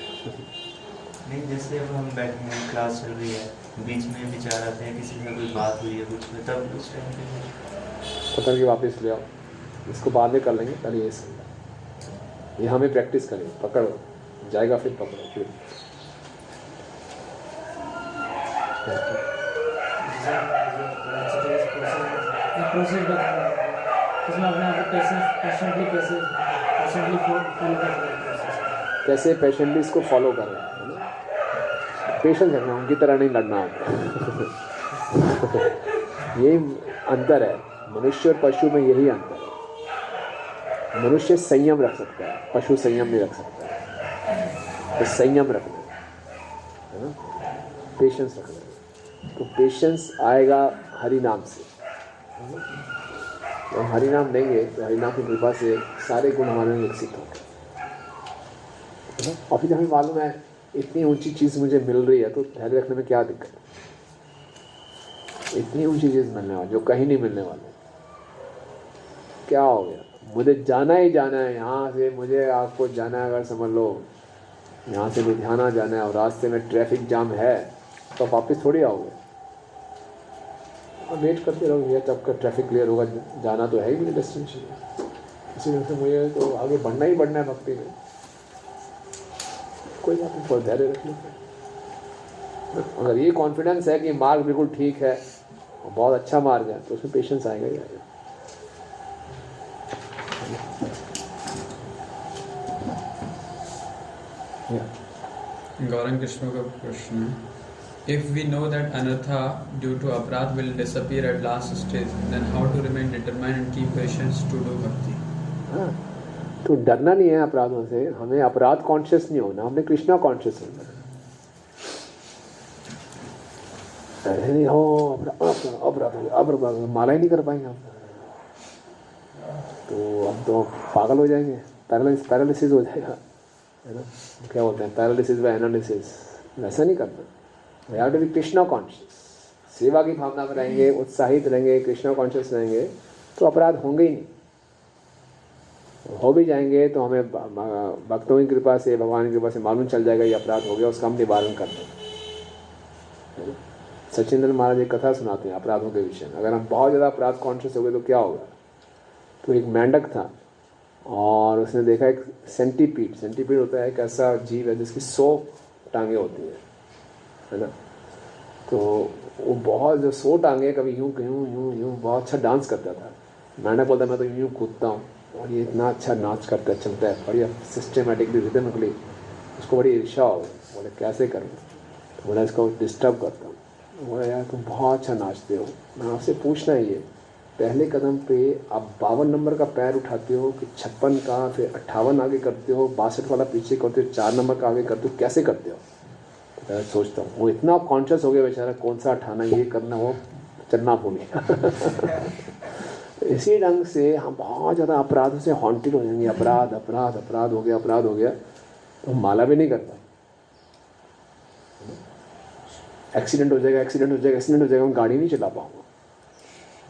नहीं, जैसे अब हम बैठे हैं, क्लास चल रही है, बीच में विचार आते हैं, किसी से कोई बात हुई है कुछ में, तब उस टाइम पे पकड़ के वापस ले आओ, इसको बाद में कर लेंगे, पहले ये समझा, ये हमें प्रैक्टिस करें, पकड़ो जाएगा फिर पकड़ो फिर। प्रोसेस बताना, इसमें अपने आप को पेशेंटली फॉलो कर रहे हैं, कैसे पेशेंटली इसको फॉलो कर रहे हैं, है ना। पेशेंस रखना, उनकी तरह नहीं लड़ना होता। यही अंतर है, मनुष्य और पशु में यही अंतर है। मनुष्य संयम रख सकता है, पशु संयम नहीं रख सकता है। तो संयम रखना है ना, पेशेंस रखना है। तो पेशेंस आएगा हरि नाम से। तो हरि नाम देंगे तो हरि नाम की कृपा से सारे गुण हमारे में विकसित होंगे। और फिर हमें मालूम है इतनी ऊंची चीज़ मुझे मिल रही है तो धैर्य रखने में क्या दिक्कत है। इतनी ऊंची चीज़ मिलने वाली जो कहीं नहीं मिलने वाली, क्या हो गया, मुझे जाना ही जाना है यहाँ से, मुझे आपको जाना है, अगर समझ लो यहाँ से लुधियाना जाना है और रास्ते में ट्रैफिक जाम है तो वापस थोड़ी आओगे, और वेट करते रहोगे भैया कब का ट्रैफिक क्लियर होगा, जाना तो है ही मुझे डेस्टिनेशन। इसी वजह से मुझे तो आगे बढ़ना ही बढ़ना है भक्ति में। कोई बात नहीं, थोड़ा धैर्य रख लो। अगर ये कॉन्फिडेंस है कि मार्ग बिल्कुल ठीक है और बहुत अच्छा मार्ग है तो उसमें पेशेंस आएगा ही आएगा। गौरंग कृष्ण का प्रश्न है, if we know that anartha due to aparadh will disappear at last stage, then how to remain determined and keep patience to do bhakti? हाँ, तो डरना नहीं है अपराधों से, हमें अपराध कॉन्शियस नहीं होना, हमने कृष्णा कॉन्शियस होना है। ऐसे नहीं हो अपराध माला ही नहीं कर पाएंगे हम, तो हम तो पागल हो जाएंगे, पैरालिसिस हो जाएगा, है ना। क्या बोलते हैं, पैरालिसिस व एनालिसिस, वैसा नहीं करना। We have to be Krishna conscious. सेवा की भावना में रहेंगे, उत्साहित रहेंगे, कृष्णा कॉन्शियस रहेंगे तो अपराध होंगे ही नहीं। हो भी जाएंगे तो हमें भक्तों की कृपा से, भगवान की कृपा से मालूम चल जाएगा ये अपराध हो गया, उसका हम निवारण कर देंगे। सचिंद्र महाराज एक कथा सुनाते हैं अपराधों के विषय में। अगर हम बहुत ज़्यादा अपराध कॉन्शियस हो गए तो क्या होगा। तो एक मेंढक था और उसने देखा एक सेंटीपीड होता है एक ऐसा जीव है जिसकी 100 टांगें होती हैं, है ना। तो वो बहुत जो 100 टांगें, कभी यूँ बहुत अच्छा डांस करता था। मेंढक बोलता मैं तो यूँ कूदता हूँ और ये इतना अच्छा नाच करता है, चलता है बढ़िया सिस्टमेटिकली, रिदमिकली। उसको बड़ी ईर्ष्या हो गई, बोले कैसे करूँ, तो बोला इसको डिस्टर्ब करता हूँ। बोला यार तुम बहुत अच्छा नाचते हो, मैं आपसे पूछना ही है, पहले कदम पे आप 52 नंबर का पैर उठाते हो कि 56 का, फिर 58 आगे करते हो, 62 वाला पीछे करते हो, 4 नंबर का आगे करते हो, कैसे करते हो? तो मैं सोचता हूँ वो इतना कॉन्शियस हो गया बेचारा, कौन सा उठाना, ये करना, वो चलना भूल गया। इसी ढंग से हम बहुत ज़्यादा अपराधों से हॉन्टेड हो जाएंगे, अपराध अपराध अपराध हो गया, अपराध हो गया, तो माला भी नहीं कर पाए। एक्सीडेंट हो जाएगा, एक्सीडेंट हो जाएगा, एक्सीडेंट हो जाएगा, हम गाड़ी नहीं चला पाऊंगा।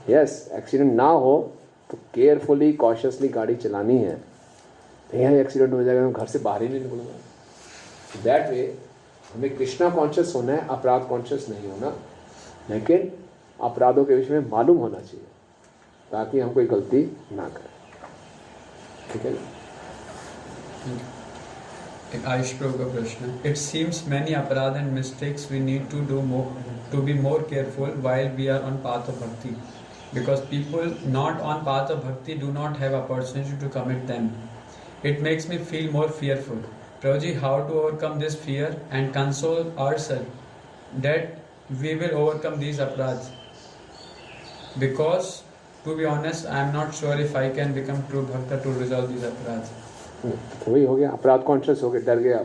यस, एक्सीडेंट ना हो तो केयरफुली कॉशियसली गाड़ी चलानी है, नहीं एक्सीडेंट हो जाएगा, हम घर से बाहर ही नहीं निकलूंगा। दैट वे हमें कृष्णा कॉन्शियस होना है, अपराध कॉन्शियस नहीं होना, लेकिन अपराधों के विषय में मालूम होना चाहिए ताकि हम कोई गलती ना करें। ठीक है ना? एक आयुष प्रभु का प्रश्न है, इट सीम्स मैनी अपराध and mistakes we need to do more to be more careful while we are on path of bhakti, because people not on path of bhakti do not have opportunity to commit them. It makes me feel more fearful. Prabhuji, how to overcome this fear and console ourselves that we will overcome these aparadhs? Because to be honest, I am not sure if I can become true bhakta to resolve these aparadhs. तो वही हो गया, अपराध conscious हो गए, डर गया।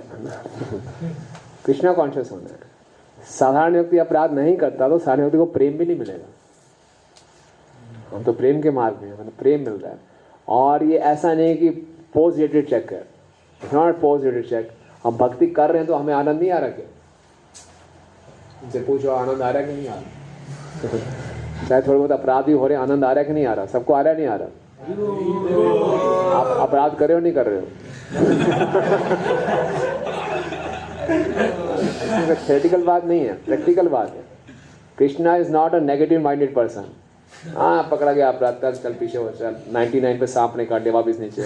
Krishna conscious होना है। साधारण व्यक्ति अपराध नहीं करता तो साधारण व्यक्ति को प्रेम भी नहीं मिलेगा। हम तो प्रेम के मार्ग में, मतलब प्रेम मिल रहा है। और ये ऐसा नहीं कि पोस्ट डेटेड चेक है, नॉट पोस्ट डेटेड चेक। हम भक्ति कर रहे हैं तो हमें आनंद नहीं आ रहा क्या? उनसे पूछो आनंद आ रहा है कि नहीं आ रहा? चाहे थोड़े बहुत अपराध भी हो रहे, आनंद आ रहा है कि नहीं आ रहा? सबको आ रहा है नहीं आ रहा? आप अपराध कर रहे हो नहीं कर रहे हो? थ्योरेटिकल बात नहीं है, प्रैक्टिकल बात है। Krishna is not a negative minded person. हाँ, पकड़ा गया अपराध कर, चल पीछे हो, चल 99 पे सांप ने काट दिया, वापिस नीचे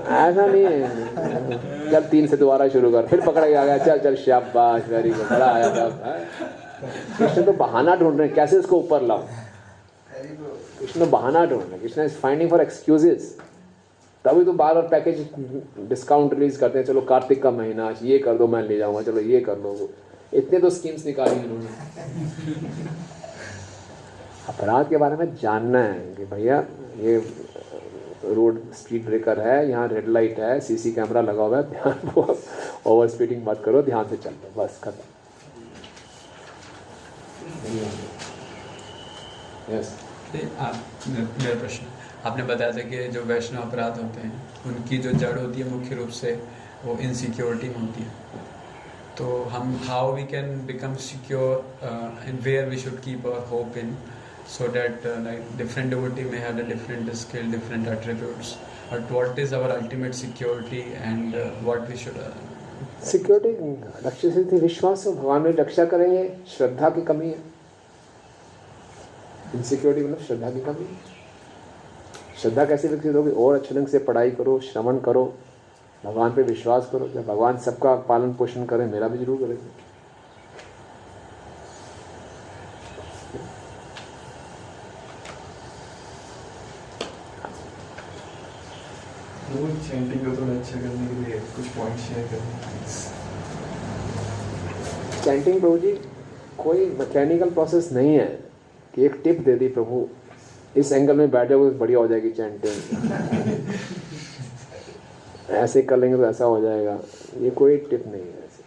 ऐसा नहीं है। चल 3 से दोबारा शुरू कर, फिर पकड़ा गया, चल चल शाबाश, वेरी गुड, बड़ा आया था। कृष्ण तो बहाना ढूंढ रहे हैं कैसे इसको ऊपर लाओ। कृष्ण तो बहाना ढूंढ रहे हैं, Krishna is finding for excuses. तभी तो बार बार पैकेज डिस्काउंट रिलीज करते हैं, चलो कार्तिक का महीना, ये कर दो, मैं ले जाऊंगा, चलो ये कर लो। इतने तो स्कीम्स निकाली उन्होंने। अपराध के बारे में जानना है कि भैया ये रोड स्पीड ब्रेकर है, यहाँ रेड लाइट है, सीसी कैमरा लगा हुआ है, ध्यान, ओवर स्पीडिंग मत करो, ध्यान से चलते, बस खत्म। यस, मेरा प्रश्न, आपने बताया था कि जो वैष्णव अपराध होते हैं उनकी जो जड़ होती है मुख्य रूप से वो इनसिक्योरिटी में होती है। तो हम how we can become secure and where we should keep our hope in, so that like different devotee may have a different skill, different attributes, but what is our ultimate security and what we should security रक्षा से थी, विश्वास हो, भगवान में रक्षा करेंगे। श्रद्धा की कमी है, इनसिक्योरिटी मतलब श्रद्धा की कमी। श्रद्धा कैसे विकसित होगी? और अच्छे ढंग से पढ़ाई करो, श्रवण करो, भगवान पे विश्वास करो, जब भगवान सबका पालन पोषण करें, मेरा भी जरूर करेंगे। चैंटिंग को थोड़ा अच्छा करने के लिए कुछ पॉइंट शेयर करने। चैंटिंग प्रभु जी कोई मैकेनिकल प्रोसेस नहीं है कि एक टिप दे दी प्रभु इस एंगल में बैठ जाओगे तो बढ़िया हो जाएगी चैंटिंग, ऐसे कर लेंगे तो ऐसा हो जाएगा, ये कोई टिप नहीं है ऐसे।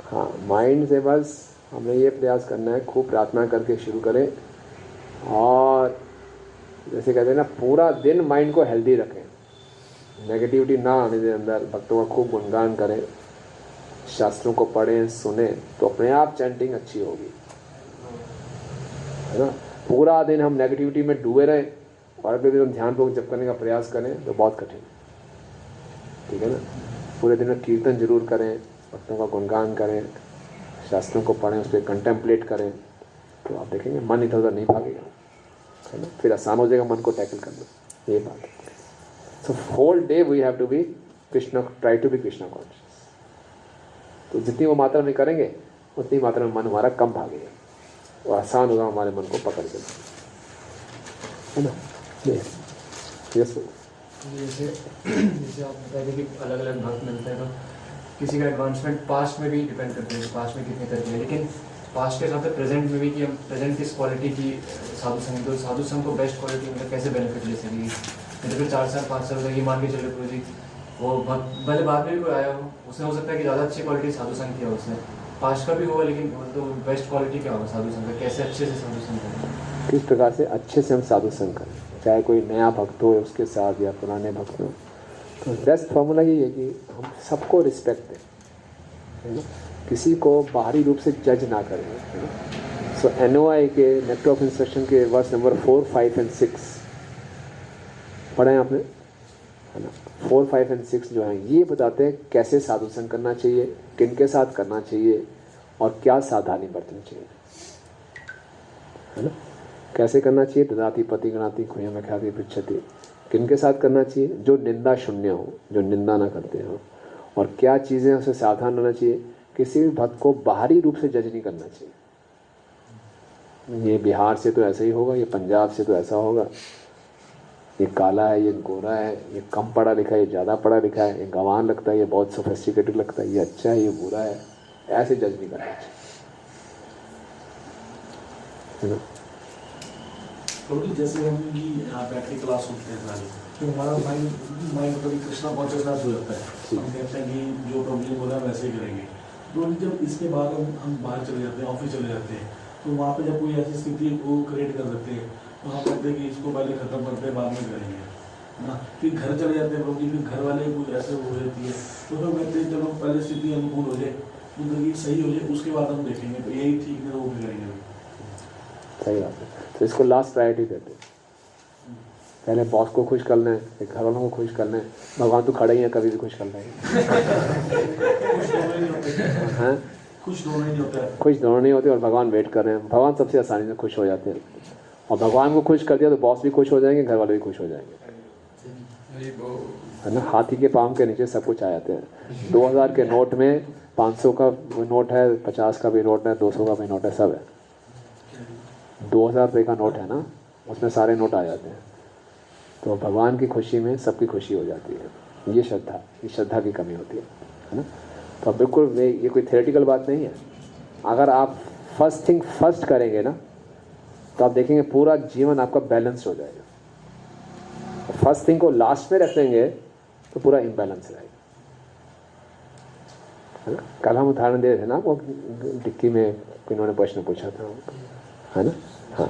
हाँ, माइंड से बस हमें ये प्रयास करना है, खूब प्रार्थना करके शुरू करें और जैसे कहते हैं ना, पूरा दिन माइंड को हेल्दी रखें, नेगेटिविटी ना आने दें अंदर, भक्तों का खूब गुणगान करें, शास्त्रों को पढ़ें सुनें, तो अपने आप चैंटिंग अच्छी होगी, है ना। पूरा दिन हम नेगेटिविटी में डूबे रहें और अगले दिन हम ध्यानपूर्वक जप करने का प्रयास करें तो बहुत कठिन, ठीक है ना। पूरे दिन में कीर्तन जरूर करें, भक्तों का गुणगान करें, शास्त्रों को पढ़ें, उस पर कंटेम्पलेट करें, तो आप देखेंगे मन इधर उधर नहीं भागेगा, है ना। फिर आसान हो जाएगा मन को टैकल करना, ये बात है। So whole day we have to be Krishna, try to be Krishna conscious. तो जितनी वो मात्रा में करेंगे उतनी मात्रा में मन हमारा कम भागेगा और आसान होगा हमारे मन को पकड़ के, है ना। यस, जैसे आप बता रहे कि अलग अलग भक्त मिलते हैं, तो किसी का एडवांसमेंट पास्ट में भी डिपेंड करते हैं, पास्ट में कितने करते हैं, लेकिन पास्ट के साथ प्रेजेंट में भी कि हम प्रेजेंट किस क्वालिटी की साधु संघ, तो साधु संघ को बेस्ट क्वालिटी मतलब कैसे बेनिफिट ले सकेंगे। नहीं तो फिर 4 साल 5 साल तक ये मान के चले प्रभु जी वो भले बाद में भी कोई आया हो, उसने हो सकता है कि ज़्यादा अच्छी क्वालिटी साधु संघ किया उसने, पास्ट का भी होगा, लेकिन तो बेस्ट क्वालिटी क्या होगा साधु संघ का, कैसे अच्छे से साधु संघ करें, किस प्रकार से अच्छे से हम साधु संग करें, चाहे कोई नया भक्त हो उसके साथ या पुराने भक्त हो। तो बेस्ट फार्मूला यही है कि हम सबको रिस्पेक्ट दें, है ना, किसी को बाहरी रूप से जज ना करें, है ना। सो NOI के नेक्टर ऑफ इंस्ट्रक्शन के वर्स नंबर 4, 5 और 6 पढ़े हैं आपने, है ना। 4, 5 और 6 जो हैं ये बताते हैं कैसे साधु संग करना चाहिए, किन के साथ करना चाहिए और क्या सावधानी बरतनी चाहिए, है ना। कैसे करना चाहिए, ददाति पति गणाति खुयम ख्याति पृच्छति, किन के साथ करना चाहिए, जो निंदा शून्य हो, जो निंदा ना करते हो, और क्या चीज़ें उसे सावधान रहना चाहिए, किसी भी भक्त को बाहरी रूप से जज नहीं करना चाहिए। ये बिहार से तो ऐसा ही होगा, ये पंजाब से तो ऐसा होगा, ये काला है, ये गोरा है, ये कम पढ़ा लिखा है, ये ज़्यादा पढ़ा लिखा है, ये गंवार लगता है, ये बहुत सोफिस्टिकेटेड लगता है, ये अच्छा है, ये बुरा है, ऐसे जज नहीं करना चाहिए, है ना। क्योंकि जैसे हम की यहाँ बैठ के क्लास सुनते हैं सारी, तो हमारा माइंड मतलब कृष्णा कॉन्शियसनेस हो जाता है, हम कहते हैं कि जो प्रभु बोला वैसे ही करेंगे। तो जब इसके बाद हम बाहर चले जाते हैं, ऑफिस चले जाते हैं, तो वहाँ पे जब कोई ऐसी स्थिति वो क्रिएट कर देते हैं, तो हम कहते हैं कि इसको पहले ख़त्म करते हैं, बाद में करेंगे, है ना। फिर घर चले जाते हैं प्रभु, फिर घर वाले कोई ऐसे हो जाती है, तो फिर कहते हैं चलो पहले स्थिति अनुकूल हो जाए, जिंदगी सही हो जाए, उसके बाद हम देखेंगे, तो यही ठीक है, वो भी करेंगे। सही बात है। तो इसको लास्ट प्रायोरिटी देते हैं, पहले बॉस को खुश करना है, फिर घर वालों को खुश करना है। भगवान तो खड़े ही हैं, कभी भी खुश कर रहे हैं, खुश दोनों नहीं होता है, खुश दोनों नहीं होते, और भगवान वेट कर रहे हैं, भगवान सबसे आसानी से खुश हो जाते हैं, और भगवान को खुश कर दिया तो बॉस भी खुश हो जाएंगे, घर वाले भी खुश हो जाएंगे, है ना। हाथी के पाँव के नीचे सब कुछ आ जाते हैं। 2000 के नोट में 500 का नोट है, 50 का भी नोट है, 200 का भी नोट है, सब है। 2000 रुपये का नोट है ना, उसमें सारे नोट आ जाते हैं। तो भगवान की खुशी में सबकी खुशी हो जाती है। ये श्रद्धा की कमी होती है ना। तो बिल्कुल ये कोई थ्योरेटिकल बात नहीं है। अगर आप फर्स्ट थिंग फर्स्ट करेंगे ना, तो आप देखेंगे पूरा जीवन आपका बैलेंस हो जाएगा। फर्स्ट थिंग को लास्ट में रखेंगे तो पूरा इम्बैलेंस रहेगा, है ना। कल हम उदाहरण दे रहे थे ना, वो डिक्की में इन्होंने प्रश्न पूछा था, है ना। हाँ,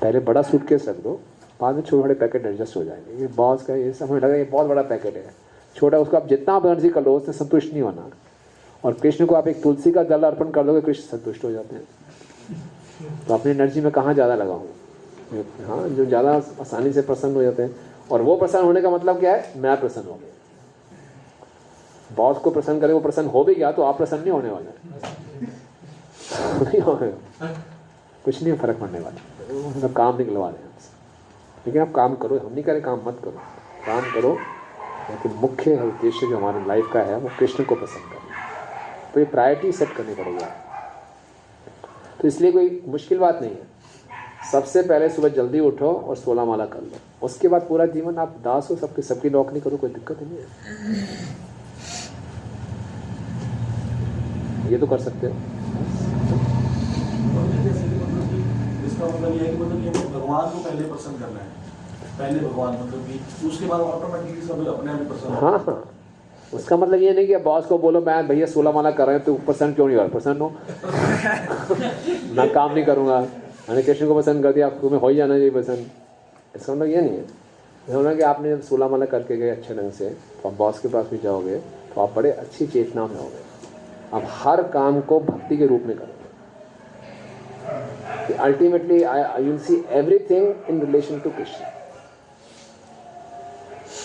पहले बड़ा सूटकेस रख दो, बाद में छोटे छोटे पैकेट एडजस्ट हो जाएंगे। ये बॉस का ये समझ लगा ये बहुत बड़ा पैकेट है, छोटा उसको आप जितना आप एनर्जी कर लो उससे संतुष्ट नहीं होना। और कृष्ण को आप एक तुलसी का जल अर्पण कर दोगे, कृष्ण संतुष्ट हो जाते हैं। तो अपनी एनर्जी में कहाँ ज़्यादा लगाऊँ? हाँ, जो ज़्यादा आसानी से प्रसन्न हो जाते हैं। और वो प्रसन्न होने का मतलब क्या है? मैं प्रसन्न हो गया। बॉस को प्रसन्न करे, वो प्रसन्न हो भी गया तो आप प्रसन्न नहीं होने वाले नहीं होने, कुछ नहीं फर्क पड़ने वाला। मतलब काम निकलवा रहे हैं आपसे, लेकिन आप काम करो। हम नहीं करें काम मत करो, काम करो, लेकिन मुख्य उद्देश्य जो हमारे लाइफ का है वो कृष्ण को पसंद करना। तो ये प्रायोरिटी सेट करनी पड़ेगी। तो इसलिए कोई मुश्किल बात नहीं है। सबसे पहले सुबह जल्दी उठो और 16 माला कर लो। उसके बाद पूरा जीवन आप दास हो, सबकी नौकरी करो, कोई दिक्कत नहीं है। ये तो कर सकते हो। इसका मतलब ये है कि हमें भगवान को पहले पसंद करना है, पहले भगवान, मतलब कि उसके बाद ऑटोमेटिकली सब अपने आप ही पसंद। हाँ हाँ, उसका मतलब ये नहीं कि बॉस को बोलो मैं भैया 16 माला कर रहे हैं, तो पसंद क्यों नहीं हो रहा? पसंद हो मैं काम नहीं करूँगा। मैंने कृष्ण को पसंद कर दिया, तुम्हें हो ही जाना चाहिए पसंद। इसका मतलब ये नहीं है। होना कि आपने जब 16 माला करके गए अच्छे ढंग से, तो आप बॉस के पास भी जाओगे तो आप बड़े अच्छी चेतना में होगे। आप हर काम को भक्ति के रूप में करोगे। Ultimately you will see everything in relation to Krishna.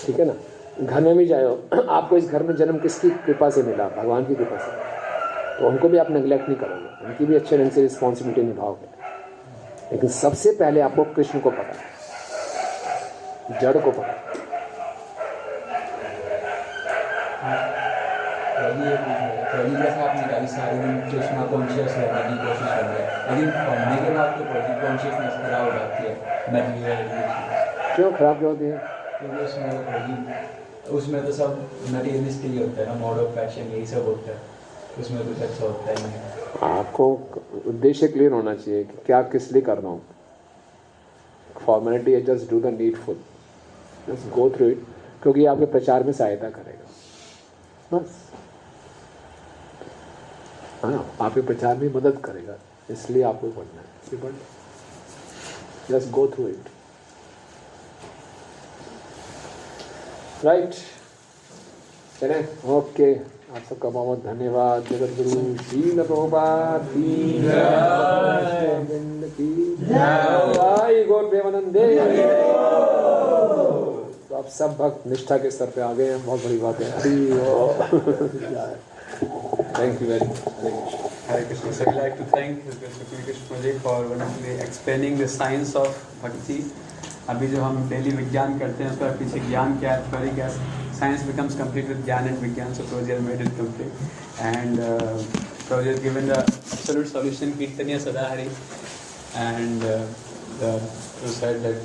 ठीक है ना। घर में भी जाओ, आपको इस घर में जन्म किसकी कृपा से मिला? भगवान की कृपा से। तो उनको भी आप नेग्लेक्ट नहीं करोगे, उनकी भी अच्छे ढंग से रिस्पॉन्सिबिलिटी निभाओगे। लेकिन सबसे पहले आपको कृष्ण को पकड़ना, जड़ को पकड़ना। जैसा आपने कहा सारे दिन कृष्णा कॉन्शियस रहने की कोशिश कर रहे हैं, लेकिन पढ़ने के बाद तो पॉजिटिव कॉन्शियसनेस खराब हो जाती है। क्यों खराब क्यों होती है? क्योंकि उसमें उसमें तो सब मटेरियलिस्टिक ही होता है ना, मोड ऑफ फैशन यही सब होता है, उसमें कुछ अच्छा होता ही नहीं। आपको उद्देश्य क्लियर होना चाहिए कि क्या किस लिए कर रहा हूँ। फॉर्मेलिटी है, just do the needful, just go through it, क्योंकि आपके प्रचार में सहायता करेगा बस। हाँ, आपके प्रचार में मदद करेगा, इसलिए आपको पढ़ना है, इसलिए पढ़ना, just go through it, right. चले, ओके, आप सबका बहुत बहुत धन्यवाद। जगत गुरु श्रील प्रभुपाद की जय, गौर प्रेमानंदे। तो आप सब भक्त निष्ठा के स्तर पे आ गए हैं, बहुत बड़ी बात है। Thank you very much. Hare Krishna. So I'd like to thank His Grace Shri Krishna Ji for wonderfully explaining the science of bhakti. अभी जो हम डेली विज्ञान करते हैं उसका पीछे ज्ञान क्या है, थ्योरी क्या है। Science becomes complete with Gyan and Vigyan, so Prabhuji has made it complete. And Prabhuji has given the absolute solution, Kirtaniya Sadahari. And Prabhuji said that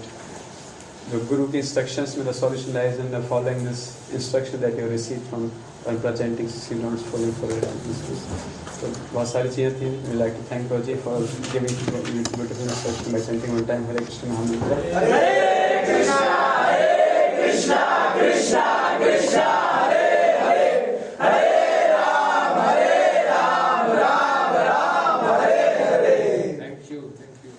the Guru ki instructions में the solution lies in the following this instruction that you received from chanting Sri Lord's following for it. So बहुत सारी चीज़ें थी। We like to thank Prabhuji for giving beautiful instruction by chanting one time Hare Krishna Mahamudra. Hare Krishna, Hare Krishna, Krishna Krishna, Hare Hare, Hare Ram, Ram Ram, Hare Hare. Thank you, thank you.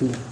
Hmm.